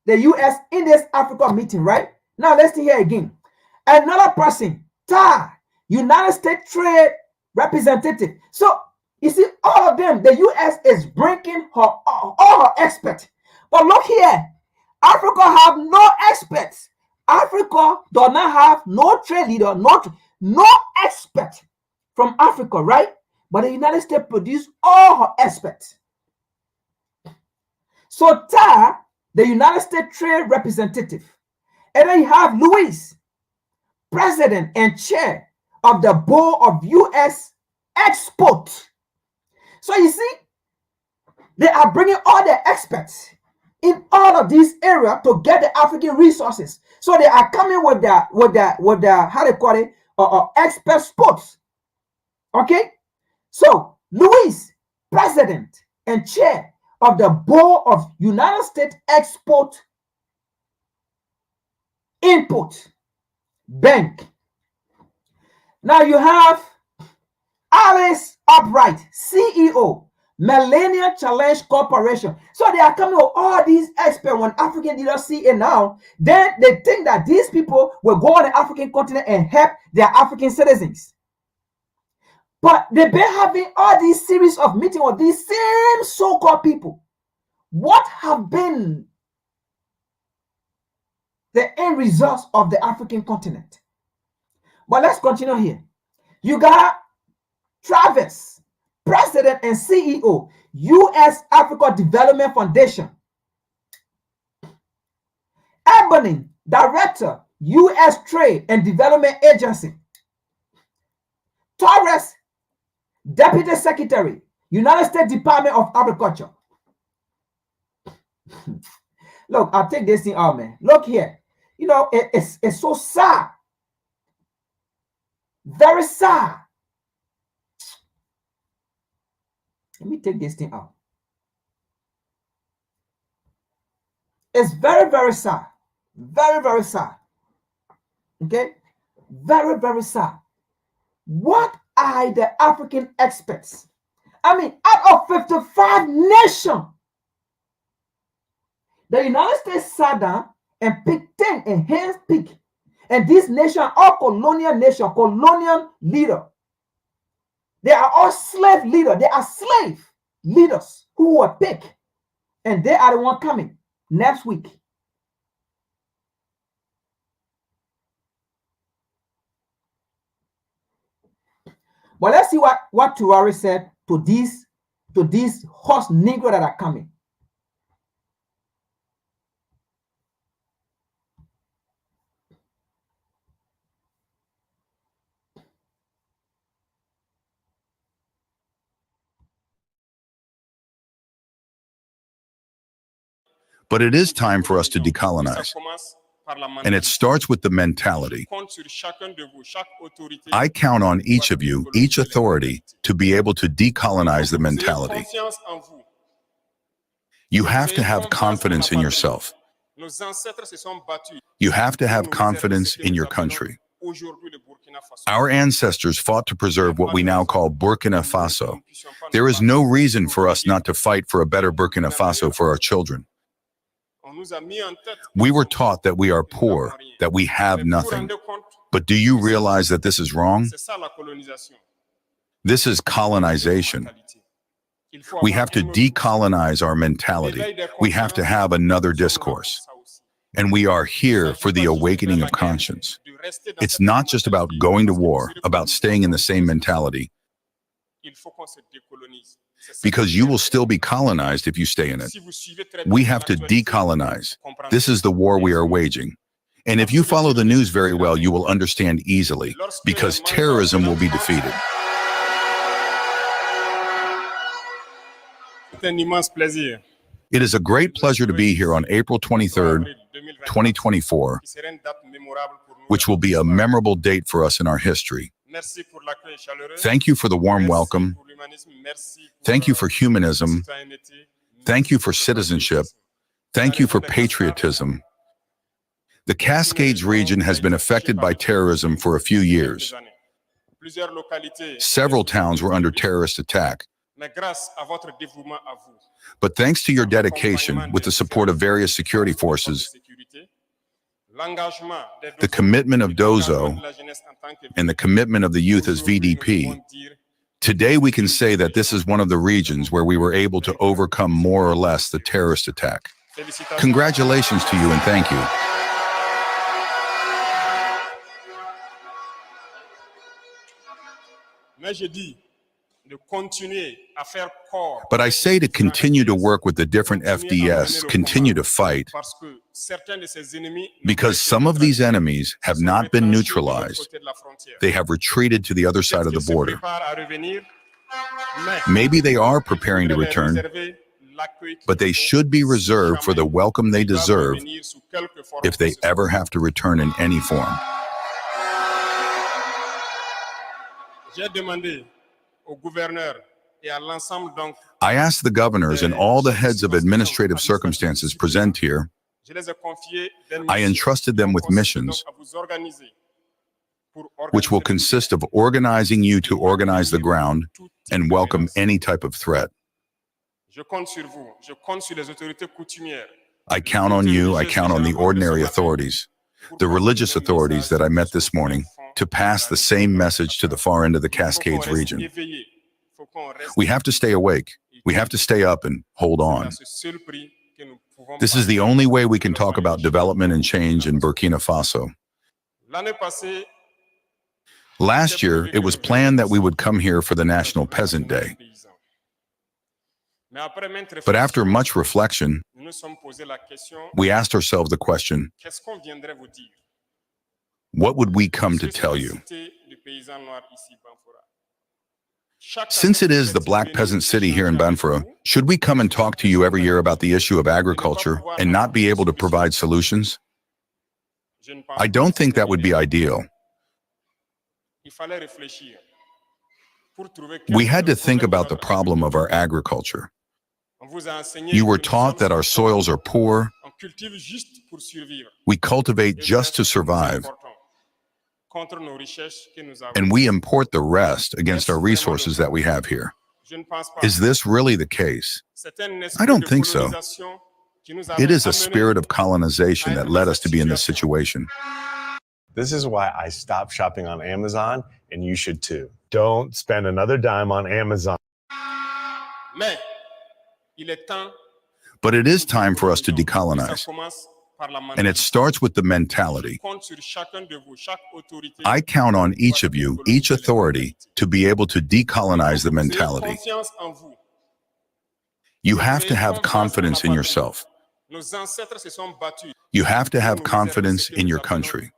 the U.S. in this Africa meeting, right? Now let's see here again. Another person, TAR, United States Trade Representative. So you see, all of them, the U.S. is bringing her all her experts. But look here, Africa have no experts. Africa does not have no trade leader, no expert from Africa, right? But the United States produce all her experts. So TAR, the United States Trade Representative. And then you have Louis, President and Chair of the Board of U.S. Export. So you see, they are bringing all the experts in all of these areas to get the African resources. So they are coming with the how they call it, expert sports. Okay, so Louis, president and chair of the Board of United States Export Import Bank. Now you have Alice Upright, CEO, Millennium Challenge Corporation. So they are coming with all these experts. When African leaders see it now, then they think that these people will go on the African continent and help their African citizens. But they've been having all these series of meetings with these same so-called people. What have been the end results of the African continent? But let's continue here. You got Travis, president and CEO, U.S. Africa Development Foundation. Ebony, director, U.S. Trade and Development Agency. Torres, deputy secretary, United States Department of Agriculture. Look, I'll take this thing out, man. Look here. You know, it's so sad. Very sad. Let me take this thing out. It's very, very sad. Very, very sad. Okay? Very, very sad. What are the African experts? I mean, out of 55 nations, the United States sat down and picked 10 and handpicked. And these nations are colonial nations, colonial leaders. They are all slave leaders. They are slave leaders who were picked. And they are the one coming next week. But let's see what Tuari said to these horse Negro that are coming. But it is time for us to decolonize. And it starts with the mentality. I count on each of you, each authority, to be able to decolonize the mentality. You have to have confidence in yourself. You have to have confidence in your country. Our ancestors fought to preserve what we now call Burkina Faso. There is no reason for us not to fight for a better Burkina Faso for our children. We were taught that we are poor, that we have nothing. But do you realize that this is wrong? This is colonization. We have to decolonize our mentality. We have to have another discourse. And we are here for the awakening of conscience. It's not just about going to war, about staying in the same mentality. Because you will still be colonized if you stay in it. We have to decolonize. This is the war we are waging. And if you follow the news very well, you will understand easily, because terrorism will be defeated. It is a great pleasure to be here on April 23rd, 2024, which will be a memorable date for us in our history. Thank you for the warm welcome. Thank you for humanism. Thank you for citizenship. Thank you for patriotism. The Cascades region has been affected by terrorism for a few years. Several towns were under terrorist attack. But thanks to your dedication, with the support of various security forces, the commitment of Dozo, and the commitment of the youth as VDP, today we can say that this is one of the regions where we were able to overcome more or less the terrorist attack. Congratulations to you and thank you. But I say to continue to work with the different FDS, continue to fight, because some of these enemies have not been neutralized. They have retreated to the other side of the border. Maybe they are preparing to return, but they should be reserved for the welcome they deserve if they ever have to return in any form. I asked the governors and all the heads of administrative circumstances present here, I entrusted them with missions, which will consist of organizing you to organize the ground and welcome any type of threat. I count on you, I count on the ordinary authorities, the religious authorities that I met this morning, to pass the same message to the far end of the Cascades region. We have to stay awake. We have to stay up and hold on. This is the only way we can talk about development and change in Burkina Faso. Last year, it was planned that we would come here for the National Peasant Day. But after much reflection, we asked ourselves the question, what would we come to tell you? Since it is the Black Peasant City here in Banfora, should we come and talk to you every year about the issue of agriculture and not be able to provide solutions? I don't think that would be ideal. We had to think about the problem of our agriculture. You were taught that our soils are poor. We cultivate just to survive, and we import the rest against our resources that we have here. Is this really the case? I don't think so. It is a spirit of colonization that led us to be in this situation. This is why I stopped shopping on Amazon, and you should too. Don't spend another dime on Amazon. But it is time for us to decolonize. And it starts with the mentality. I count on each of you, each authority, to be able to decolonize the mentality. You have to have confidence in yourself. You have to have confidence in your country.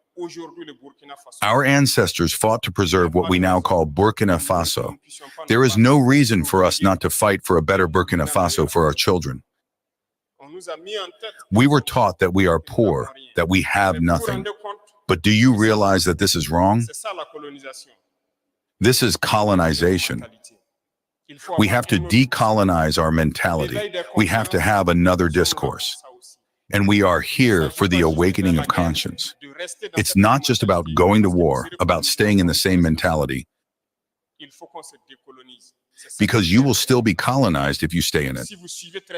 Our ancestors fought to preserve what we now call Burkina Faso. There is no reason for us not to fight for a better Burkina Faso for our children. We were taught that we are poor, that we have nothing. But do you realize that this is wrong? This is colonization. We have to decolonize our mentality. We have to have another discourse. And we are here for the awakening of conscience. It's not just about going to war, about staying in the same mentality. Because you will still be colonized if you stay in it.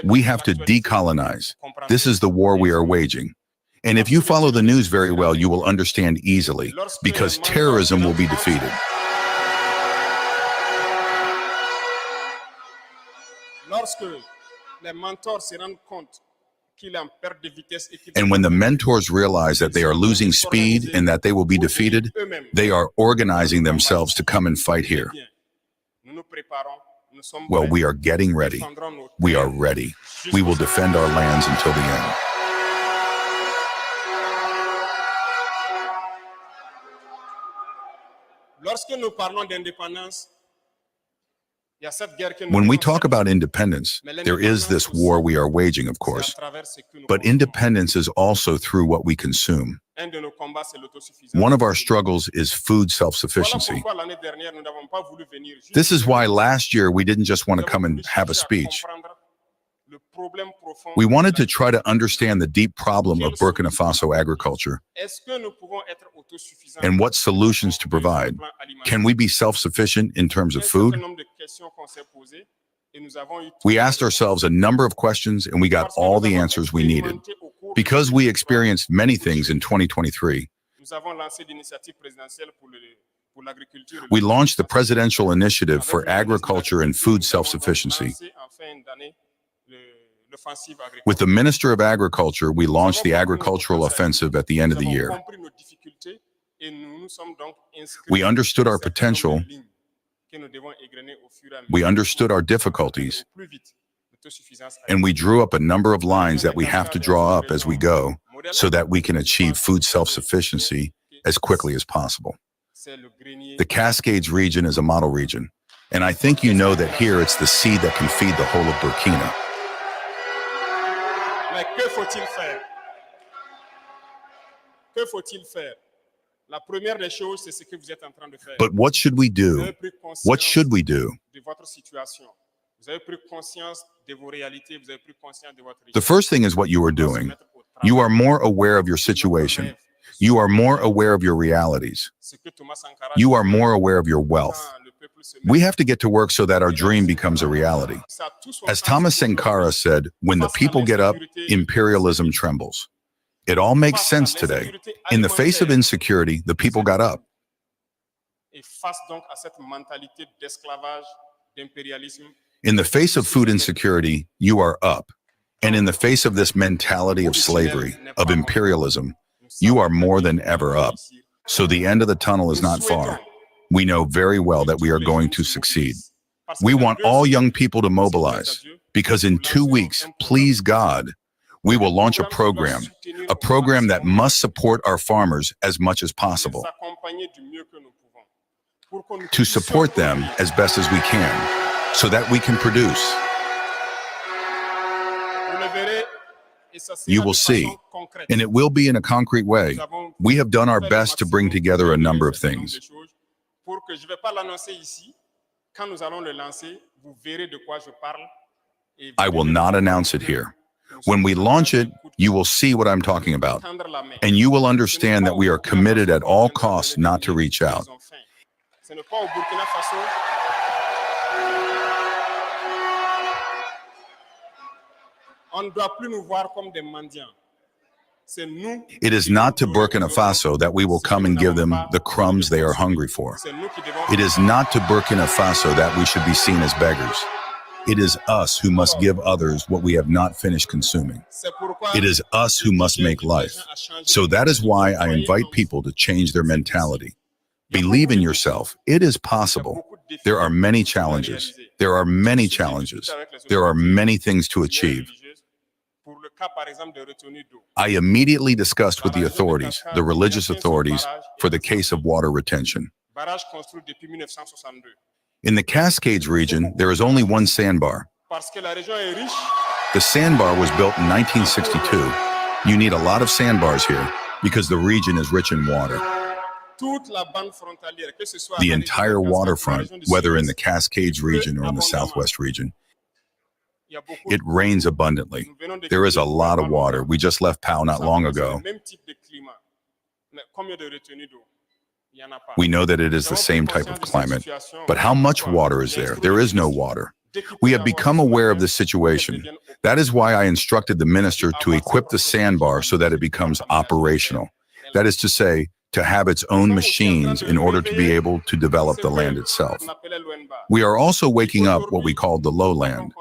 We have to decolonize. This is the war we are waging. And if you follow the news very well, you will understand easily, because terrorism will be defeated. And when the mentors realize that they are losing speed and that they will be defeated, they are organizing themselves to come and fight here. Well, we are getting ready. We are ready. We will defend our lands until the end. When we talk about independence, there is this war we are waging, of course. But independence is also through what we consume. One of our struggles is food self-sufficiency. This is why last year we didn't just want to come and have a speech. We wanted to try to understand the deep problem of Burkina Faso agriculture and what solutions to provide. Can we be self-sufficient in terms of food? We asked ourselves a number of questions and we got all the answers we needed. Because we experienced many things in 2023, we launched the Presidential Initiative for Agriculture and Food Self-Sufficiency. With the Minister of Agriculture, we launched the Agricultural Offensive at the end of the year. We understood our potential, We understood our difficulties, and we drew up a number of lines that we have to draw up as we go so that we can achieve food self-sufficiency as quickly as possible. The Cascades region is a model region, and I think you know that here it's the seed that can feed the whole of Burkina. Mais que faut-il faire? Que faut-il faire? La première des choses, c'est ce que vous êtes en train de faire. But what should we do? What should we do? De votre situation. Vous avez pris conscience de vos réalités, vous avez pris conscience de votre The first thing is what you are doing. You are more aware of your situation. You are more aware of your realities. You are more aware of your wealth. We have to get to work so that our dream becomes a reality. As Thomas Sankara said, when the people get up, imperialism trembles. It all makes sense today. In the face of insecurity, the people got up. Et face donc à cette mentalité d'esclavage, d'impérialisme. In the face of food insecurity, you are up. And in the face of this mentality of slavery, of imperialism, you are more than ever up. So the end of the tunnel is not far. We know very well that we are going to succeed. We want all young people to mobilize, because in 2 weeks, please God, we will launch a program that must support our farmers as much as possible, to support them as best as we can, so that we can produce. You will see, and it will be in a concrete way. We have done our best to bring together a number of things. I will not announce it here. When we launch it, you will see what I'm talking about, and you will understand that we are committed at all costs not to reach out. It is not to Burkina Faso that we will come and give them the crumbs they are hungry for. It is not to Burkina Faso that we should be seen as beggars. It is us who must give others what we have not finished consuming. It is us who must make life. So that is why I invite people to change their mentality. Believe in yourself. It is possible. There are many challenges. There are many challenges. There are many things to achieve. I immediately discussed with the authorities, the religious authorities, for the case of water retention. In the Cascades region, there is only one sandbar. The sandbar was built in 1962. You need a lot of sandbars here because the region is rich in water. The entire waterfront, whether in the Cascades region or in the Southwest region, it rains abundantly. There is a lot of water. We just left Pau not long ago. We know that it is the same type of climate, but how much water is there? There is no water. We have become aware of this situation. That is why I instructed the minister to equip the sandbar so that it becomes operational. That is to say, to have its own machines in order to be able to develop the land itself. We are also waking up what we call the lowland.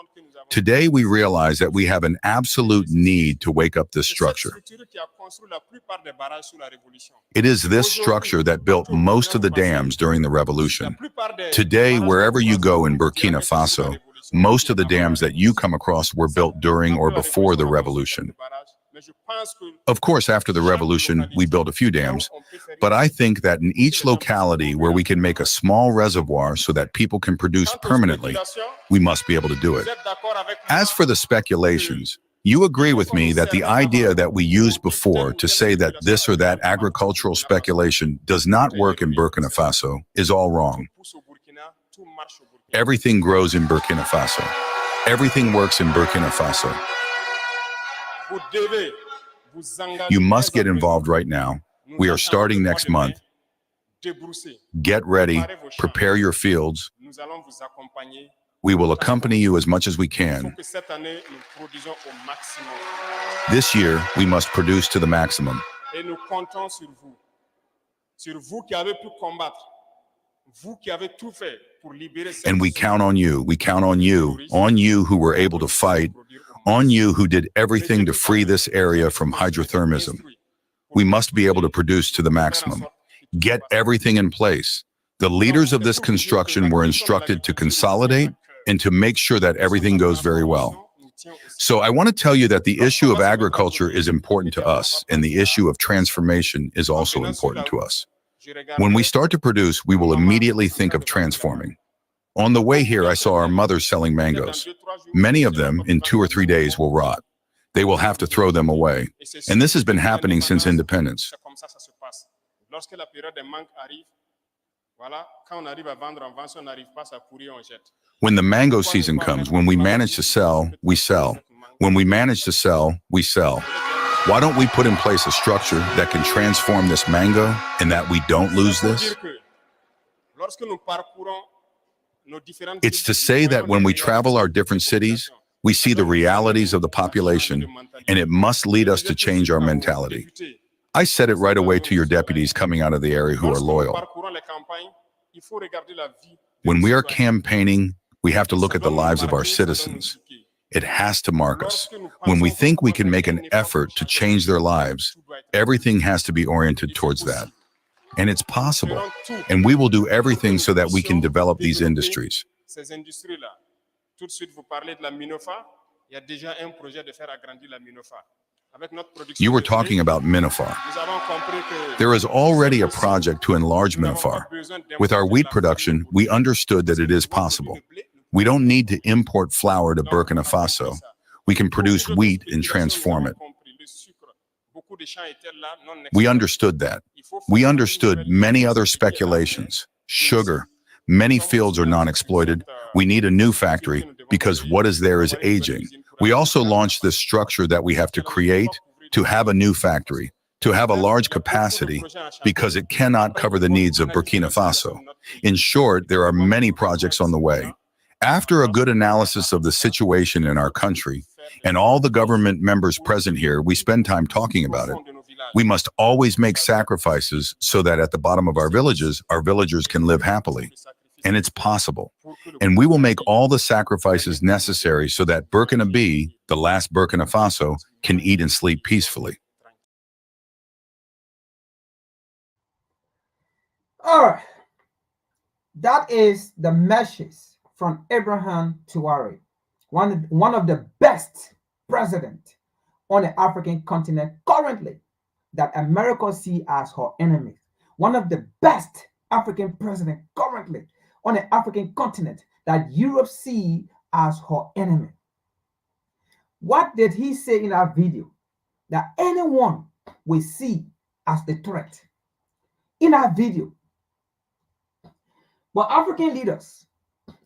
Today, we realize that we have an absolute need to wake up this structure. It is this structure that built most of the dams during the revolution. Today, wherever you go in Burkina Faso, most of the dams that you come across were built during or before the revolution. Of course, after the revolution, we built a few dams, but I think that in each locality where we can make a small reservoir so that people can produce permanently, we must be able to do it. As for the speculations, you agree with me that the idea that we used before to say that this or that agricultural speculation does not work in Burkina Faso is all wrong. Everything grows in Burkina Faso. Everything works in Burkina Faso. You must get involved right now. We are starting next month. Get ready, prepare your fields. We will accompany you as much as we can. This year, we must produce to the maximum. And we count on you. We count on you who were able to fight, on you who did everything to free this area from hydrothermism. We must be able to produce to the maximum. Get everything in place The leaders of this construction were instructed to consolidate and to make sure that everything goes very well. So I want to tell you that the issue of agriculture is important to us, and the issue of transformation is also important to us. When we start to produce, we will immediately think of transforming. On the way here, I saw our mothers selling mangoes. Many of them, in 2 or 3 days, will rot. They will have to throw them away. And this has been happening since independence. When the mango season comes, when we manage to sell, we sell. When we manage to sell, we sell. Why don't we put in place a structure that can transform this mango and that we don't lose this? It's to say that when we travel our different cities, we see the realities of the population, and it must lead us to change our mentality. I said it right away to your deputies coming out of the area who are loyal. When we are campaigning, we have to look at the lives of our citizens. It has to mark us. When we think we can make an effort to change their lives, everything has to be oriented towards that. And it's possible. And we will do everything so that we can develop these industries. You were talking about Minofar. There is already a project to enlarge Minofar. With our wheat production, we understood that it is possible. We don't need to import flour to Burkina Faso. We can produce wheat and transform it. We understood that. We understood many other speculations. Sugar. Many fields are non-exploited. We need a new factory because what is there is aging. We also launched this structure that we have to create to have a new factory, to have a large capacity because it cannot cover the needs of Burkina Faso. In short, there are many projects on the way. After a good analysis of the situation in our country and all the government members present here, we spend time talking about it. We must always make sacrifices so that at the bottom of our villagers can live happily. And it's possible. And we will make all the sacrifices necessary so that Burkina B, the last Burkina Faso, can eat and sleep peacefully. All right. That is the message from Ibrahim Traoré, one of the best presidents on the African continent currently that America sees as her enemy. One of the best African presidents currently on the African continent that Europe sees as her enemy. What did he say in that video? That anyone will see as the threat in that video. But African leaders,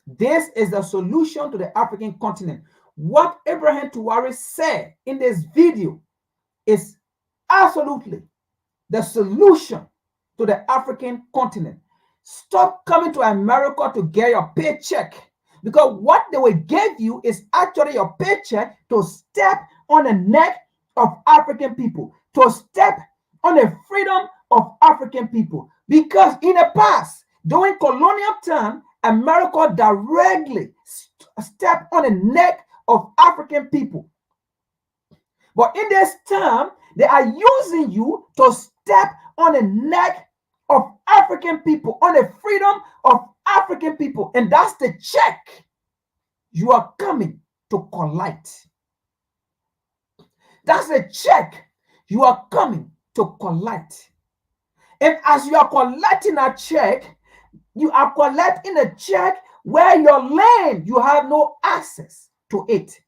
this is the solution to the African continent. What Ibrahim Traoré said in this video is absolutely the solution to the African continent. Stop coming to America to get your paycheck, because what they will give you is actually your paycheck to step on the neck of African people, to step on the freedom of African people. Because in the past, during colonial time, America directly stepped on the neck of African people. But in this time, they are using you to step on the neck of African people, on the freedom of African people. And that's the check you are coming to collect. That's the check you are coming to collect. And as you are collecting a check, you are collecting a check where your land, you have no access to it.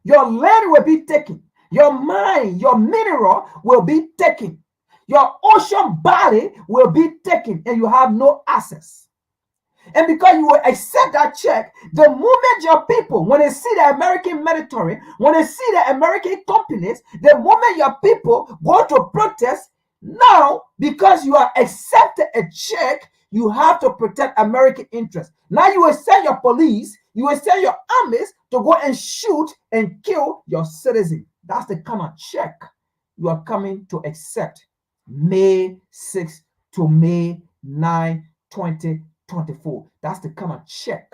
Your land will be taken. Your mine, your mineral will be taken. Your ocean body will be taken and you have no access. And because you will accept that check, the moment your people, when they see the American military, when they see the American companies, the moment your people go to protest, now, because you are accepted a check, you have to protect American interests. Now you will send your police, you will send your armies to go and shoot and kill your citizens. That's the kind of check you are coming to accept. May 6 to May 9, 2024. That's the kind of check.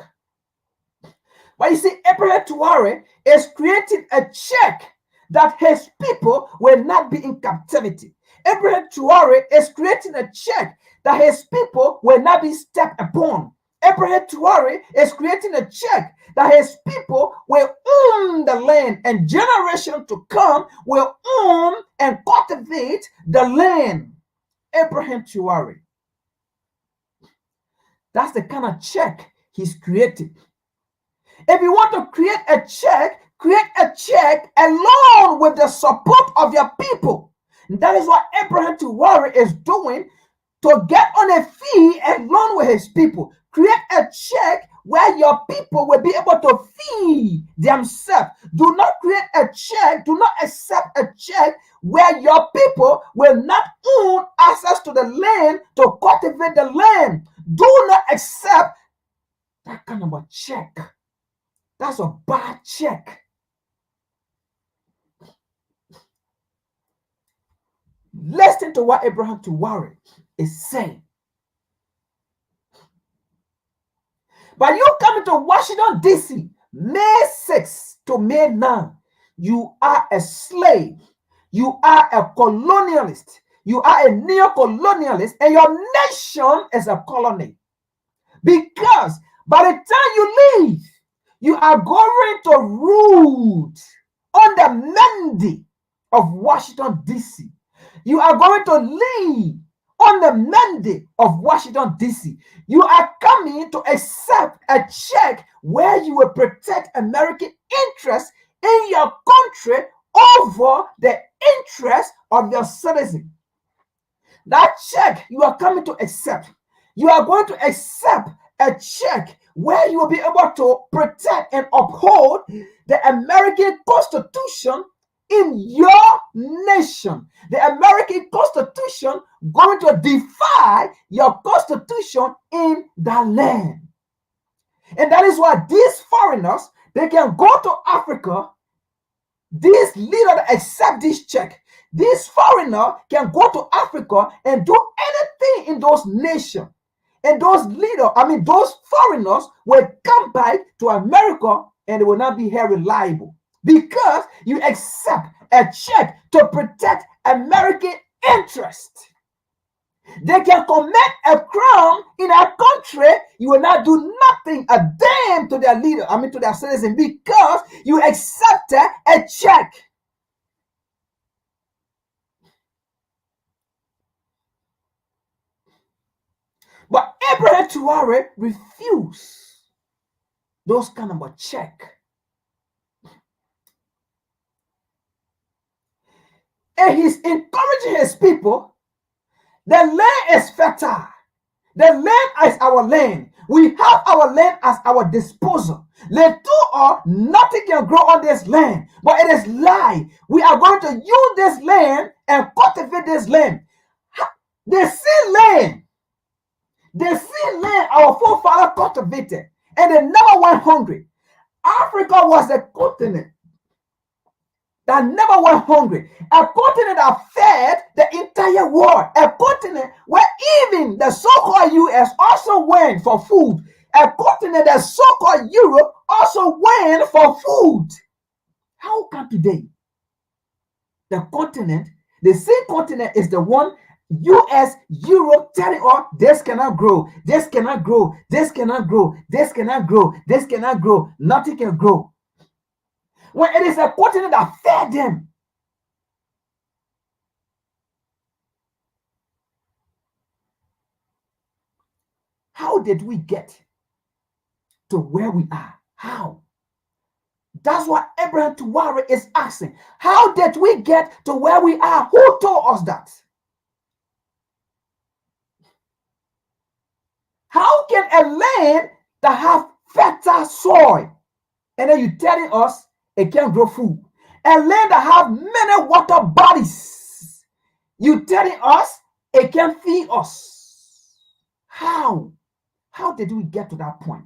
But you see, Ibrahim Traoré is creating a check that his people will not be in captivity. Abraham Traore is creating a check that his people will not be stepped upon. Abraham Traore is creating a check that his people will own the land, and generations to come will own and cultivate the land. Abraham Traore. That's the kind of check he's creating. If you want to create a check along with the support of your people. And that is what Abraham Traore is doing to get on a fee along with his people. Create a check where your people will be able to feed themselves. Do not create a check, do not accept a check where your people will not own access to the land to cultivate the land. Do not accept that kind of a check. That's a bad check. Listen to what Abraham Traore is saying. But you coming to Washington, D.C., May 6 to May 9, you are a slave. You are a colonialist. You are a neo-colonialist, and your nation is a colony. Because by the time you leave, you are going to rule on the mandate of Washington, D.C. You are going to lead on the mandate of Washington, D.C. You are coming to accept a check where you will protect American interests in your country over the interests of your citizens. That check you are coming to accept. You are going to accept a check where you will be able to protect and uphold the American Constitution in your nation. The American Constitution going to defy your Constitution in that land. And that is why these foreigners, they can go to Africa. These leaders accept this check. This foreigner can go to Africa and do anything in those nations. And those leaders, those foreigners will come back to America and they will not be here reliable. Because you accept a check to protect American interest. They can commit a crime in our country. You will not do nothing, a damn to their leader, to their citizen, because you accepted a check. But Abraham Traore refused those kind of a check. And he's encouraging his people. The land is fertile. The land is our land. We have our land at our disposal. Nothing can grow on this land. But it is lie. We are going to use this land and cultivate this land. The same land. The same land our forefathers cultivated. And they never went hungry. Africa was a continent that never went hungry. A continent that fed the entire world. A continent where even the so-called US also went for food. A continent that so-called Europe also went for food. How come today the continent, the same continent is the one US, Europe telling us this cannot grow, this cannot grow, this cannot grow, this cannot grow, this cannot grow, nothing can grow. When it is a continent that fed them. How did we get to where we are? How? That's what Abraham Traore is asking. How did we get to where we are? Who told us that? How can a land that have fertile soil, and then you telling us it can't grow food? A land that have many water bodies, you telling us it can feed us? How? How did we get to that point?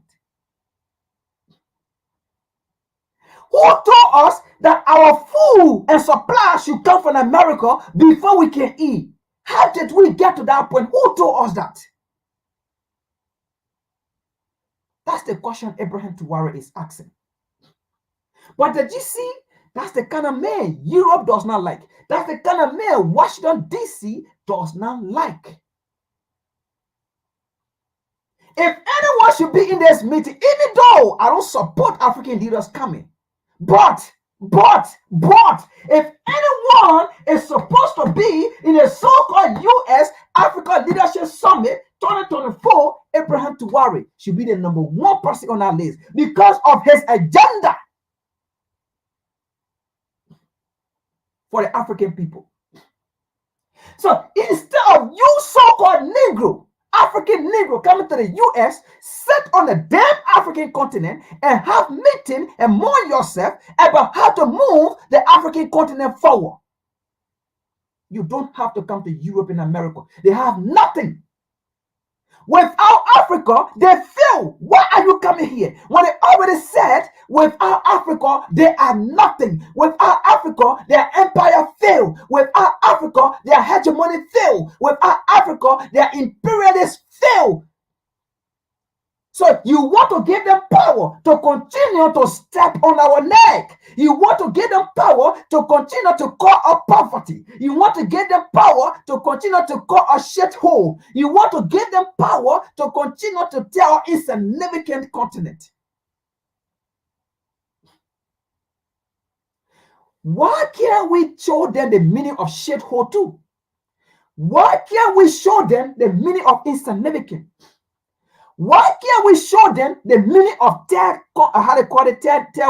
Who told us that our food and supply should come from America before we can eat? How did we get to that point? Who told us that? That's the question Abraham Traore is asking. But did you see That's the kind of man Europe does not like. That's the kind of man Washington, D.C. does not like. If anyone should be in this meeting, even though I don't support African leaders coming, but, if anyone is supposed to be in a so-called U.S. Africa Leadership Summit 2024, Abraham Tuwari should be the number one person on our list because of his agenda for the African people. So instead of you so-called Negro, African Negro coming to the U.S., sit on the damn African continent and have meeting and mourn yourself about how to move the African continent forward. You don't have to come to Europe and America. They have nothing. Without Africa, they fail. Why are you coming here? When they already said, without Africa, they are nothing. Without Africa, their empire failed. Without Africa, their hegemony failed. Without Africa, their imperialists failed. So you want to give them power to continue to step on our neck. You want to give them power to continue to call us poverty. You want to give them power to continue to call us shithole. You want to give them power to continue to tell us insignificant continent. Why can't we show them the meaning of shithole too? Why can't we show them the meaning of insignificant? Why can't we show them the meaning of third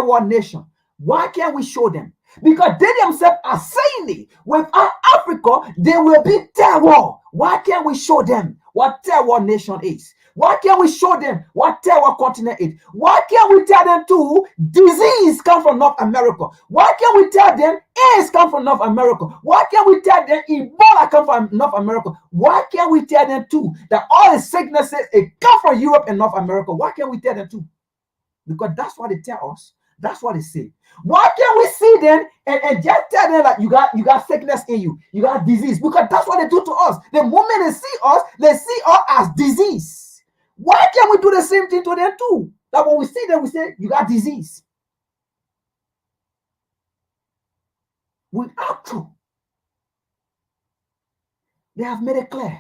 world nation? Why can't we show them? Because they themselves are saying it. Without Africa, there will be terror. Why can't we show them what third world nation is? Why can't we show them what third world continent is? Why can't we tell them too, disease come from North America? Why can't we tell them AIDS come from North America? Why can't we tell them Ebola come from North America? Why can't we tell them too that all the sicknesses it come from Europe and North America? Why can't we tell them too? Because that's what they tell us. That's what they say. Why can't we see them and just tell them like you got sickness in you, you got disease? Because that's what they do to us. The moment they see us as disease. Why can't we do the same thing to them too? That when we see them, we say you got disease. Without truth, they have made it clear,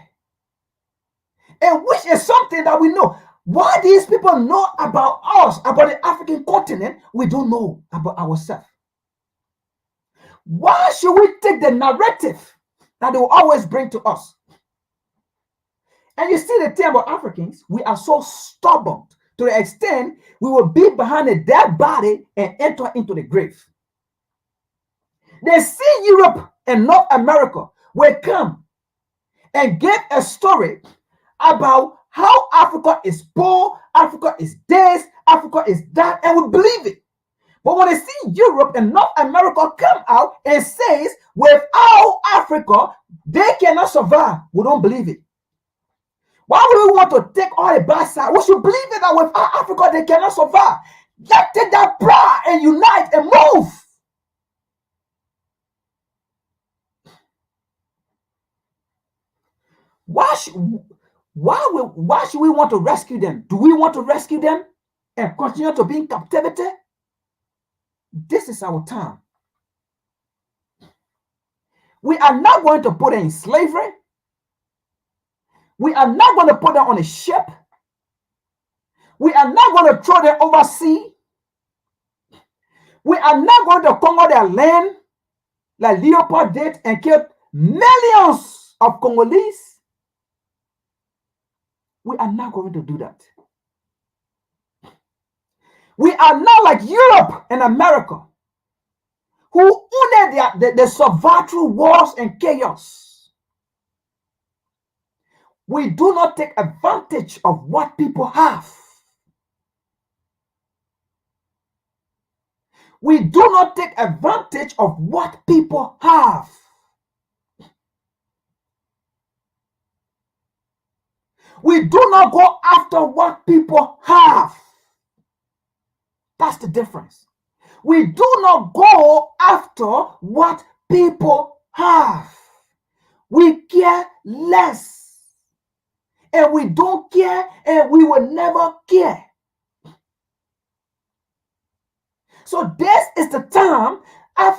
and which is something that we know. Why these people know about us, about the African continent, we don't know about ourselves. Why should we take the narrative that they will always bring to us? And you see the thing about Africans, we are so stubborn to the extent we will be behind a dead body and enter into the grave. They see Europe and North America will come and give a story about how Africa is poor, Africa is this, Africa is that, and we believe it. But when they see Europe and North America come out and says, without Africa, they cannot survive, we don't believe it. Why would we want to take all the bad side? We should believe it that without Africa, they cannot survive. Let's take that pride and unite and move. Why should we want to rescue them? Do we want to rescue them and continue to be in captivity? This is our time. We are not going to put them in slavery. We are not going to put them on a ship. We are not going to throw them overseas. We are not going to conquer their land like Leopold did and kill millions of Congolese. We are not going to do that. We are not like Europe and America, who owned they survive through wars and chaos. We do not take advantage of what people have. We do not take advantage of what people have. We do not go after what people have. That's the difference. We do not go after what people have. We care less. And we don't care, and we will never care. So this is the time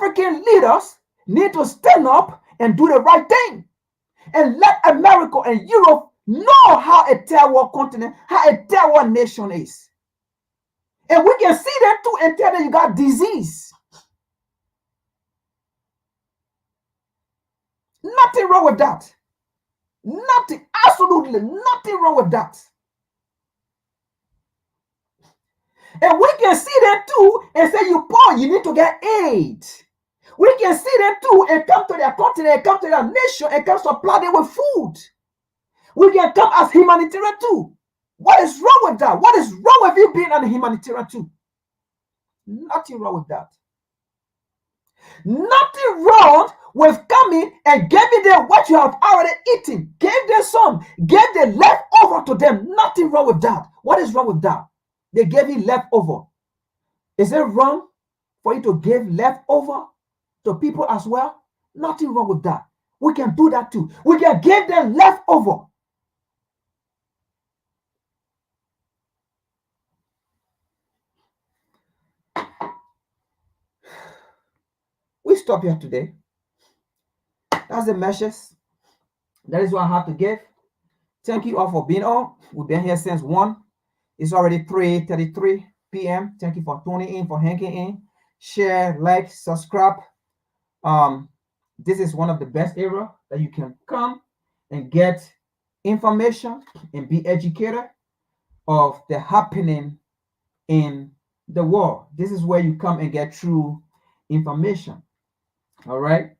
African leaders need to stand up and do the right thing and let America and Europe know how a third world continent, how a third world nation is. And we can see that too and tell them you got disease. Nothing wrong with that. Nothing, absolutely nothing wrong with that. And we can see that too and say, you poor, you need to get aid. We can see that too and come to their continent, and come to their nation, and come supply them with food. We can come as humanitarian too. What is wrong with that? What is wrong with you being a humanitarian too? Nothing wrong with that. Nothing wrong with coming and giving them what you have already eaten. Give them some. Give the leftover to them. Nothing wrong with that. What is wrong with that? They gave you leftover. Is it wrong for you to give leftover to people as well? Nothing wrong with that. We can do that too. We can give them leftover. We stop here today. That's the message. That is what I have to give. Thank you all for being on. We've been here since 1. It's already 3:33 p.m. Thank you for tuning in, for hanging in. Share, like, subscribe. This is one of the best era that you can come and get information and be educated of the happening in the world. This is where you come and get true information. All right,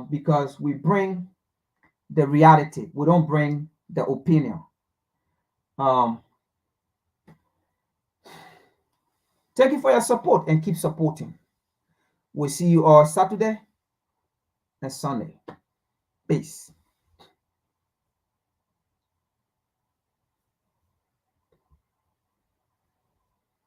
because we bring the reality. We don't bring the opinion. Thank you for your support and keep supporting. We'll see you all Saturday and Sunday. Peace.